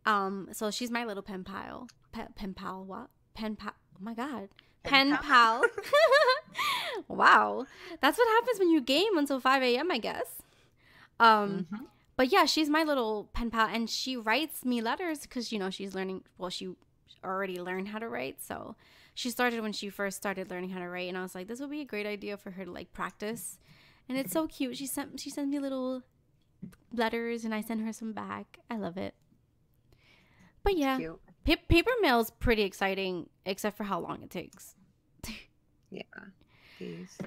Speaker 1: So she's my little pen pal. Pen pal. What? Pen pal. Oh my God. Pen pal. Wow. That's what happens when you game until 5 a.m., I guess. But yeah, she's my little pen pal, and she writes me letters because, you know, she's learning. Well, she already learned how to write, so she started when she first started learning how to write, and I was like, this would be a great idea for her to like practice. And it's so cute. She sent me little letters, and I sent her some back. I love it. But yeah, paper mail is pretty exciting, except for how long it takes.
Speaker 3: Yeah, please.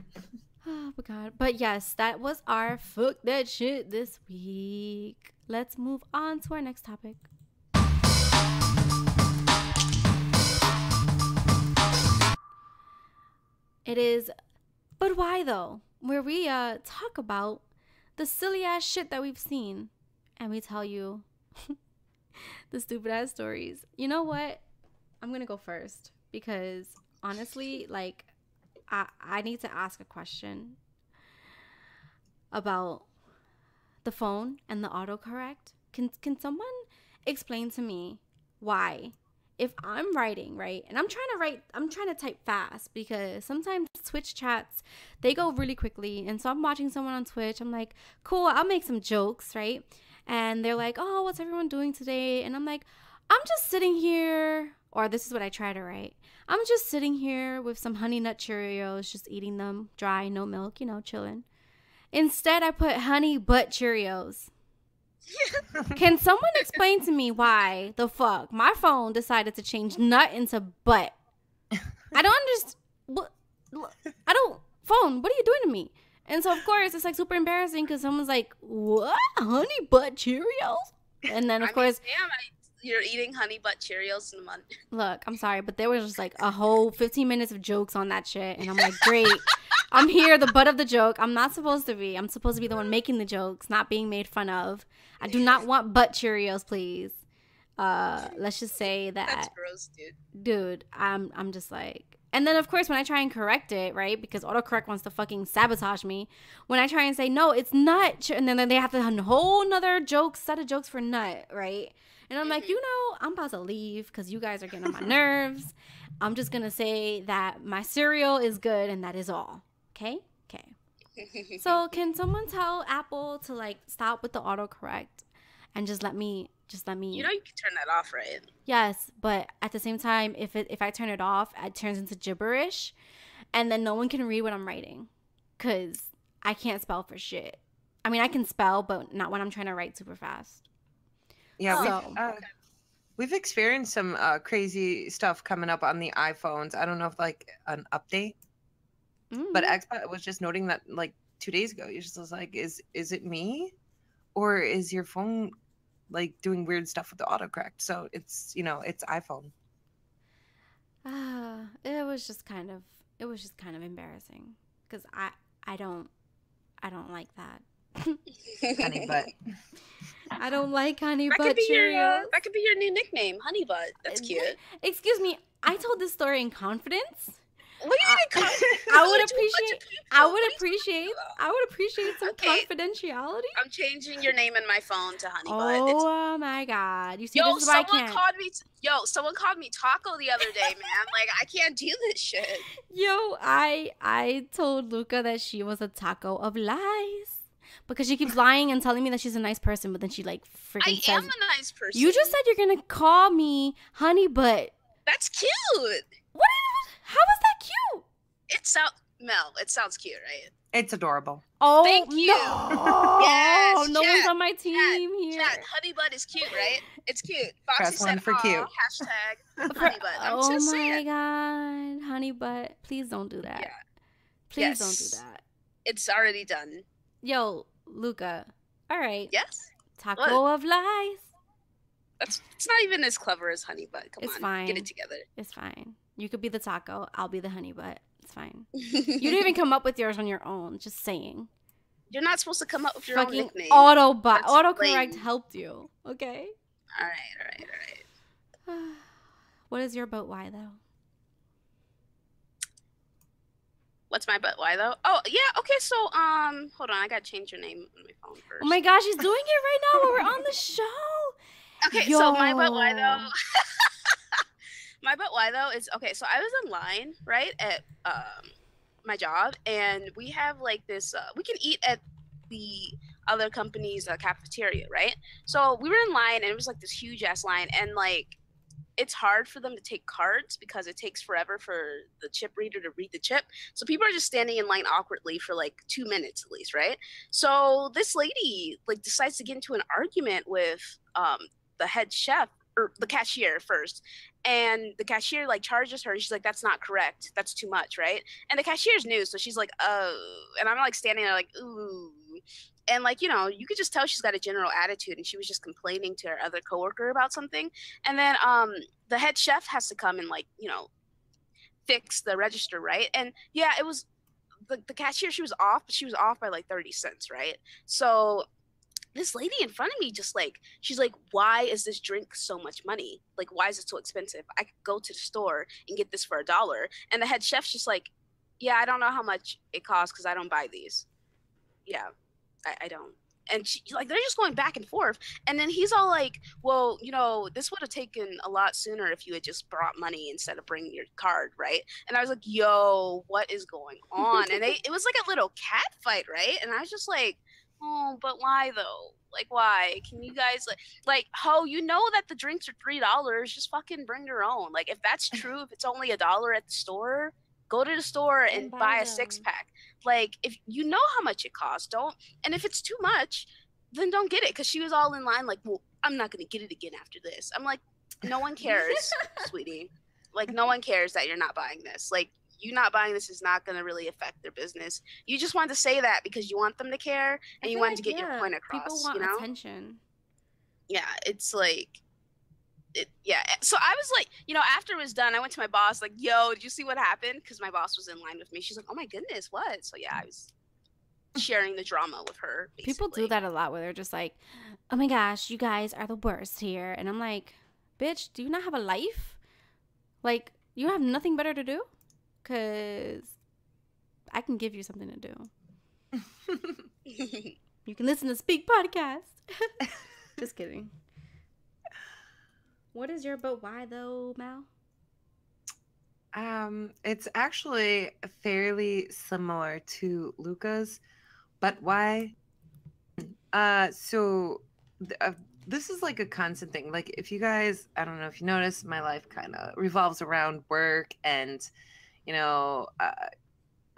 Speaker 1: Oh my God. But yes, that was our fuck that shit this week. Let's move on to our next topic. It is, but why though? Where we talk about the silly ass shit that we've seen, and we tell you the stupid ass stories. You know what? I'm gonna go first because honestly, like, I need to ask a question about the phone and the autocorrect. Can someone explain to me why? If I'm writing, right, and I'm trying to type fast because sometimes Twitch chats, they go really quickly. And so I'm watching someone on Twitch. I'm like, cool, I'll make some jokes, right? And they're like, oh, what's everyone doing today? And I'm like, I'm just sitting here, or this is what I try to write. I'm just sitting here with some Honey Nut Cheerios, just eating them dry, no milk, you know, chilling. Instead, I put Honey Butt Cheerios. Can someone explain to me why the fuck my phone decided to change nut into butt? I don't understand. Phone, what are you doing to me? And so, of course, it's like super embarrassing because someone's like, what? Honey Butt Cheerios? And then, of course.
Speaker 2: You're eating Honey Butt Cheerios in a month.
Speaker 1: Look, I'm sorry, but there was just like a whole 15 minutes of jokes on that shit. And I'm like, great. I'm here, the butt of the joke. I'm not supposed to be. I'm supposed to be the one making the jokes, not being made fun of. I do not want butt Cheerios, please. Let's just say that.
Speaker 2: That's gross, dude.
Speaker 1: Dude, I'm just like. And then, of course, when I try and correct it, right, because autocorrect wants to fucking sabotage me. When I try and say, no, it's nut. And then they have to have a whole nother set of jokes for nut, right? And I'm like, you know, I'm about to leave because you guys are getting on my nerves. I'm just going to say that my cereal is good and that is all. Okay? Okay. So can someone tell Apple to like stop with the autocorrect and just let me
Speaker 2: You know you can turn that off, right?
Speaker 1: Yes, but at the same time, if I turn it off, it turns into gibberish, and then no one can read what I'm writing, cause I can't spell for shit. I mean, I can spell, but not when I'm trying to write super fast.
Speaker 3: Yeah, we've experienced some crazy stuff coming up on the iPhones. I don't know if like an update, but Xbox was just noting that like 2 days ago, you just was like, is it me, or is your phone like doing weird stuff with the autocorrect? So it's it's iPhone.
Speaker 1: It was just kind of embarrassing because I don't like that.
Speaker 3: Honey butt.
Speaker 1: I don't like honey
Speaker 2: That
Speaker 1: butt
Speaker 2: could be
Speaker 1: Cheerios.
Speaker 2: that could be your new nickname, Honey Butt. That's cute.
Speaker 1: Excuse me, I told this story in confidence.
Speaker 2: What do you mean?
Speaker 1: I would appreciate some confidentiality.
Speaker 2: I'm changing your name in my phone to Honey Butt.
Speaker 1: Oh my god! You see, this is why I can't.
Speaker 2: Someone called me Taco the other day, man. Like I can't do this shit.
Speaker 1: Yo, I told Luca that she was a taco of lies because she keeps lying and telling me that she's a nice person, but then she like freaking says,
Speaker 2: I am a nice person.
Speaker 1: You just said you're gonna call me Honey Butt.
Speaker 2: That's cute.
Speaker 1: How is that cute?
Speaker 2: It sounds cute, right?
Speaker 3: It's adorable.
Speaker 1: Oh,
Speaker 2: thank you.
Speaker 1: No.
Speaker 2: Yes,
Speaker 1: no one's on my team here.
Speaker 2: Chat, Honey Butt is cute, right? It's cute. Foxy
Speaker 3: Press
Speaker 2: said,
Speaker 3: one for cute.
Speaker 2: Hashtag Honey Butt. I'm just saying.
Speaker 1: God, Honey Butt, please don't do that.
Speaker 2: Yeah.
Speaker 1: Please don't do that.
Speaker 2: It's already done.
Speaker 1: Yo, Luca. All right.
Speaker 2: Yes.
Speaker 1: Taco of lies.
Speaker 2: It's not even as clever as Honey Butt. Come on,
Speaker 1: it's fine.
Speaker 2: Get it together.
Speaker 1: It's fine. You could be the taco. I'll be the Honey Butt. It's fine. You didn't even come up with yours on your own. Just saying.
Speaker 2: You're not supposed to come up with your own nickname.
Speaker 1: Autocorrect helped you. Okay.
Speaker 2: All right.
Speaker 1: What is your but why though?
Speaker 2: What's my but why though? Oh yeah. Okay. So hold on. I gotta change your name on my phone first.
Speaker 1: Oh my gosh, he's doing it right now while we're on the show.
Speaker 2: Okay. So my but why though. My but why though is okay. So I was in line right at my job, and we have like this. We can eat at the other company's cafeteria, right? So we were in line, and it was like this huge ass line, and like it's hard for them to take cards because it takes forever for the chip reader to read the chip. So people are just standing in line awkwardly for like 2 minutes at least, right? So this lady like decides to get into an argument with the head chef or the cashier first. And the cashier like charges her. She's like, that's not correct. That's too much, right? And the cashier's new, so she's like, oh. And I'm like standing there like, ooh. And like, you know, you could just tell she's got a general attitude, and she was just complaining to her other coworker about something. And then the head chef has to come and like, you know, fix the register, right? And yeah, it was the cashier, she was off, but she was off by like 30 cents, right? So this lady in front of me just like, she's like, why is this drink so much money? Like, why is it so expensive? I could go to the store and get this for $1. And the head chef's just like, yeah, I don't know how much it costs because I don't buy these. Yeah, I don't. And she, like, they're just going back and forth. And then he's all like, well, you know, this would have taken a lot sooner if you had just brought money instead of bringing your card, right? And I was like, yo, what is going on? And it was like a little cat fight, right? And I was just like, oh, but why though? Like, why? Can you guys like, ho, you know that the drinks are $3. Just fucking bring your own. Like, if that's true, if it's only $1 at the store, go to the store and buy a 6-pack. Like, if you know how much it costs, don't. And if it's too much, then don't get it. Because she was all in line like, well, I'm not gonna get it again after this. I'm like, no one cares, sweetie. Like, no one cares that you're not buying this. Like, you not buying this is not going to really affect their business. You just wanted to say that because you want them to care and you wanted to get your point across.
Speaker 1: People want
Speaker 2: you know?
Speaker 1: attention.
Speaker 2: Yeah, it's like, yeah. So I was like, you know, after it was done, I went to my boss like, yo, did you see what happened? Because my boss was in line with me. She's like, oh my goodness, what? So yeah, I was sharing the drama with her. Basically.
Speaker 1: People do that a lot where they're just like, oh my gosh, you guys are the worst here. And I'm like, bitch, do you not have a life? Like, you have nothing better to do? Because I can give you something to do. You can listen to Speak Podcast. Just kidding. What is your but why though, Mal?
Speaker 3: It's actually fairly similar to Luca's, but why? So this is like a constant thing. Like if you guys, I don't know if you notice, my life kind of revolves around work, and you know,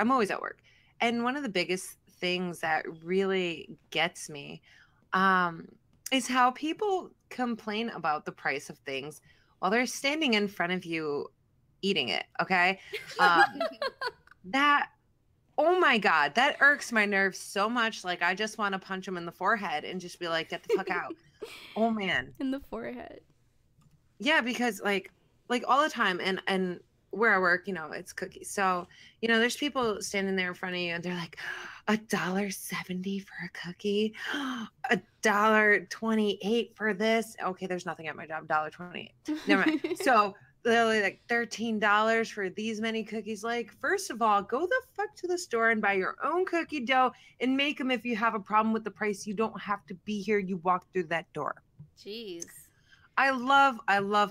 Speaker 3: I'm always at work. And one of the biggest things that really gets me, um, is how people complain about the price of things while they're standing in front of you eating it. Okay, that, oh my God, that irks my nerves so much. Like, I just want to punch him in the forehead and just be like, get the fuck out. Oh man.
Speaker 1: In the forehead.
Speaker 3: Yeah, because like all the time, and where I work, it's cookies. So, there's people standing there in front of you and they're like, $1.70 for a cookie, $1.28 for this. Okay, there's nothing at my job, $1.28. Never mind. So they're like $13 for these many cookies. Like, first of all, go the fuck to the store and buy your own cookie dough and make them. If you have a problem with the price, you don't have to be here. You walk through that door.
Speaker 1: Jeez.
Speaker 3: I love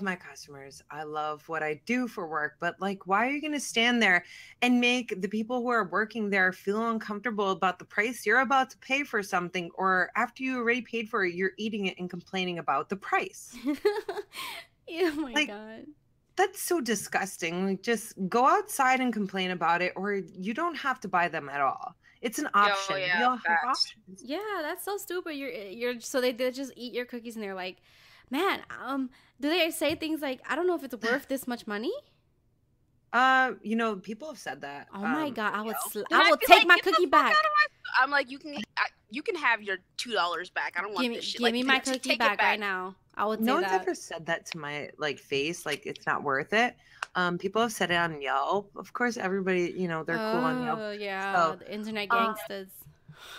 Speaker 3: my customers. I love what I do for work, but like, why are you going to stand there and make the people who are working there feel uncomfortable about the price you're about to pay for something, or after you already paid for it, you're eating it and complaining about the price?
Speaker 1: Oh my God.
Speaker 3: That's so disgusting. Like, just go outside and complain about it, or you don't have to buy them at all. It's an option.
Speaker 2: yeah,
Speaker 3: we all have options.
Speaker 1: Yeah, that's so stupid. You're so they just eat your cookies and they're like, man, do they say things like, I don't know if it's worth this much money?
Speaker 3: People have said that.
Speaker 1: Oh my God, I will take
Speaker 2: like,
Speaker 1: my cookie back.
Speaker 2: I'm like, you can have your $2 back. I don't want this shit.
Speaker 1: Give me my cookie back right now. I would say
Speaker 3: no
Speaker 1: that.
Speaker 3: one's ever said that to my face. Like, it's not worth it. People have said it on Yelp. Of course, everybody, they're cool on Yelp.
Speaker 1: Oh yeah,
Speaker 3: so,
Speaker 1: the internet gangsters.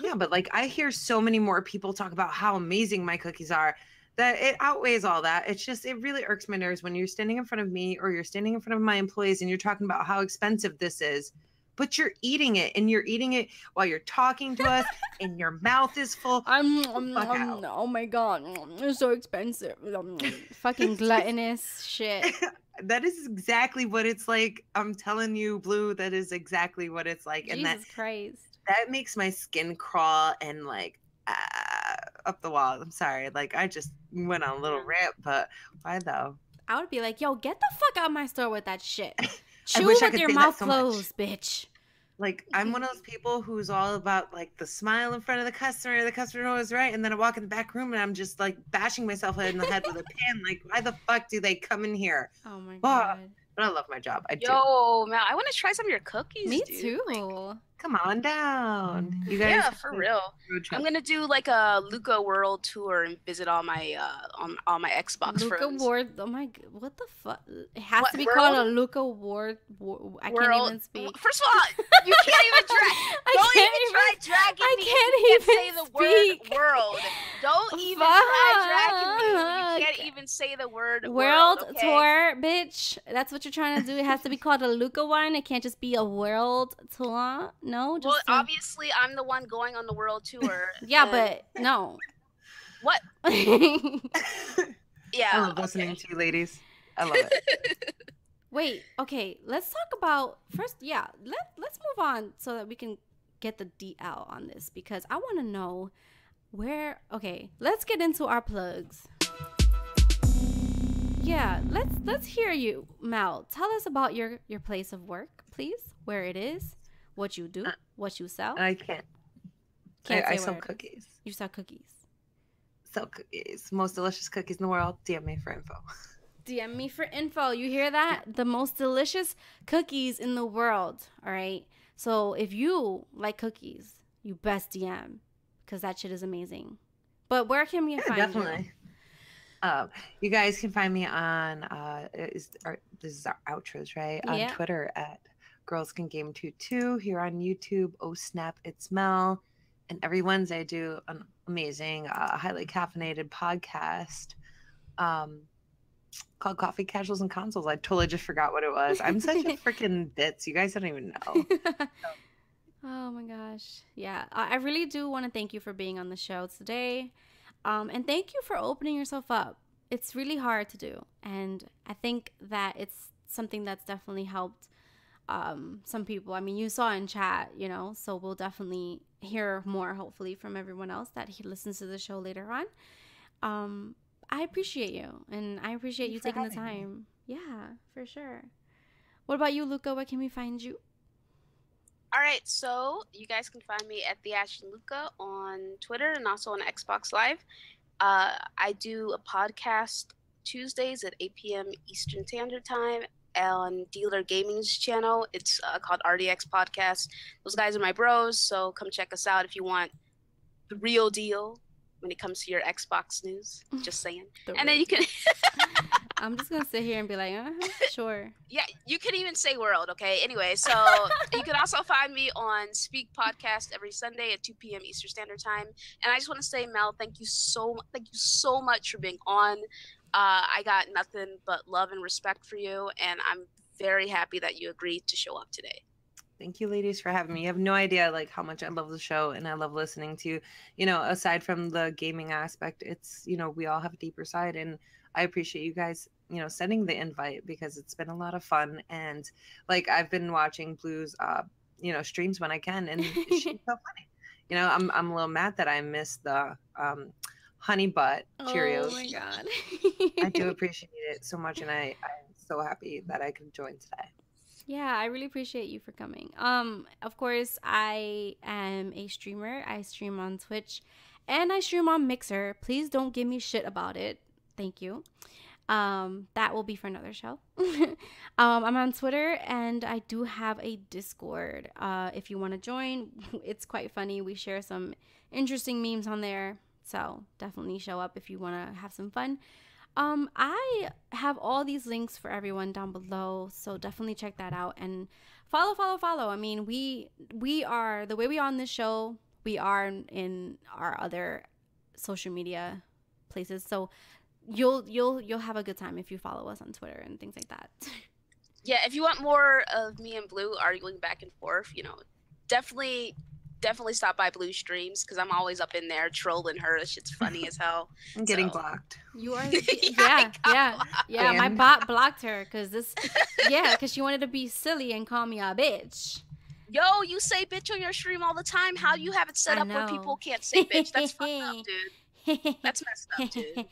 Speaker 3: Yeah, but like, I hear so many more people talk about how amazing my cookies are, that it outweighs all that. It's just, it really irks my nerves when you're standing in front of me or you're standing in front of my employees and you're talking about how expensive this is, but you're eating it, and you're eating it while you're talking to us and your mouth is full.
Speaker 1: Oh my God, it's so expensive. Fucking gluttonous shit.
Speaker 3: That is exactly what it's like. I'm telling you, Blue, that is exactly what it's like.
Speaker 1: Jesus
Speaker 3: and
Speaker 1: Christ.
Speaker 3: That makes my skin crawl and like up the wall. I'm sorry. Like, I just went on a little rant, but why though?
Speaker 1: I would be like, yo, get the fuck out of my store with that shit. Chew
Speaker 3: wish I
Speaker 1: with
Speaker 3: could
Speaker 1: your
Speaker 3: say
Speaker 1: mouth
Speaker 3: that so
Speaker 1: closed, bitch.
Speaker 3: Like, I'm one of those people who's all about like the smile in front of the customer knows right, and then I walk in the back room and I'm just like bashing myself in the head with a pan. Like, why the fuck do they come in here?
Speaker 1: Oh my God.
Speaker 3: But I love my job. I do.
Speaker 2: Yo, man, I want to try some of your cookies.
Speaker 1: Me
Speaker 2: dude.
Speaker 1: too.
Speaker 2: Like,
Speaker 3: come on down, you guys.
Speaker 2: Yeah, for real. I'm gonna do like a Luca World tour and visit all my Xbox
Speaker 1: Luca
Speaker 2: friends.
Speaker 1: Ward. Oh my God, what the fuck? It has
Speaker 2: What,
Speaker 1: to be
Speaker 2: world?
Speaker 1: called a Luca Ward. I can't even speak.
Speaker 2: First of all, you can't even don't even try dragging me. You can't say the word world. Don't even try dragging me. You can't even say the word
Speaker 1: world
Speaker 2: okay?
Speaker 1: tour, bitch. That's what you're trying to do. It has to be called a Luca one. It can't just be a world tour. No, just
Speaker 2: obviously I'm the one going on the world tour.
Speaker 1: Yeah, but no.
Speaker 2: What? Yeah.
Speaker 3: I love listening to you, ladies. I love it.
Speaker 1: Wait, okay. Let's talk about first. Yeah, let's move on so that we can get the DL on this, because I want to know where. Okay, let's get into our plugs. Yeah, let's hear you, Mal. Tell us about your place of work, please. Where it is, what you do, what you sell.
Speaker 3: I can't. I sell cookies.
Speaker 1: You sell cookies.
Speaker 3: Sell cookies. Most delicious cookies in the world. DM me for info.
Speaker 1: DM me for info. You hear that? The most delicious cookies in the world. All right. So if you like cookies, you best DM, because that shit is amazing. But where can we find
Speaker 3: definitely. You guys can find me on this is our outros, right?
Speaker 1: Yeah.
Speaker 3: On Twitter at girlscangame22, here on YouTube. Oh snap, it's Mel. And every Wednesday I do an amazing, highly caffeinated podcast called Coffee, Casuals, and Consoles. I totally just forgot what it was. I'm such a freaking bitch. You guys don't even know.
Speaker 1: Oh my gosh. Yeah. I really do want to thank you for being on the show today. And thank you for opening yourself up it's really hard to do. And I think that it's something that's definitely helped some people. I mean, you saw in chat, you know, so we'll definitely hear more, hopefully, from everyone else that he listens to the show later on. I appreciate you, and I appreciate you taking the time. Yeah, for sure. What about you, Luca? Where can we find you?
Speaker 2: All right, so you guys can find me at TheAshenLuca on Twitter and also on Xbox Live. I do a podcast Tuesdays at 8 p.m. Eastern Standard Time on Dealer Gaming's channel. It's called RDX Podcast. Those guys are my bros, so come check us out if you want the real deal when it comes to your Xbox news. Just saying. And then you can...
Speaker 1: I'm just going to sit here and be like, sure.
Speaker 2: Yeah, you can even say world, okay? Anyway, so you can also find me on Speak Podcast every Sunday at 2 p.m. Eastern Standard Time. And I just want to say, Mel, thank you so much for being on. I got nothing but love and respect for you, and I'm very happy that you agreed to show up today.
Speaker 3: Thank you, ladies, for having me. You have no idea like how much I love the show, and I love listening to, you know, aside from the gaming aspect, it's, you know, we all have a deeper side, and I appreciate you guys, you know, sending the invite because it's been a lot of fun. And like, I've been watching Blue's, you know, streams when I can, and she's so funny. You know, I'm a little mad that I missed the honey butt Cheerios.
Speaker 1: Oh my God.
Speaker 3: I do appreciate it so much, and I'm so happy that I could join today.
Speaker 1: Yeah, I really appreciate you for coming. Of course, I am a streamer. I stream on Twitch and I stream on Mixer. Please don't give me shit about it. Thank you. That will be for another show. I'm on Twitter and I do have a Discord. If you want to join, it's quite funny. We share some interesting memes on there. So definitely show up if you want to have some fun. I have all these links for everyone down below, so definitely check that out and follow. I mean, we are the way we are on this show, we are in our other social media places, so you'll have a good time if you follow us on Twitter and things like that.
Speaker 2: Yeah, if you want more of me and Blue arguing back and forth, you know, definitely stop by Blue streams because I'm always up in there trolling her. That shit's funny as hell.
Speaker 3: I'm getting blocked.
Speaker 1: You are, yeah. My bot blocked her because she wanted to be silly and call me a bitch.
Speaker 2: Yo, you say bitch on your stream all the time. How you have it set up where people can't say bitch? That's fucked up, dude. That's messed up, dude.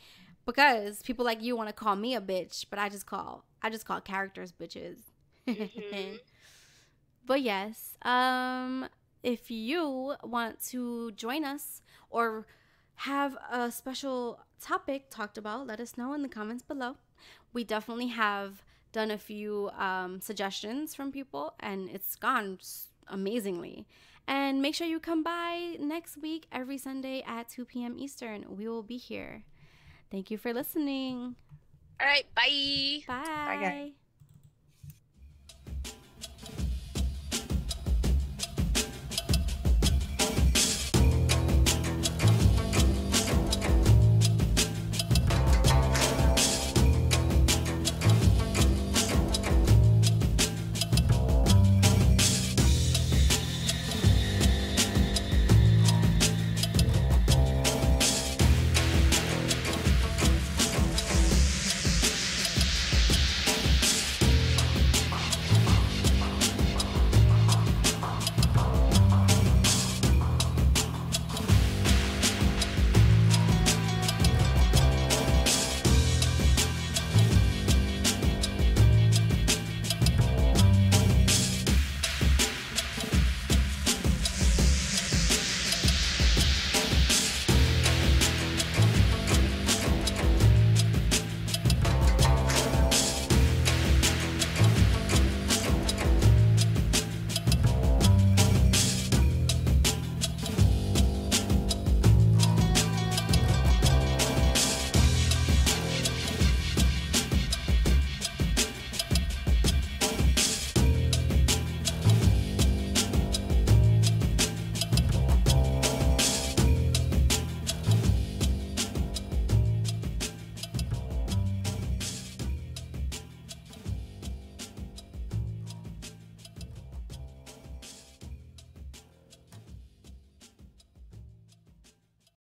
Speaker 1: Because people like you want to call me a bitch, but I just call characters bitches. Mm-hmm. But yes, if you want to join us or have a special topic talked about, let us know in the comments below. We definitely have done a few suggestions from people, and it's gone amazingly. And make sure you come by next week, every Sunday at 2 p.m. Eastern. We will be here. Thank you for listening.
Speaker 2: All right, bye.
Speaker 1: Bye.
Speaker 3: Bye, guys.